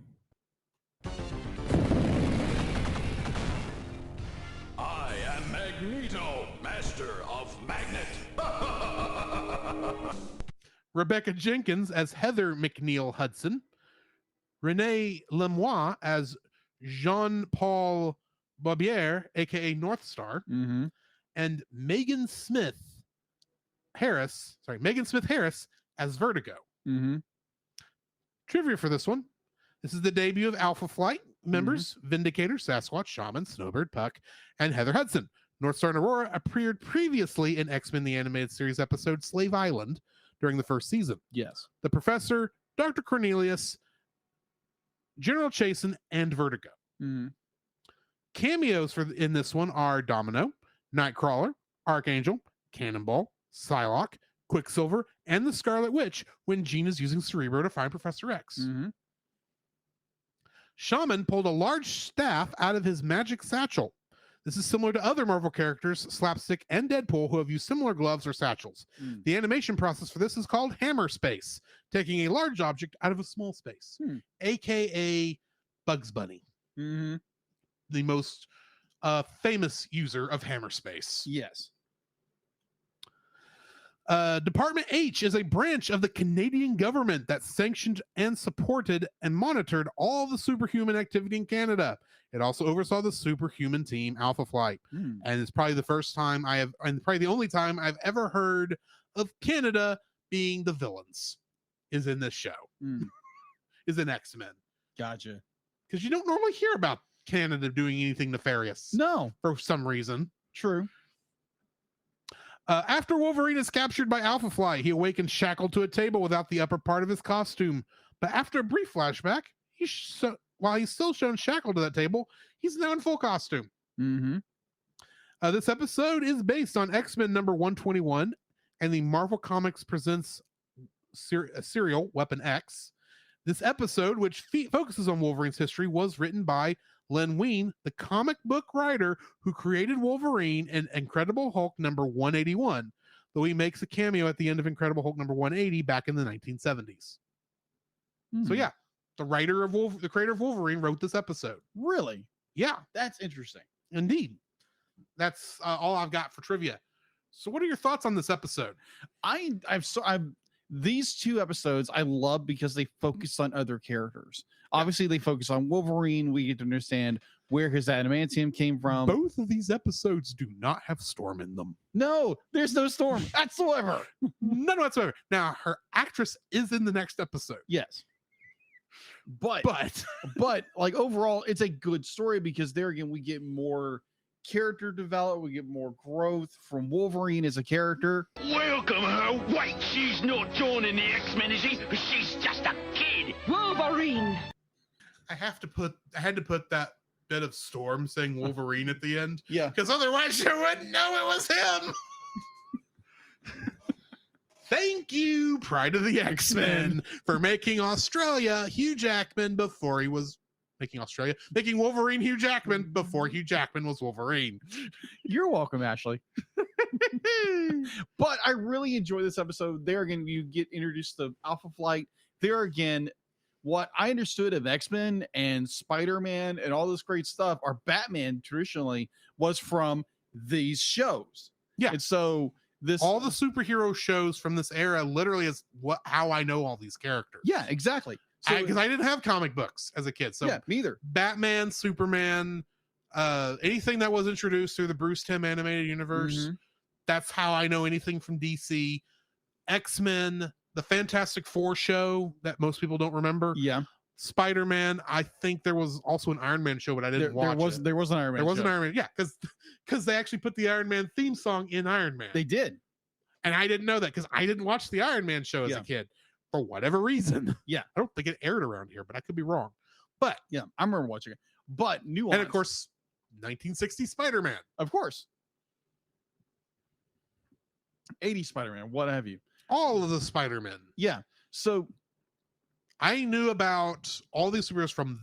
Speaker 8: I am Magneto, master of magnet.
Speaker 2: Rebecca Jenkins as Heather McNeil Hudson, Renee Lemois as Jean-Paul Barbier, aka North Star, and Megan Smith Harris as Vertigo. Trivia for this one. This is the debut of Alpha Flight members, Vindicator, Sasquatch, Shaman, Snowbird, Puck, and Heather Hudson. North Star and Aurora appeared previously in X-Men the Animated Series episode Slave Island during the first season.
Speaker 3: Yes.
Speaker 2: The Professor, Dr. Cornelius, General Chasen, and Vertigo. Cameos in this one are Domino, Nightcrawler, Archangel, Cannonball, Psylocke, Quicksilver, and the Scarlet Witch when Jean is using Cerebro to find Professor X. Shaman pulled a large staff out of his magic satchel. This is similar to other Marvel characters, Slapstick and Deadpool, who have used similar gloves or satchels. The animation process for this is called hammer space, taking a large object out of a small space, aka Bugs Bunny. The most famous user of hammer space.
Speaker 3: Yes.
Speaker 2: Department H is a branch of the Canadian government that sanctioned and supported and monitored all the superhuman activity in Canada. It also oversaw the superhuman team Alpha Flight. And it's probably the first time and probably the only time I've ever heard of Canada being the villains is in this show. Is in X-Men.
Speaker 3: Gotcha.
Speaker 2: Because you don't normally hear about Canada doing anything nefarious.
Speaker 3: No.
Speaker 2: For some reason.
Speaker 3: True.
Speaker 2: After Wolverine is captured by Alpha Flight, he awakens shackled to a table without the upper part of his costume. But after a brief flashback, while he's still shown shackled to that table, he's now in full costume. This episode is based on X-Men number 121 and the Marvel Comics Presents serial Weapon X. This episode, which focuses on Wolverine's history, was written by Len Wein, the comic book writer who created Wolverine in Incredible Hulk number 181, though he makes a cameo at the end of Incredible Hulk number 180 back in the 1970s. So yeah, the creator of Wolverine wrote this episode.
Speaker 3: Really?
Speaker 2: Yeah.
Speaker 3: That's interesting.
Speaker 2: Indeed. That's all I've got for trivia. So what are your thoughts on this episode?
Speaker 3: These two episodes I love because they focus on other characters. Obviously, they focus on Wolverine. We get to understand where his adamantium came from.
Speaker 2: Both of these episodes do not have Storm in them.
Speaker 3: No, there's no Storm whatsoever.
Speaker 2: None whatsoever. Now, her actress is in the next episode.
Speaker 3: Yes. But like overall, it's a good story because there again, we get more character development, we get more growth from Wolverine as a character.
Speaker 8: Welcome her. Wait, she's not joining the X-Men, is she? She's just a kid.
Speaker 4: Wolverine.
Speaker 2: I had to put that bit of Storm saying Wolverine at the end.
Speaker 3: Yeah.
Speaker 2: Because otherwise you wouldn't know it was him. Thank you, Pride of the X-Men, for making Australia Hugh Jackman before he was making Australia, making Wolverine Hugh Jackman before Hugh Jackman was Wolverine.
Speaker 3: You're welcome, Ashley. But I really enjoy this episode. There again, you get introduced to Alpha Flight. There again, what I understood of X-Men and Spider-Man and all this great stuff, or Batman traditionally, was from these shows.
Speaker 2: Yeah.
Speaker 3: And so
Speaker 2: all the superhero shows from this era literally is how I know all these characters.
Speaker 3: Yeah, exactly. So
Speaker 2: because I didn't have comic books as a kid. So
Speaker 3: yeah, neither.
Speaker 2: Batman, Superman, anything that was introduced through the Bruce Timm animated universe. That's how I know anything from DC. X-Men, the Fantastic Four show that most people don't remember.
Speaker 3: Yeah.
Speaker 2: Spider-Man. I think there was also an Iron Man show, but I didn't watch it.
Speaker 3: There was an Iron Man.
Speaker 2: There was an Iron Man. Yeah, because they actually put the Iron Man theme song in Iron Man.
Speaker 3: They did.
Speaker 2: And I didn't know that because I didn't watch the Iron Man show as a kid for whatever reason.
Speaker 3: Yeah.
Speaker 2: I don't think it aired around here, but I could be wrong. But
Speaker 3: yeah, I remember watching it. But nuance.
Speaker 2: And of course, 1960 Spider-Man.
Speaker 3: Of course. 80 Spider-Man, what have you.
Speaker 2: All of the Spider-Men.
Speaker 3: Yeah. So
Speaker 2: I knew about all these superheroes from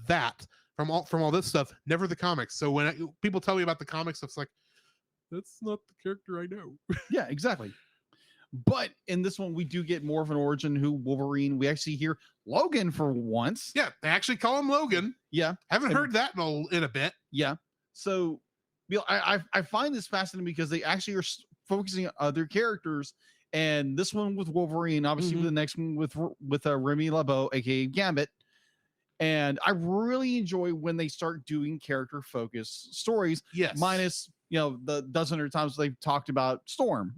Speaker 2: all this stuff, never the comics. So when people tell me about the comics, it's like, that's not the character I know.
Speaker 3: Yeah, exactly. But in this one, we do get more of an origin who Wolverine. We actually hear Logan for once.
Speaker 2: Yeah, they actually call him Logan.
Speaker 3: Yeah.
Speaker 2: Haven't heard that in a bit.
Speaker 3: Yeah. So I find this fascinating because they actually are focusing on other characters. And this one with Wolverine, obviously with the next one with Remy LeBeau, aka Gambit. And I really enjoy when they start doing character focused stories.
Speaker 2: Yes.
Speaker 3: Minus, the dozen or times they've talked about Storm.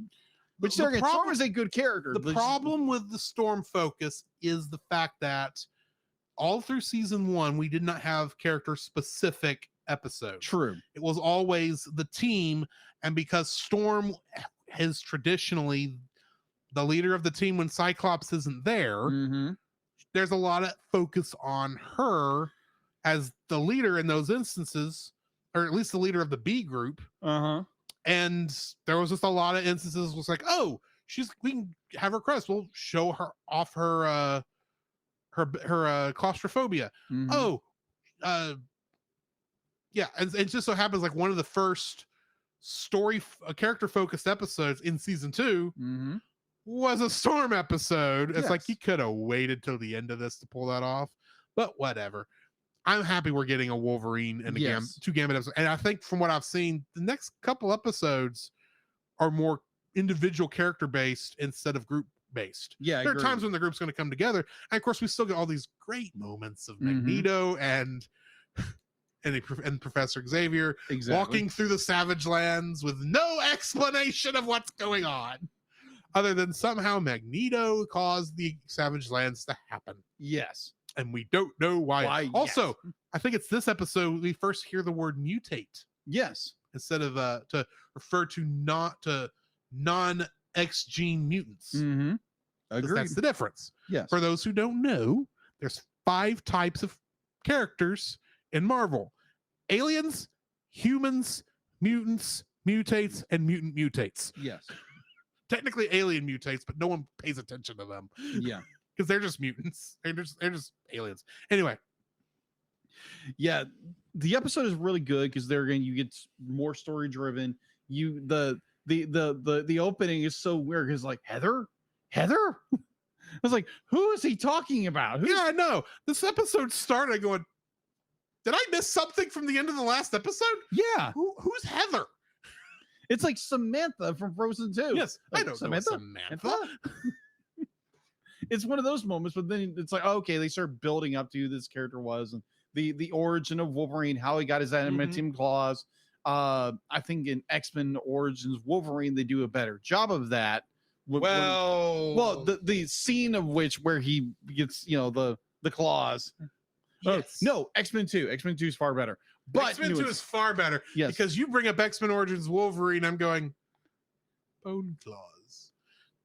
Speaker 3: Which Storm is a good character.
Speaker 2: The problem with the Storm focus is the fact that all through season 1, we did not have character specific episodes.
Speaker 3: True.
Speaker 2: It was always the team. And because Storm is traditionally the leader of the team when Cyclops isn't there, there's a lot of focus on her as the leader in those instances, or at least the leader of the B group. And there was just a lot of instances was like, oh, we can have her crest. We'll show her off her claustrophobia. Yeah. And it just so happens like one of the first character focused episodes in season 2 was a Storm episode. It's like, you could have waited till the end of this to pull that off, but whatever. I'm happy we're getting a Wolverine and two Gambit episodes. And I think from what I've seen, the next couple episodes are more individual character based instead of group based.
Speaker 3: Yeah,
Speaker 2: there are times when the group's going to come together. And of course, we still get all these great moments of Magneto and Professor Xavier walking through the Savage Lands with no explanation of what's going on, other than somehow Magneto caused the Savage Lands to happen.
Speaker 3: Yes.
Speaker 2: And we don't know why. Also, I think it's this episode we first hear the word mutate.
Speaker 3: Yes.
Speaker 2: Instead of to refer to non-X gene mutants.
Speaker 3: Agreed.
Speaker 2: That's the difference.
Speaker 3: Yes.
Speaker 2: For those who don't know, there's 5 types of characters in Marvel: aliens, humans, mutants, mutates, and mutant mutates.
Speaker 3: Yes.
Speaker 2: Technically alien mutates, but no one pays attention to them.
Speaker 3: Yeah.
Speaker 2: Because they're just mutants. They're just aliens. Anyway.
Speaker 3: Yeah. The episode is really good because there again you get more story driven. The opening is so weird because like Heather? I was like, who is he talking about?
Speaker 2: Yeah, I know. This episode started going, did I miss something from the end of the last episode?
Speaker 3: Yeah.
Speaker 2: Who's Heather?
Speaker 3: It's like Samantha from Frozen 2.
Speaker 2: Yes,
Speaker 3: like,
Speaker 2: I don't know Samantha.
Speaker 3: It's one of those moments, but then it's like, okay, they start building up to who this character was and the origin of Wolverine, how he got his adamantium claws. I think in X-Men Origins Wolverine, they do a better job of that. The scene of which where he gets, the claws.
Speaker 2: Yes.
Speaker 3: No, X-Men 2. X-Men 2 is far better. But
Speaker 2: X-Men 2 is far better.
Speaker 3: Yes.
Speaker 2: Because you bring up X-Men Origins Wolverine, I'm going, bone claws.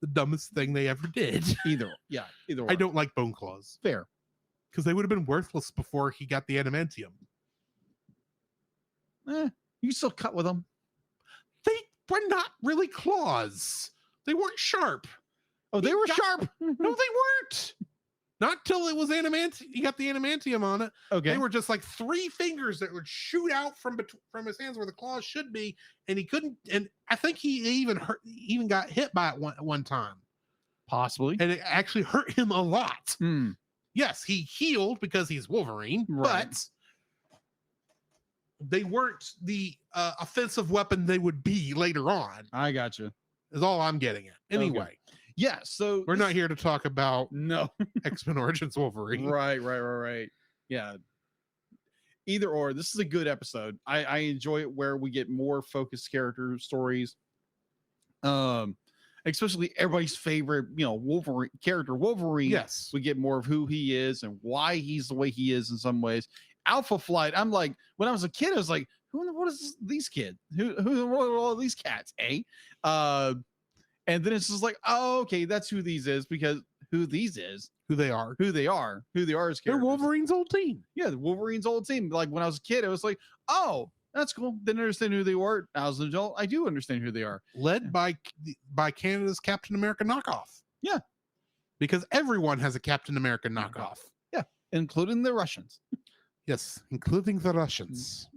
Speaker 2: The dumbest thing they ever did.
Speaker 3: Either one.
Speaker 2: I don't like bone claws.
Speaker 3: Fair.
Speaker 2: Because they would have been worthless before he got the adamantium.
Speaker 3: You still cut with them.
Speaker 2: They were not really claws. They weren't sharp.
Speaker 3: Oh, they were sharp.
Speaker 2: No, they weren't. Not till it was adamantium. He got the adamantium on it.
Speaker 3: Okay.
Speaker 2: They were just like 3 fingers that would shoot out from his hands where the claws should be, and he couldn't. And I think he even got hit by it one time,
Speaker 3: Possibly.
Speaker 2: and it actually hurt him a lot. Yes, he healed because he's Wolverine,
Speaker 3: Right.
Speaker 2: but they weren't the offensive weapon they would be later on.
Speaker 3: I got you.
Speaker 2: Is all I'm getting at. Anyway.
Speaker 3: Okay. Yeah, so
Speaker 2: we're not here to talk about
Speaker 3: no
Speaker 2: X-Men Origins Wolverine.
Speaker 3: Right. Yeah. Either or, this is a good episode. I enjoy it where we get more focused character stories. Especially everybody's favorite, Wolverine character, Wolverine.
Speaker 2: Yes.
Speaker 3: We get more of who he is and why he's the way he is in some ways. Alpha Flight, I'm like, when I was a kid, I was like, what is these kids? Who are all these cats, eh? And then it's just like, oh, okay, that's who these is, because who they are is characters.
Speaker 2: They're Wolverine's old team.
Speaker 3: Yeah, the Wolverine's old team. Like when I was a kid, I was like, oh, that's cool. Didn't understand who they were. Now as an adult, I do understand who they are.
Speaker 2: Led by Canada's Captain America knockoff.
Speaker 3: Yeah.
Speaker 2: Because everyone has a Captain America knockoff.
Speaker 3: Yeah, including the Russians.
Speaker 2: Yes, including the Russians.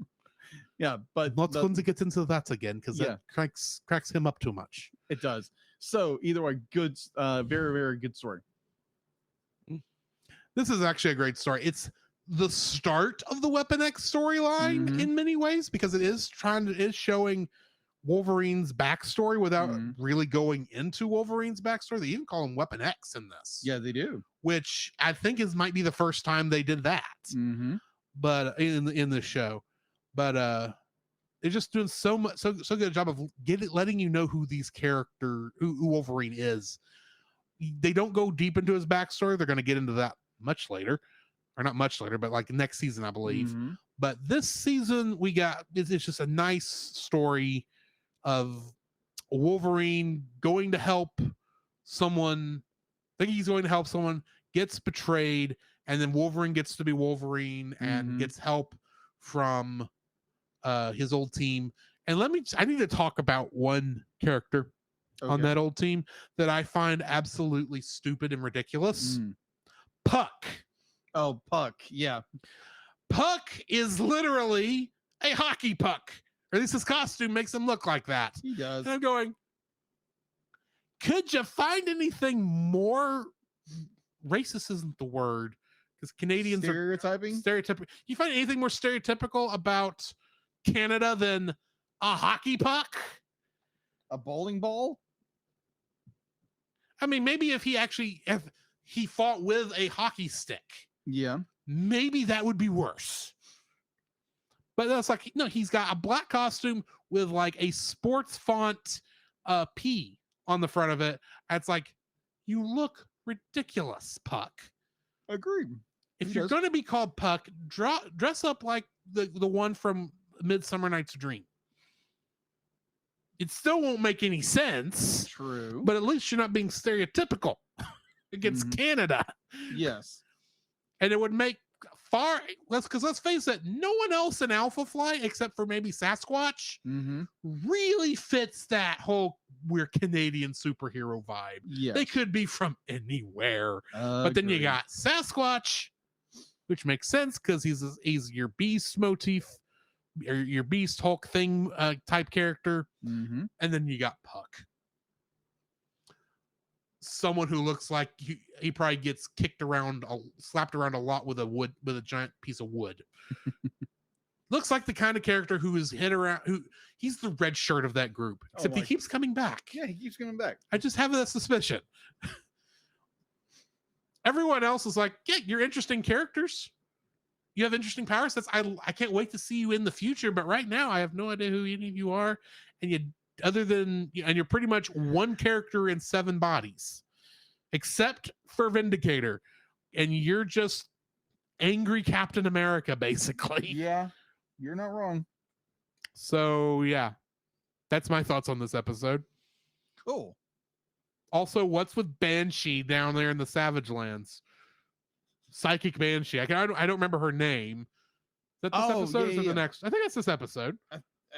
Speaker 3: Yeah, but
Speaker 2: not going to get into that again because that cracks him up too much.
Speaker 3: It does. So either way, good, very, very good story.
Speaker 2: This is actually a great story. It's the start of the Weapon X storyline in many ways, because it is showing Wolverine's backstory without really going into Wolverine's backstory. They even call him Weapon X in this.
Speaker 3: Yeah, they do.
Speaker 2: Which I think might be the first time they did that. But in the show. But they're just doing so good a job of letting you know who who Wolverine is. They don't go deep into his backstory. They're going to get into that much later, or not much later, but like next season, I believe. But this season it's just a nice story of Wolverine going to help someone. Thinking he's going to help someone, gets betrayed, and then Wolverine gets to be Wolverine and gets help from his old team. And I need to talk about one character on that old team that I find absolutely stupid and ridiculous. Puck.
Speaker 3: Oh, Puck. Yeah.
Speaker 2: Puck is literally a hockey puck. Or at least his costume makes him look like that.
Speaker 3: He does.
Speaker 2: And I'm going, could you find anything more racist isn't the word, because Canadians
Speaker 3: stereotyping?
Speaker 2: Stereotypical. You find anything more stereotypical about Canada than a hockey puck?
Speaker 3: A bowling ball?
Speaker 2: I mean, maybe if he fought with a hockey stick.
Speaker 3: Yeah.
Speaker 2: Maybe that would be worse. But that's like, no, he's got a black costume with like a sports font P on the front of it. It's like, you look ridiculous, Puck.
Speaker 3: Agreed.
Speaker 2: If you're going to be called Puck, dress up like the one from Midsummer Night's Dream. It still won't make any sense.
Speaker 3: True.
Speaker 2: But at least you're not being stereotypical against Canada.
Speaker 3: Yes.
Speaker 2: And it would make because let's face it, no one else in Alpha Flight, except for maybe Sasquatch, really fits that whole we're Canadian superhero vibe.
Speaker 3: Yes.
Speaker 2: They could be from anywhere. But then you got Sasquatch, which makes sense because he's your beast motif, or your beast Hulk thing type character. And then you got Puck. Someone who looks like he probably gets slapped around a lot with a giant piece of wood. Looks like the kind of character who is hit around. He's the red shirt of that group, except he keeps coming back.
Speaker 3: Yeah, he keeps coming back.
Speaker 2: I just have that suspicion. Everyone else is like, yeah, you're interesting characters. You have interesting power sets. I can't wait to see you in the future, but right now I have no idea who any of you are, and you're pretty much one character in 7 bodies, except for Vindicator, and you're just angry Captain America, basically.
Speaker 3: Yeah, you're not wrong.
Speaker 2: So yeah, that's my thoughts on this episode.
Speaker 3: Cool.
Speaker 2: Also, what's with Banshee down there in the Savage Lands? Psychic Banshee. I don't remember her name. Is that this episode or the next? I think that's this episode.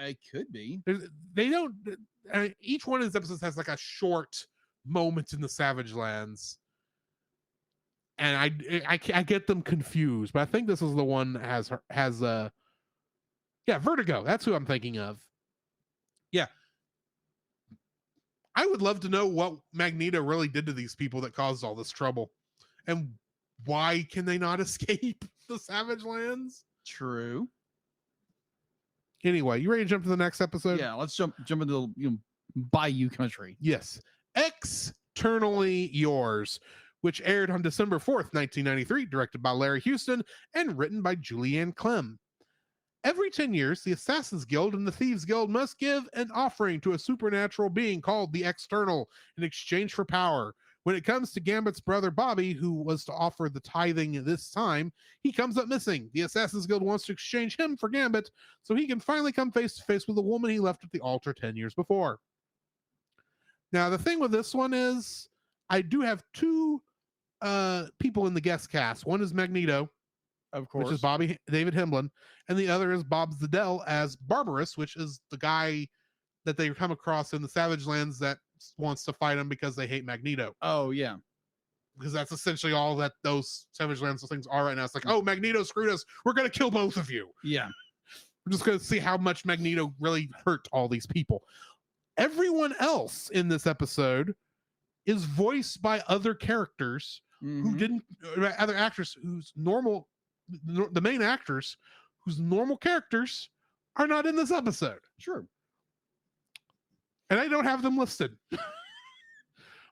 Speaker 3: It could be.
Speaker 2: Each one of these episodes has like a short moment in the Savage Lands. and I get them confused, but I think this is the one that has Vertigo. That's who I'm thinking of. Yeah. I would love to know what Magneto really did to these people that caused all this trouble, and why can they not escape the Savage Lands?
Speaker 3: True.
Speaker 2: Anyway, you ready to jump to the next episode?
Speaker 3: Yeah, let's jump into the Bayou country.
Speaker 2: Yes. X-Ternally Yours, which aired on December 4th, 1993, directed by Larry Houston and written by Julianne Clem. Every 10 years, the Assassin's Guild and the Thieves Guild must give an offering to a supernatural being called the X-Ternal in exchange for power. When it comes to Gambit's brother Bobby, who was to offer the tithing this time, he comes up missing. The Assassin's Guild wants to exchange him for Gambit so he can finally come face to face with the woman he left at the altar 10 years before. Now, the thing with this one is I do have two people in the guest cast. One is Magneto,
Speaker 3: of course,
Speaker 2: which is David Hemblin, and the other is Bob Zdell as Barbarous, which is the guy that they come across in the Savage Lands that wants to fight him because they hate Magneto.
Speaker 3: Oh, yeah.
Speaker 2: Because that's essentially all that those Savage Lands things are right now. It's like, oh, Magneto screwed us. We're going to kill both of you.
Speaker 3: Yeah.
Speaker 2: We're just going to see how much Magneto really hurt all these people. Everyone else in this episode is voiced by other characters who didn't, other actors whose normal, the main actors whose normal characters are not in this episode.
Speaker 3: Sure.
Speaker 2: And I don't have them listed.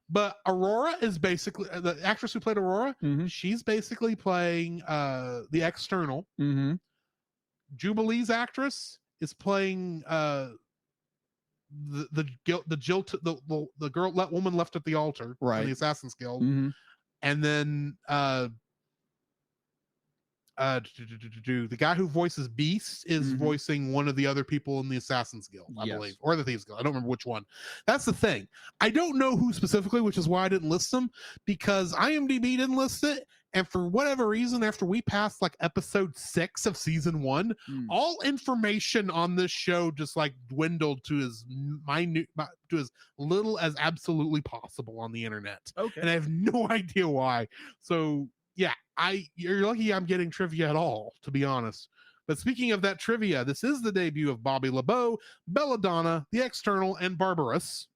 Speaker 2: But Aurora is basically the actress who played Aurora. She's basically playing the X-Ternal. Jubilee's actress is playing the woman left at the altar,
Speaker 3: right?
Speaker 2: In the Assassin's Guild, and then the guy who voices Beast is voicing one of the other people in the Assassin's Guild, I believe, or the Thieves Guild. I don't remember which one. That's the thing. I don't know who specifically, which is why I didn't list them, because IMDb didn't list it. And for whatever reason, after we passed like episode 6 of season 1, all information on this show just like dwindled to as minute, to as little as absolutely possible on the internet.
Speaker 3: Okay.
Speaker 2: And I have no idea why. So yeah, you're lucky I'm getting trivia at all, to be honest. But speaking of that trivia, this is the debut of Bobby LeBeau, Belladonna, the X-Ternal, and Barbarous.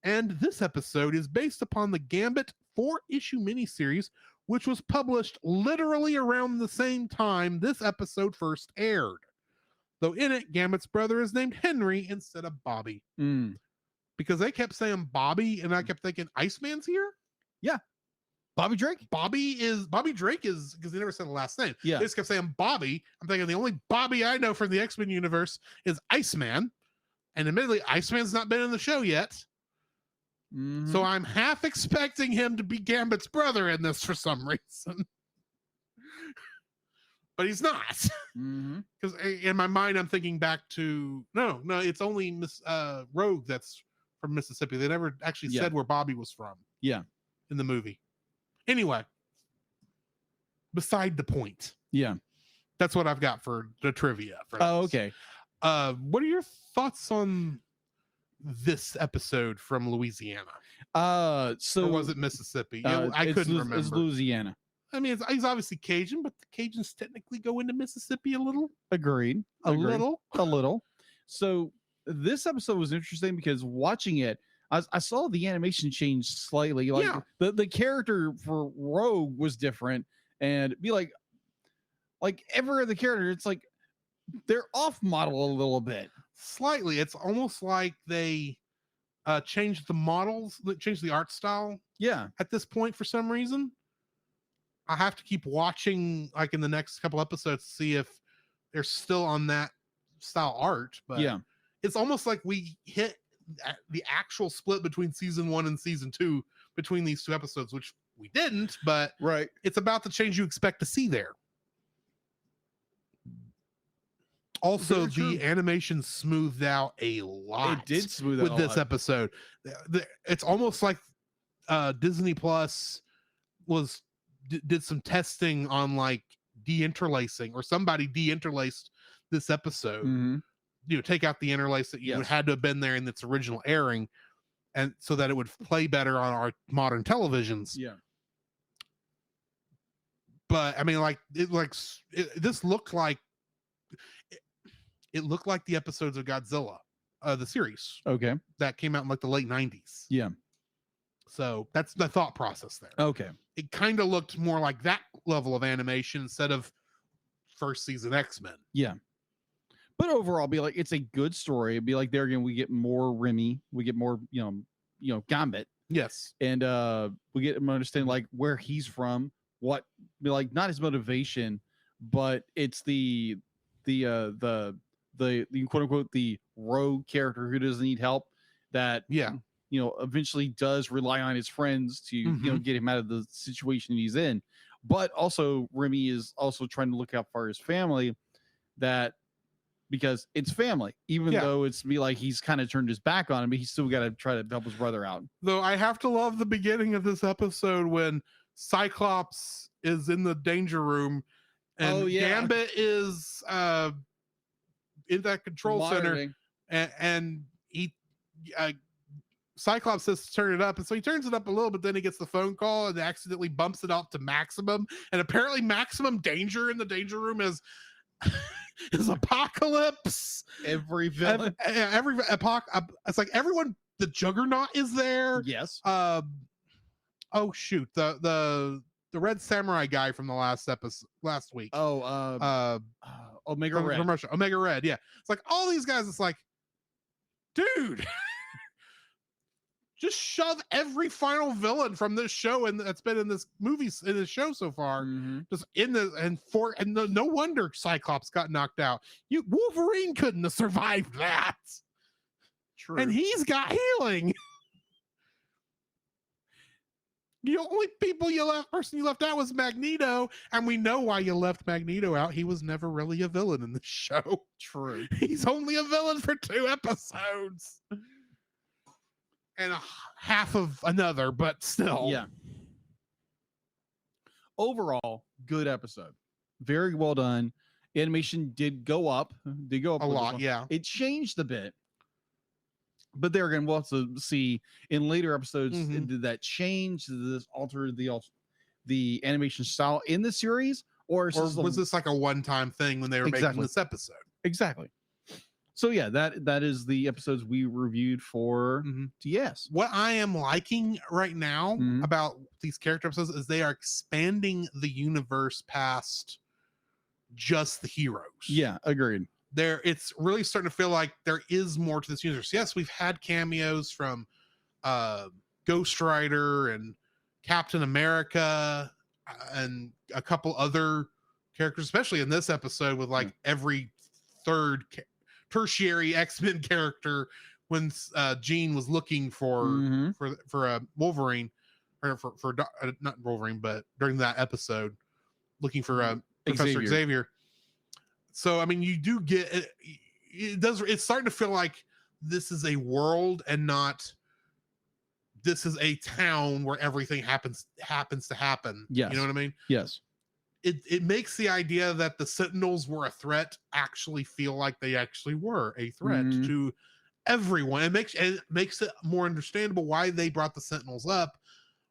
Speaker 2: And this episode is based upon the Gambit 4-issue miniseries, which was published literally around the same time this episode first aired. Though in it, Gambit's brother is named Henry instead of Bobby. Because they kept saying Bobby, and I kept thinking, Iceman's here?
Speaker 3: Yeah. Bobby Drake?
Speaker 2: Bobby Drake is, because they never said the last name.
Speaker 3: Yeah.
Speaker 2: They just kept saying Bobby. I'm thinking the only Bobby I know from the X-Men universe is Iceman. And admittedly, Iceman's not been in the show yet. So I'm half expecting him to be Gambit's brother in this for some reason. But he's not. Because in my mind, I'm thinking back to, no, it's only Miss Rogue that's from Mississippi. They never actually said where Bobby was from.
Speaker 3: Yeah.
Speaker 2: In the movie. Anyway, beside the point.
Speaker 3: Yeah.
Speaker 2: That's what I've got for the trivia.
Speaker 3: Okay.
Speaker 2: What are your thoughts on this episode from Louisiana? Or was it Mississippi? I couldn't remember.
Speaker 3: It's Louisiana.
Speaker 2: I mean, he's obviously Cajun, but the Cajuns technically go into Mississippi a little.
Speaker 3: Agreed. A little. So this episode was interesting because watching it, I saw the animation change slightly. Like the character for Rogue was different, and be like every other character, it's like they're off model a little bit.
Speaker 2: Slightly. It's almost like they changed the models, changed the art style.
Speaker 3: Yeah. At
Speaker 2: this point, for some reason, I have to keep watching, like in the next couple episodes, to see if they're still on that style art. But
Speaker 3: yeah,
Speaker 2: it's almost like we hit the actual split between season 1 and season 2 between these 2 episodes, which we didn't, but it's about the change you expect to see there. Also, the animation smoothed out a lot.
Speaker 3: It did smooth out
Speaker 2: with this episode. It's almost like Disney Plus did some testing on like deinterlacing, or somebody deinterlaced this episode. Take out the interlace that you had to have been there in its original airing, and so that it would play better on our modern televisions.
Speaker 3: Yeah.
Speaker 2: But I mean, like this looked like it looked like the episodes of Godzilla, the series.
Speaker 3: Okay.
Speaker 2: That came out in like the late 90s.
Speaker 3: Yeah.
Speaker 2: So that's the thought process there.
Speaker 3: Okay.
Speaker 2: It kind of looked more like that level of animation instead of first season X-Men.
Speaker 3: Yeah. But overall, be like, it's a good story. It'd be like, there again, we get more Remy, we get more, Gambit.
Speaker 2: Yes.
Speaker 3: And we get him to understand like where he's from, what, like, not his motivation, but it's the quote unquote the rogue character who doesn't need help that eventually does rely on his friends to get him out of the situation he's in. But also Remy is also trying to look out for his family, because it's family, even though it's be like he's kind of turned his back on him, but he's still got to try to help his brother out.
Speaker 2: Though I have to love the beginning of this episode when Cyclops is in the danger room and Gambit is in that control center, and he Cyclops says to turn it up, and so he turns it up a little, but then he gets the phone call and accidentally bumps it up to maximum, and apparently maximum danger in the danger room is Apocalypse.
Speaker 3: Every villain,
Speaker 2: it's like everyone. The Juggernaut is there.
Speaker 3: Yes.
Speaker 2: Oh shoot, the Red Samurai guy from the last week.
Speaker 3: Omega Red.
Speaker 2: Omega Red. Yeah, it's like all these guys. It's like, dude. Just shove every final villain from this show and that's been in this movie in this show so far. Just in the no wonder Cyclops got knocked out. Wolverine couldn't have survived that.
Speaker 3: True.
Speaker 2: And he's got healing. The only person you left out was Magneto, and we know why you left Magneto out. He was never really a villain in the show.
Speaker 3: True.
Speaker 2: He's only a villain for 2 episodes. And a half of another, but still.
Speaker 3: Yeah. Overall, good episode. Very well done. Animation did go up a
Speaker 2: lot. Yeah.
Speaker 3: It changed a bit. But there again, we'll have to see in later episodes, did that change? Did this alter the animation style in the series? Or
Speaker 2: was this like a one-time thing when they were making this episode?
Speaker 3: Exactly. So yeah, that is the episodes we reviewed for TS.
Speaker 2: What I am liking right now about these character episodes is they are expanding the universe past just the heroes.
Speaker 3: Yeah, agreed.
Speaker 2: It's really starting to feel like there is more to this universe. Yes, we've had cameos from Ghost Rider and Captain America and a couple other characters, especially in this episode with like every third tertiary X-Men character when Jean was looking for a Wolverine, or for not Wolverine, but during that episode looking for Professor Xavier. So I mean, you do get it. It's starting to feel like this is a world and not this is a town where everything happens to happen.
Speaker 3: Yes.
Speaker 2: You know what I mean?
Speaker 3: Yes.
Speaker 2: It makes the idea that the Sentinels were a threat actually feel like they actually were a threat to everyone. It makes it more understandable why they brought the Sentinels up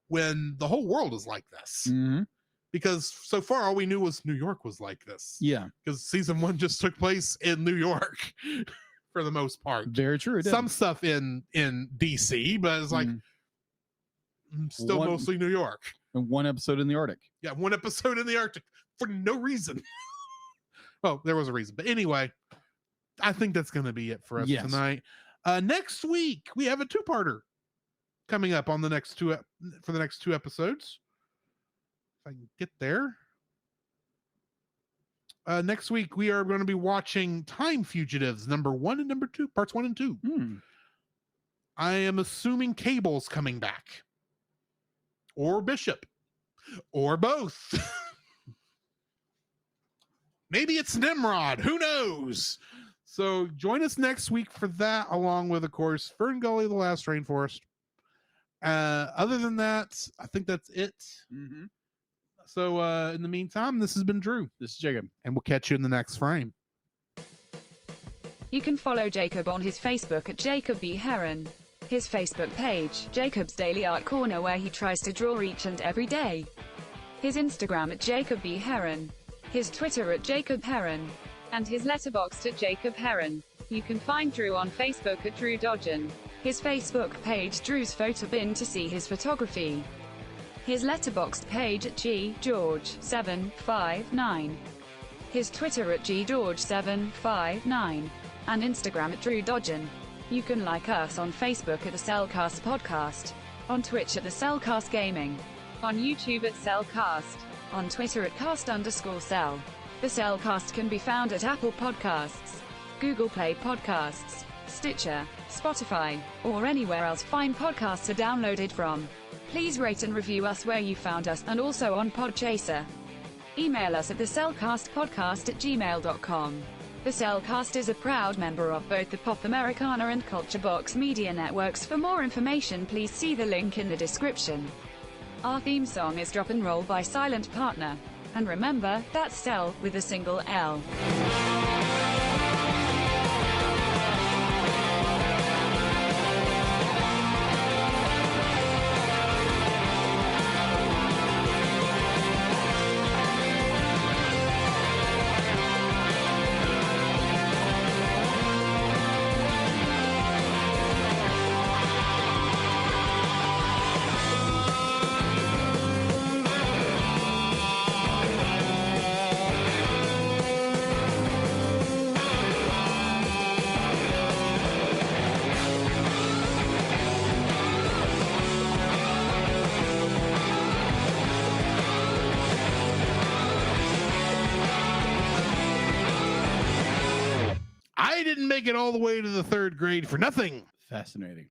Speaker 2: when the whole world is like this. Because so far all we knew was New York was like this.
Speaker 3: Yeah.
Speaker 2: Because season 1 just took place in New York for the most part.
Speaker 3: Very true.
Speaker 2: Some stuff in DC, but it's like still mostly New York.
Speaker 3: And 1 episode in the Arctic.
Speaker 2: Yeah, 1 episode in the Arctic for no reason. Well, there was a reason. But anyway, I think that's going to be it for us tonight. Next week, we have a 2-parter coming up on the next 2 for the next 2 episodes. If I can get there. Next week, we are going to be watching Time Fugitives, number 1 and number 2, parts 1 and 2. I am assuming Cable's coming back. Or Bishop. Or both. Maybe it's Nimrod. Who knows? So join us next week for that, along with, of course, Fern Gully, The Last Rainforest. Other than that, I think that's it. So in the meantime, this has been Drew.
Speaker 3: This is Jacob.
Speaker 2: And we'll catch you in the next frame.
Speaker 1: You can follow Jacob on his Facebook at Jacob B. Heron. His Facebook page, Jacob's Daily Art Corner, where he tries to draw each and every day. his Instagram at Jacob B. Heron, his Twitter at Jacob Heron, and his Letterboxd at Jacob Heron. You can find Drew on Facebook at Drew Dodgen, his Facebook page Drew's Photobin to see his photography, his Letterboxd page at ggeorge759, his Twitter at ggeorge759, and Instagram at Drew Dodgen. You can like us on Facebook at the Cellcast Podcast, on Twitch at the Cellcast Gaming, on YouTube at Cellcast, on Twitter at cast_cell. The Cellcast can be found at Apple Podcasts, Google Play Podcasts, Stitcher, Spotify, or anywhere else fine podcasts are downloaded from. Please rate and review us where you found us, and also on Podchaser. Email us at thecellcastpodcast@gmail.com. The Cellcast is a proud member of both the Pop Americana and Culture Box media networks. For more information, please see the link in the description. Our theme song is Drop and Roll by Silent Partner. And remember, that's Cell with a single L.
Speaker 2: I didn't make it all the way to the 3rd grade for nothing.
Speaker 3: Fascinating.